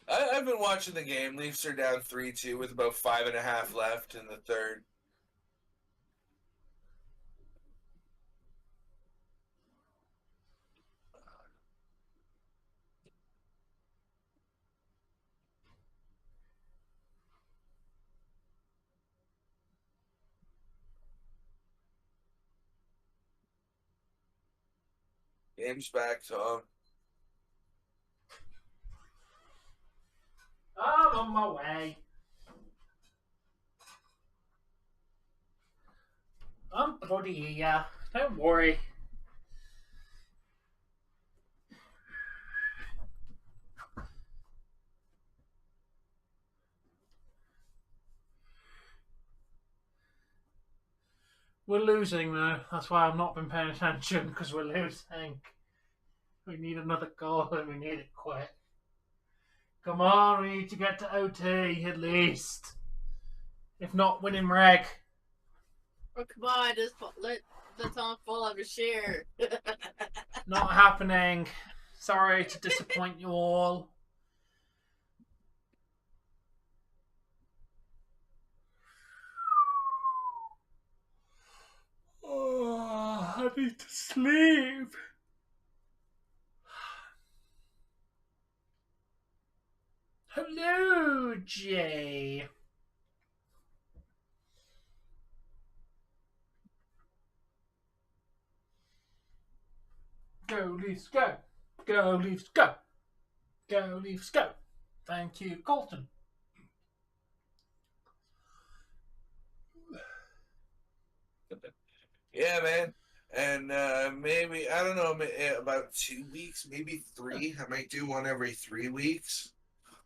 I've been watching the game. Leafs are down 3-2 with about 5.5 left in the third. Game's back, Tom. I'm on my way. I'm bloody here. Don't worry. We're losing though. That's why I've not been paying attention, because we're losing. We need another goal and we need it quick. Come on, we need to get to OT at least. If not, winning reg. Oh, come on, just let Tom fall off his chair. Not happening. Sorry to disappoint you all. Oh, I need to sleep. Hello, Jay. Go, Leafs, go. Go, Leafs, go. Go, Leafs, go. Thank you, Colton. Yeah, man. And maybe, I don't know, about 2 weeks, maybe 3. I might do one every 3 weeks.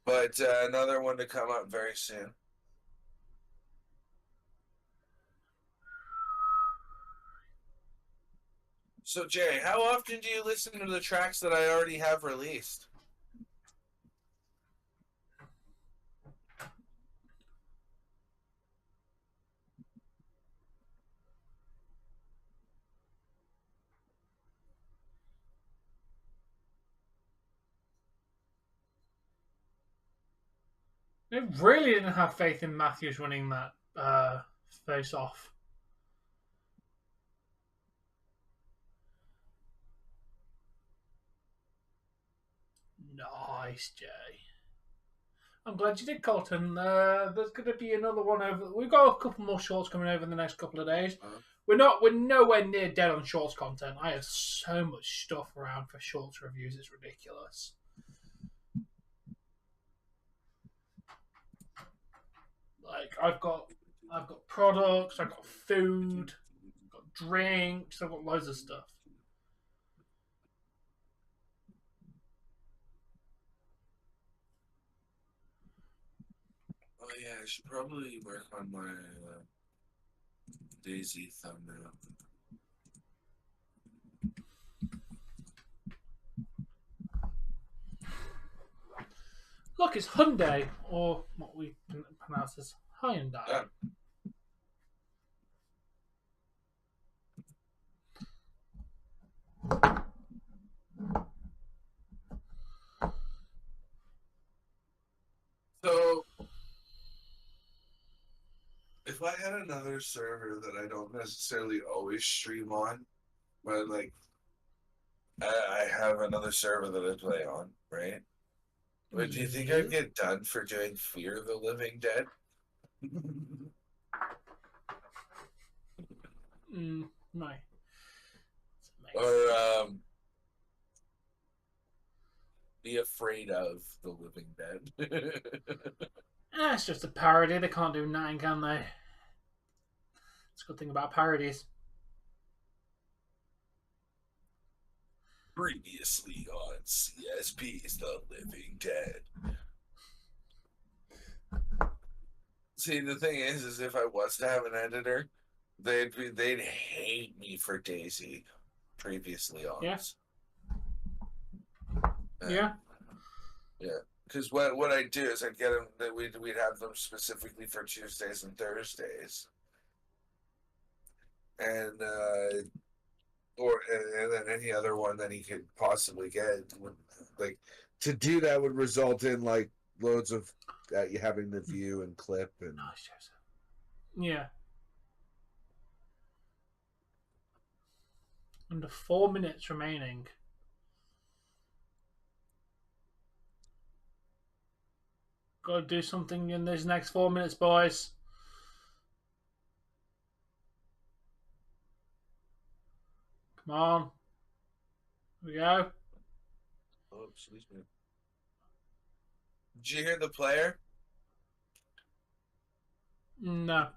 But another one to come up very soon. So, Jay, how often do you listen to the tracks that I already have released? I really didn't have faith in Matthews winning that face off. Nice, Jay. I'm glad you did, Colton. There's going to be another one over. We've got a couple more shorts coming over in the next couple of days. We're nowhere near dead on shorts content. I have so much stuff around for shorts reviews. It's ridiculous. Like I've got products. I've got food. I've got drinks. I've got loads of stuff. Oh, yeah, I should probably work on my Daisy thumbnail. Look, it's Hyundai, or what we pronounce as Hyundai. Yeah. So, if I had another server that I don't necessarily always stream on, but like I have another server that I play on, right? But do you think I'd get done for doing Fear the Living Dead? No. Or Be Afraid of the Living Dead? It's just a parody. They can't do nothing, can they? It's a good thing about parodies. Previously on CSP's The Living Dead. See, the thing is if I was to have an editor, they'd hate me for Daisy. Previously on. Yeah. Yeah. Because what I'd do is I'd get them. We'd have them specifically for Tuesdays and Thursdays, and then any other one that he could possibly get would, like, to do that would result in like loads of you having to view and clip and yeah. Under 4 minutes remaining. Got to do something in these next 4 minutes, boys. Come on. Here we go. Oh, excuse me. Did you hear the player? No.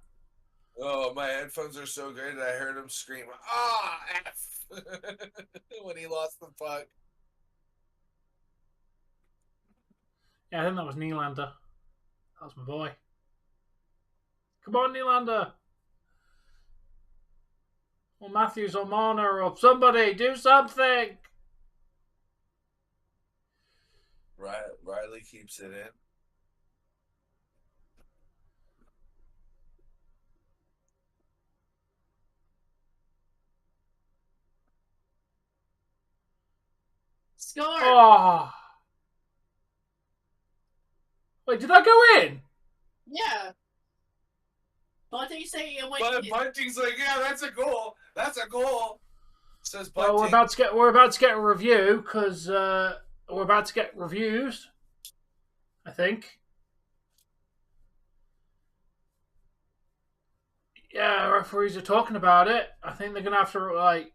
Oh, my headphones are so good. I heard him scream, "Ah, F!" when he lost the puck. Yeah, I think that was Nylander. That was my boy. Come on, Nylander. Or Matthews or Marner or somebody. Do something. Riley keeps it in. Score! Oh. Wait, did that go in? Yeah. Bunting saying it went. But Bunting's like, yeah, that's a goal. That's a goal. Says Bunting. Well, we're about to get a review because we're about to get reviews. I think. Yeah, referees are talking about it. I think they're gonna have to like.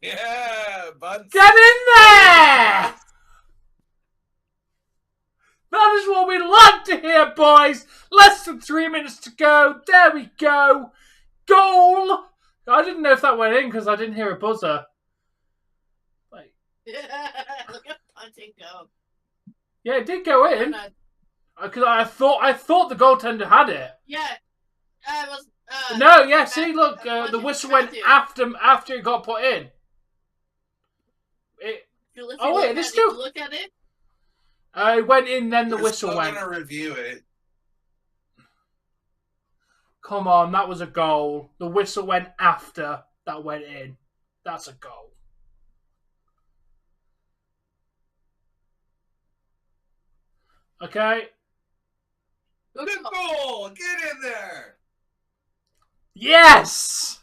Yeah, Bunting. Get in there! That is what we than 3 minutes to go. There we go. Goal! I didn't know if that went in because I didn't hear a buzzer. Like, Look at punting go. yeah, it did go in. Because I thought the goaltender had it. Yeah. It was. No, yeah. See, look, the whistle went Matthew. after it got put in. If you wait, it's still. look at it. It went in, then the We're whistle still went. gonna review it. Come on, that was a goal. The whistle went after that went in. That's a goal. Okay. Good goal! Get in there! Yes!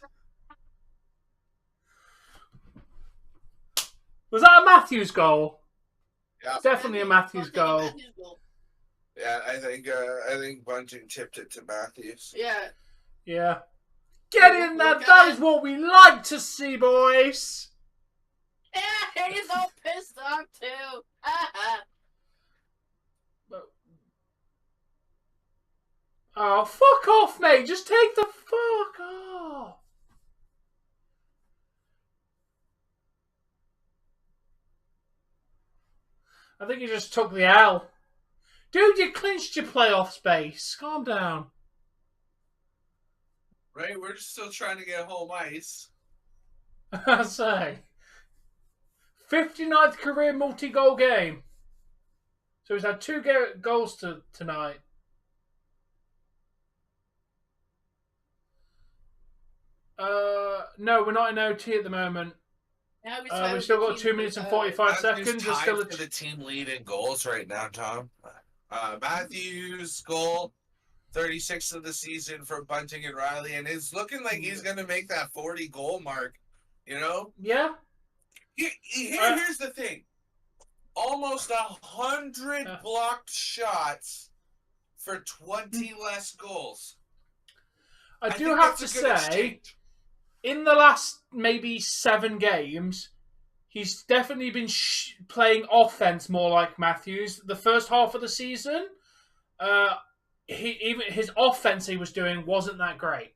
Was that a Matthews goal? Yeah. Definitely a Matthews goal. Yeah, I think Bunting tipped it to Matthews. Yeah. Yeah. Get in there. That is what we like to see, boys. Yeah, he's all pissed off too. Oh, fuck off, mate. Just take the fuck off. I think you just took the L. Dude, you clinched your playoff space. Calm down. Right? We're just still trying to get home ice. I say. 59th career multi-goal game. So he's had 2 goals tonight. No, we're not in OT at the moment. We've still got 2 minutes and 45 seconds. We're still for the team lead in goals right now, Tom. Matthews' goal, 36th of the season for Bunting and Riley, and it's looking like he's going to make that 40 goal mark. You know? Yeah. Here's the thing: almost 100 blocked shots for 20 less goals. I do have to say, in the last maybe 7 games, he's definitely been playing offense more like Matthews. The first half of the season, even his offense he was doing wasn't that great.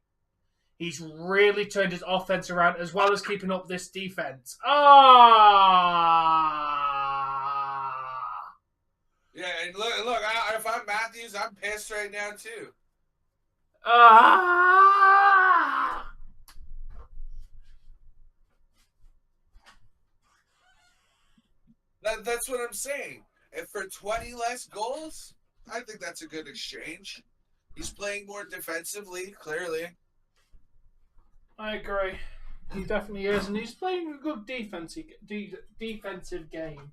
He's really turned his offense around as well as keeping up this defense. Yeah, and look! If I'm Matthews, I'm pissed right now too. That's what I'm saying. And for 20 less goals, I think that's a good exchange. He's playing more defensively, clearly. I agree. He definitely is, and he's playing a good defensive game.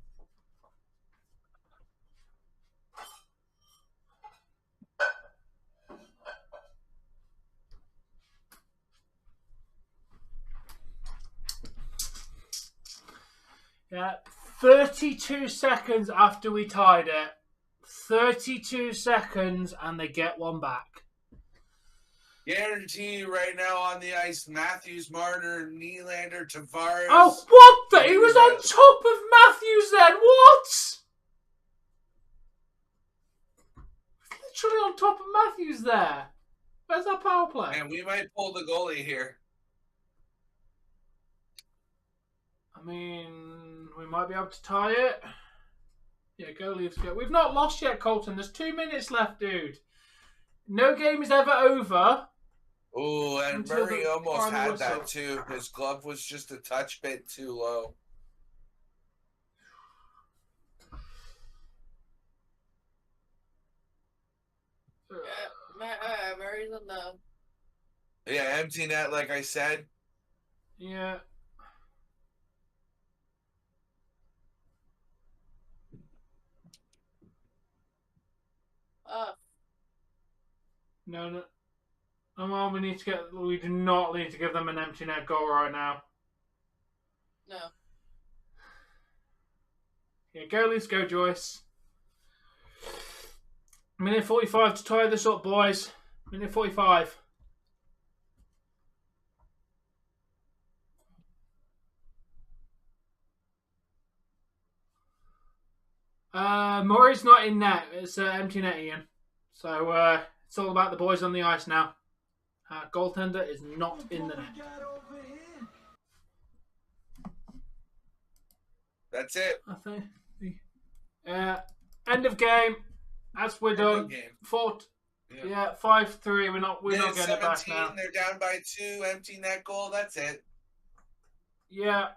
Yeah, 32 seconds after we tied it. 32 seconds, and they get one back. Guarantee right now on the ice, Matthews, Marner, Nylander, Tavares. Oh, what the? He was on top of Matthews then. What? Literally on top of Matthews there. Where's that power play? And we might pull the goalie here. I mean, we might be able to tie it. Yeah, go Leafs go. We've not lost yet, Colton. There's 2 minutes left, dude. No game is ever over. Oh, and Murray almost had that too. His glove was just a touch bit too low. Murray's on the. Yeah, empty net, like I said. Yeah. No. Come on, we do not need to give them an empty net goal right now. No. Yeah, go Leafs, go Joyce. Minute 45 to tie this up, boys. Minute 45. Murray's not in net. It's empty net, Ian. So It's all about the boys on the ice now. Goaltender is not in the net. That's it. I think. End of game. As we're done. Game. 5-3. We're not Minute getting it back now. They're down by 2. Empty net goal. That's it. Yeah.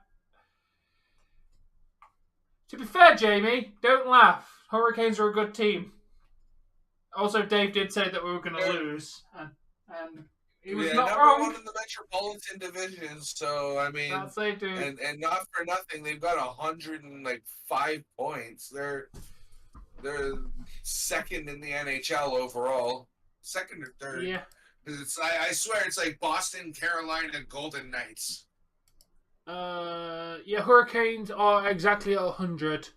To be fair, Jamie, don't laugh. Hurricanes are a good team. Also, Dave did say that we were going to lose, and he was not number wrong. 1 in the Metropolitan Division. So I mean, That's they do. And not for nothing, they've got 105 points. They're second in the NHL overall, second or third. Yeah. Because I swear it's like Boston, Carolina, Golden Knights. Hurricanes are exactly at 100.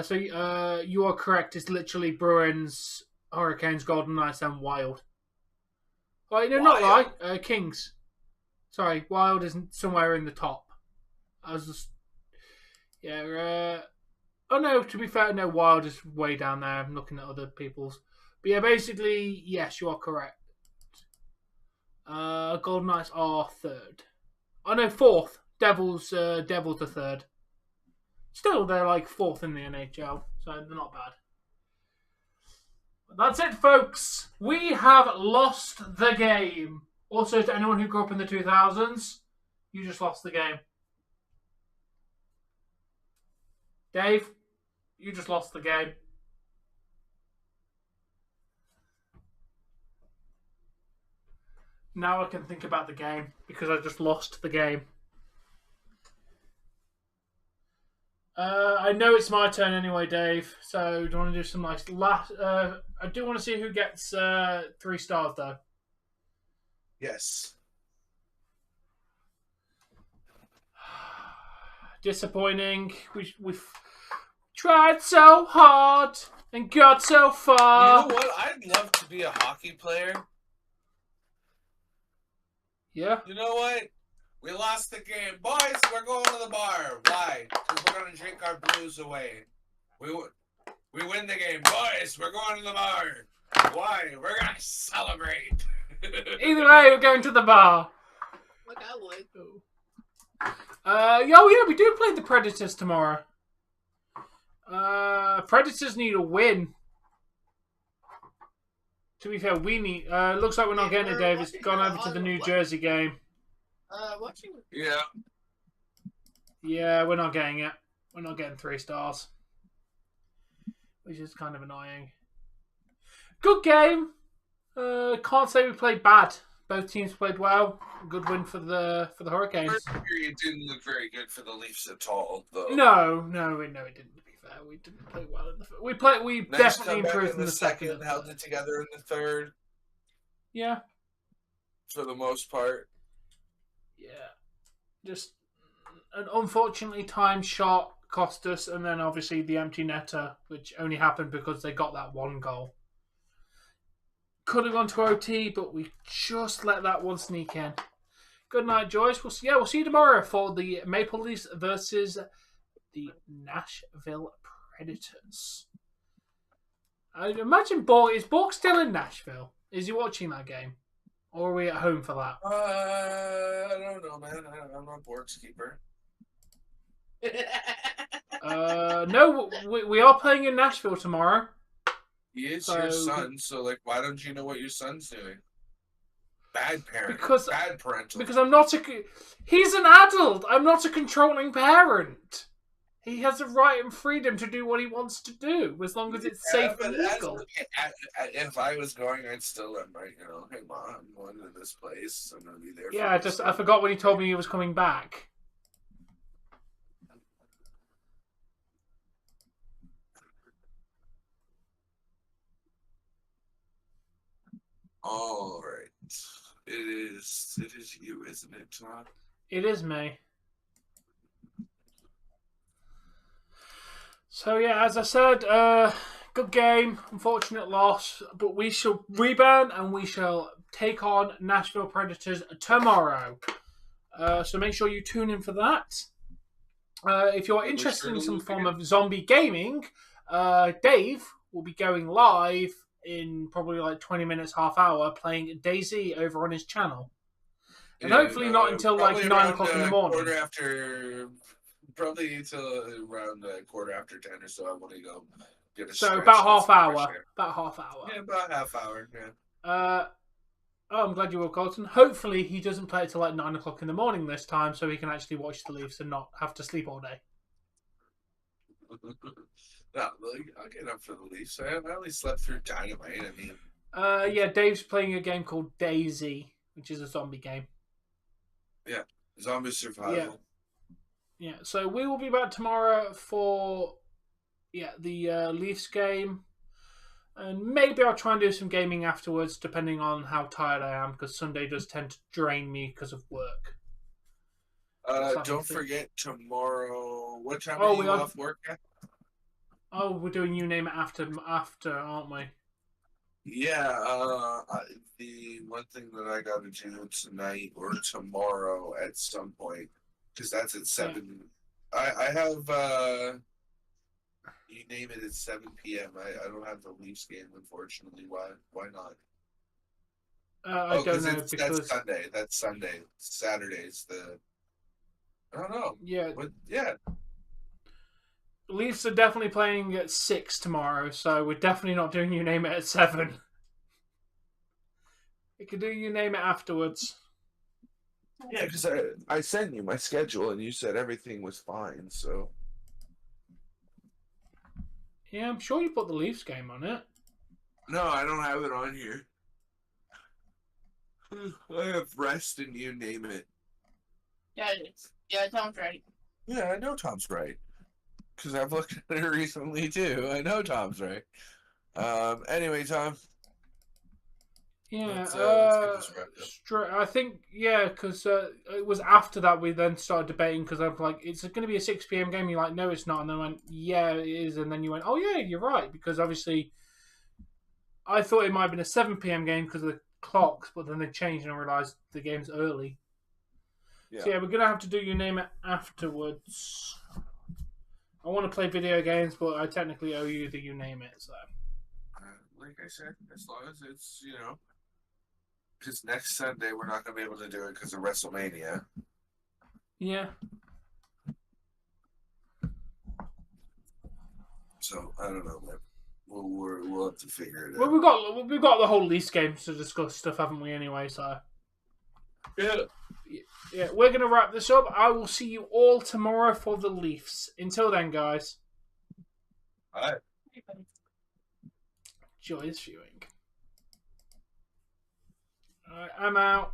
So you are correct. It's literally Bruins, Hurricanes, Golden Knights, and Wild. Oh, no, not lie. Kings. Sorry, Wild is somewhere in the top. I was just... Yeah, oh no, to be fair, no, Wild is way down there. I'm looking at other people's. But yeah, basically, yes, you are correct. Golden Knights are third. Oh no, fourth. Devils are third. Still, they're like fourth in the NHL, so they're not bad. But that's it, folks. We have lost the game. Also, to anyone who grew up in the 2000s, you just lost the game. Dave, you just lost the game. Now I can think about the game because I just lost the game. I know it's my turn anyway, Dave. So do you want to do some nice last? I do want to see who gets 3 stars though. Yes. Disappointing. We've tried so hard and got so far. You know what? I'd love to be a hockey player. Yeah. You know what? We lost the game. Boys, we're going to the bar. Why? Because we're going to drink our blues away. We win the game. Boys, we're going to the bar. Why? We're going to celebrate. Either way, we're going to the bar. Like I would. Yeah, we do play the Predators tomorrow. Predators need a win. To be fair, we need... looks like we're not getting it, Dave. It's gone over to the New Jersey game. Watching. Yeah. Yeah, we're not getting it. We're not getting 3 stars. Which is kind of annoying. Good game. Can't say we played bad. Both teams played well. Good win for the Hurricanes. First period didn't look very good for the Leafs at all, though. No, it didn't. To be fair, we didn't play well in the first. We Nice definitely comeback improved in the second. and held it together in the third. Yeah. For the most part. Yeah. Just an unfortunately timed shot cost us, and then obviously the empty netter, which only happened because they got that 1 goal. Could have gone to OT, but we just let that one sneak in. Good night, Joyce. We'll see you tomorrow for the Maple Leafs versus the Nashville Predators. I imagine is Borg still in Nashville? Is he watching that game? Or are we at home for that? I don't know, man. I'm not Borg's keeper. No, we are playing in Nashville tomorrow. He is your son, so why don't you know what your son's doing? Bad parent. Bad parental. Because I'm not he's an adult. I'm not a controlling parent. He has a right and freedom to do what he wants to do, as long as it's safe and legal. If I was going, I'd still let my, hey mom, I'm going to this place. I'm gonna be there. Yeah, I forgot when he told me he was coming back. All right. It is you, isn't it, Todd? It is me. So yeah, as I said, good game, unfortunate loss, but we shall rebound and we shall take on Nashville Predators tomorrow. So make sure you tune in for that. If you're interested in some form of zombie gaming, Dave will be going live in probably like 20 minutes, half hour, playing DayZ over on his channel. And Yeah, hopefully not until like probably 9 around, o'clock in the morning. Probably until around 10:15 or so. I want to go get a So stretch, about get half some fresh hour. air. About half hour. Yeah, about half hour. Yeah. I'm glad you were, Colton. Hopefully he doesn't play it till like 9 o'clock in the morning this time, so he can actually watch the Leafs and not have to sleep all day. No, I'll get up for the Leafs. I only slept through Dynamite. I mean, Yeah, Dave's playing a game called DayZ, which is a zombie game. yeah, zombie survival. Yeah, so we will be back tomorrow for the Leafs game. And maybe I'll try and do some gaming afterwards, depending on how tired I am, because Sunday does tend to drain me because of work. Don't forget tomorrow. What time Oh, are you off work at? Oh, we're doing You Name It after, aren't we? Yeah, the one thing that I got to do tonight or tomorrow at some point, because that's at 7. Yeah. I have You Name It at 7 p.m. I don't have the Leafs game, unfortunately. Why not? I don't know because that's Sunday. That's Sunday. Saturday's the. I don't know. Yeah. But yeah. Leafs are definitely playing at 6 tomorrow, so we're definitely not doing You Name It at 7. We could do You Name It afterwards. Yeah, because I sent you my schedule and you said everything was fine, so. Yeah, I'm sure you put the Leafs game on it. No, I don't have it on here. I have Rest and You Name It. Yeah, it is. Yeah, Tom's right. Yeah, I know Tom's right. Because I've looked at it recently, too. I know Tom's right. Anyway, Tom. Yeah, let's get this wrapped up. I think, because it was after that we then started debating, because I'm like, it's going to be a 6 p.m. game. You're like, no, it's not. And then I went, yeah, it is. And then you went, oh, yeah, you're right. Because obviously, I thought it might have been a 7 p.m. game because of the clocks, but then they changed and I realised the game's early. Yeah. So, we're going to have to do You Name It afterwards. I want to play video games, but I technically owe you the You Name It, so. Like I said, as long as it's, because next Sunday we're not going to be able to do it because of WrestleMania. Yeah. So, I don't know, man. We'll have to figure it out. Well, we've got the whole Leafs games to discuss stuff, haven't we, anyway, so. Yeah, we're going to wrap this up. I will see you all tomorrow for the Leafs. Until then, guys. All right. Joyous viewing. All right, I'm out.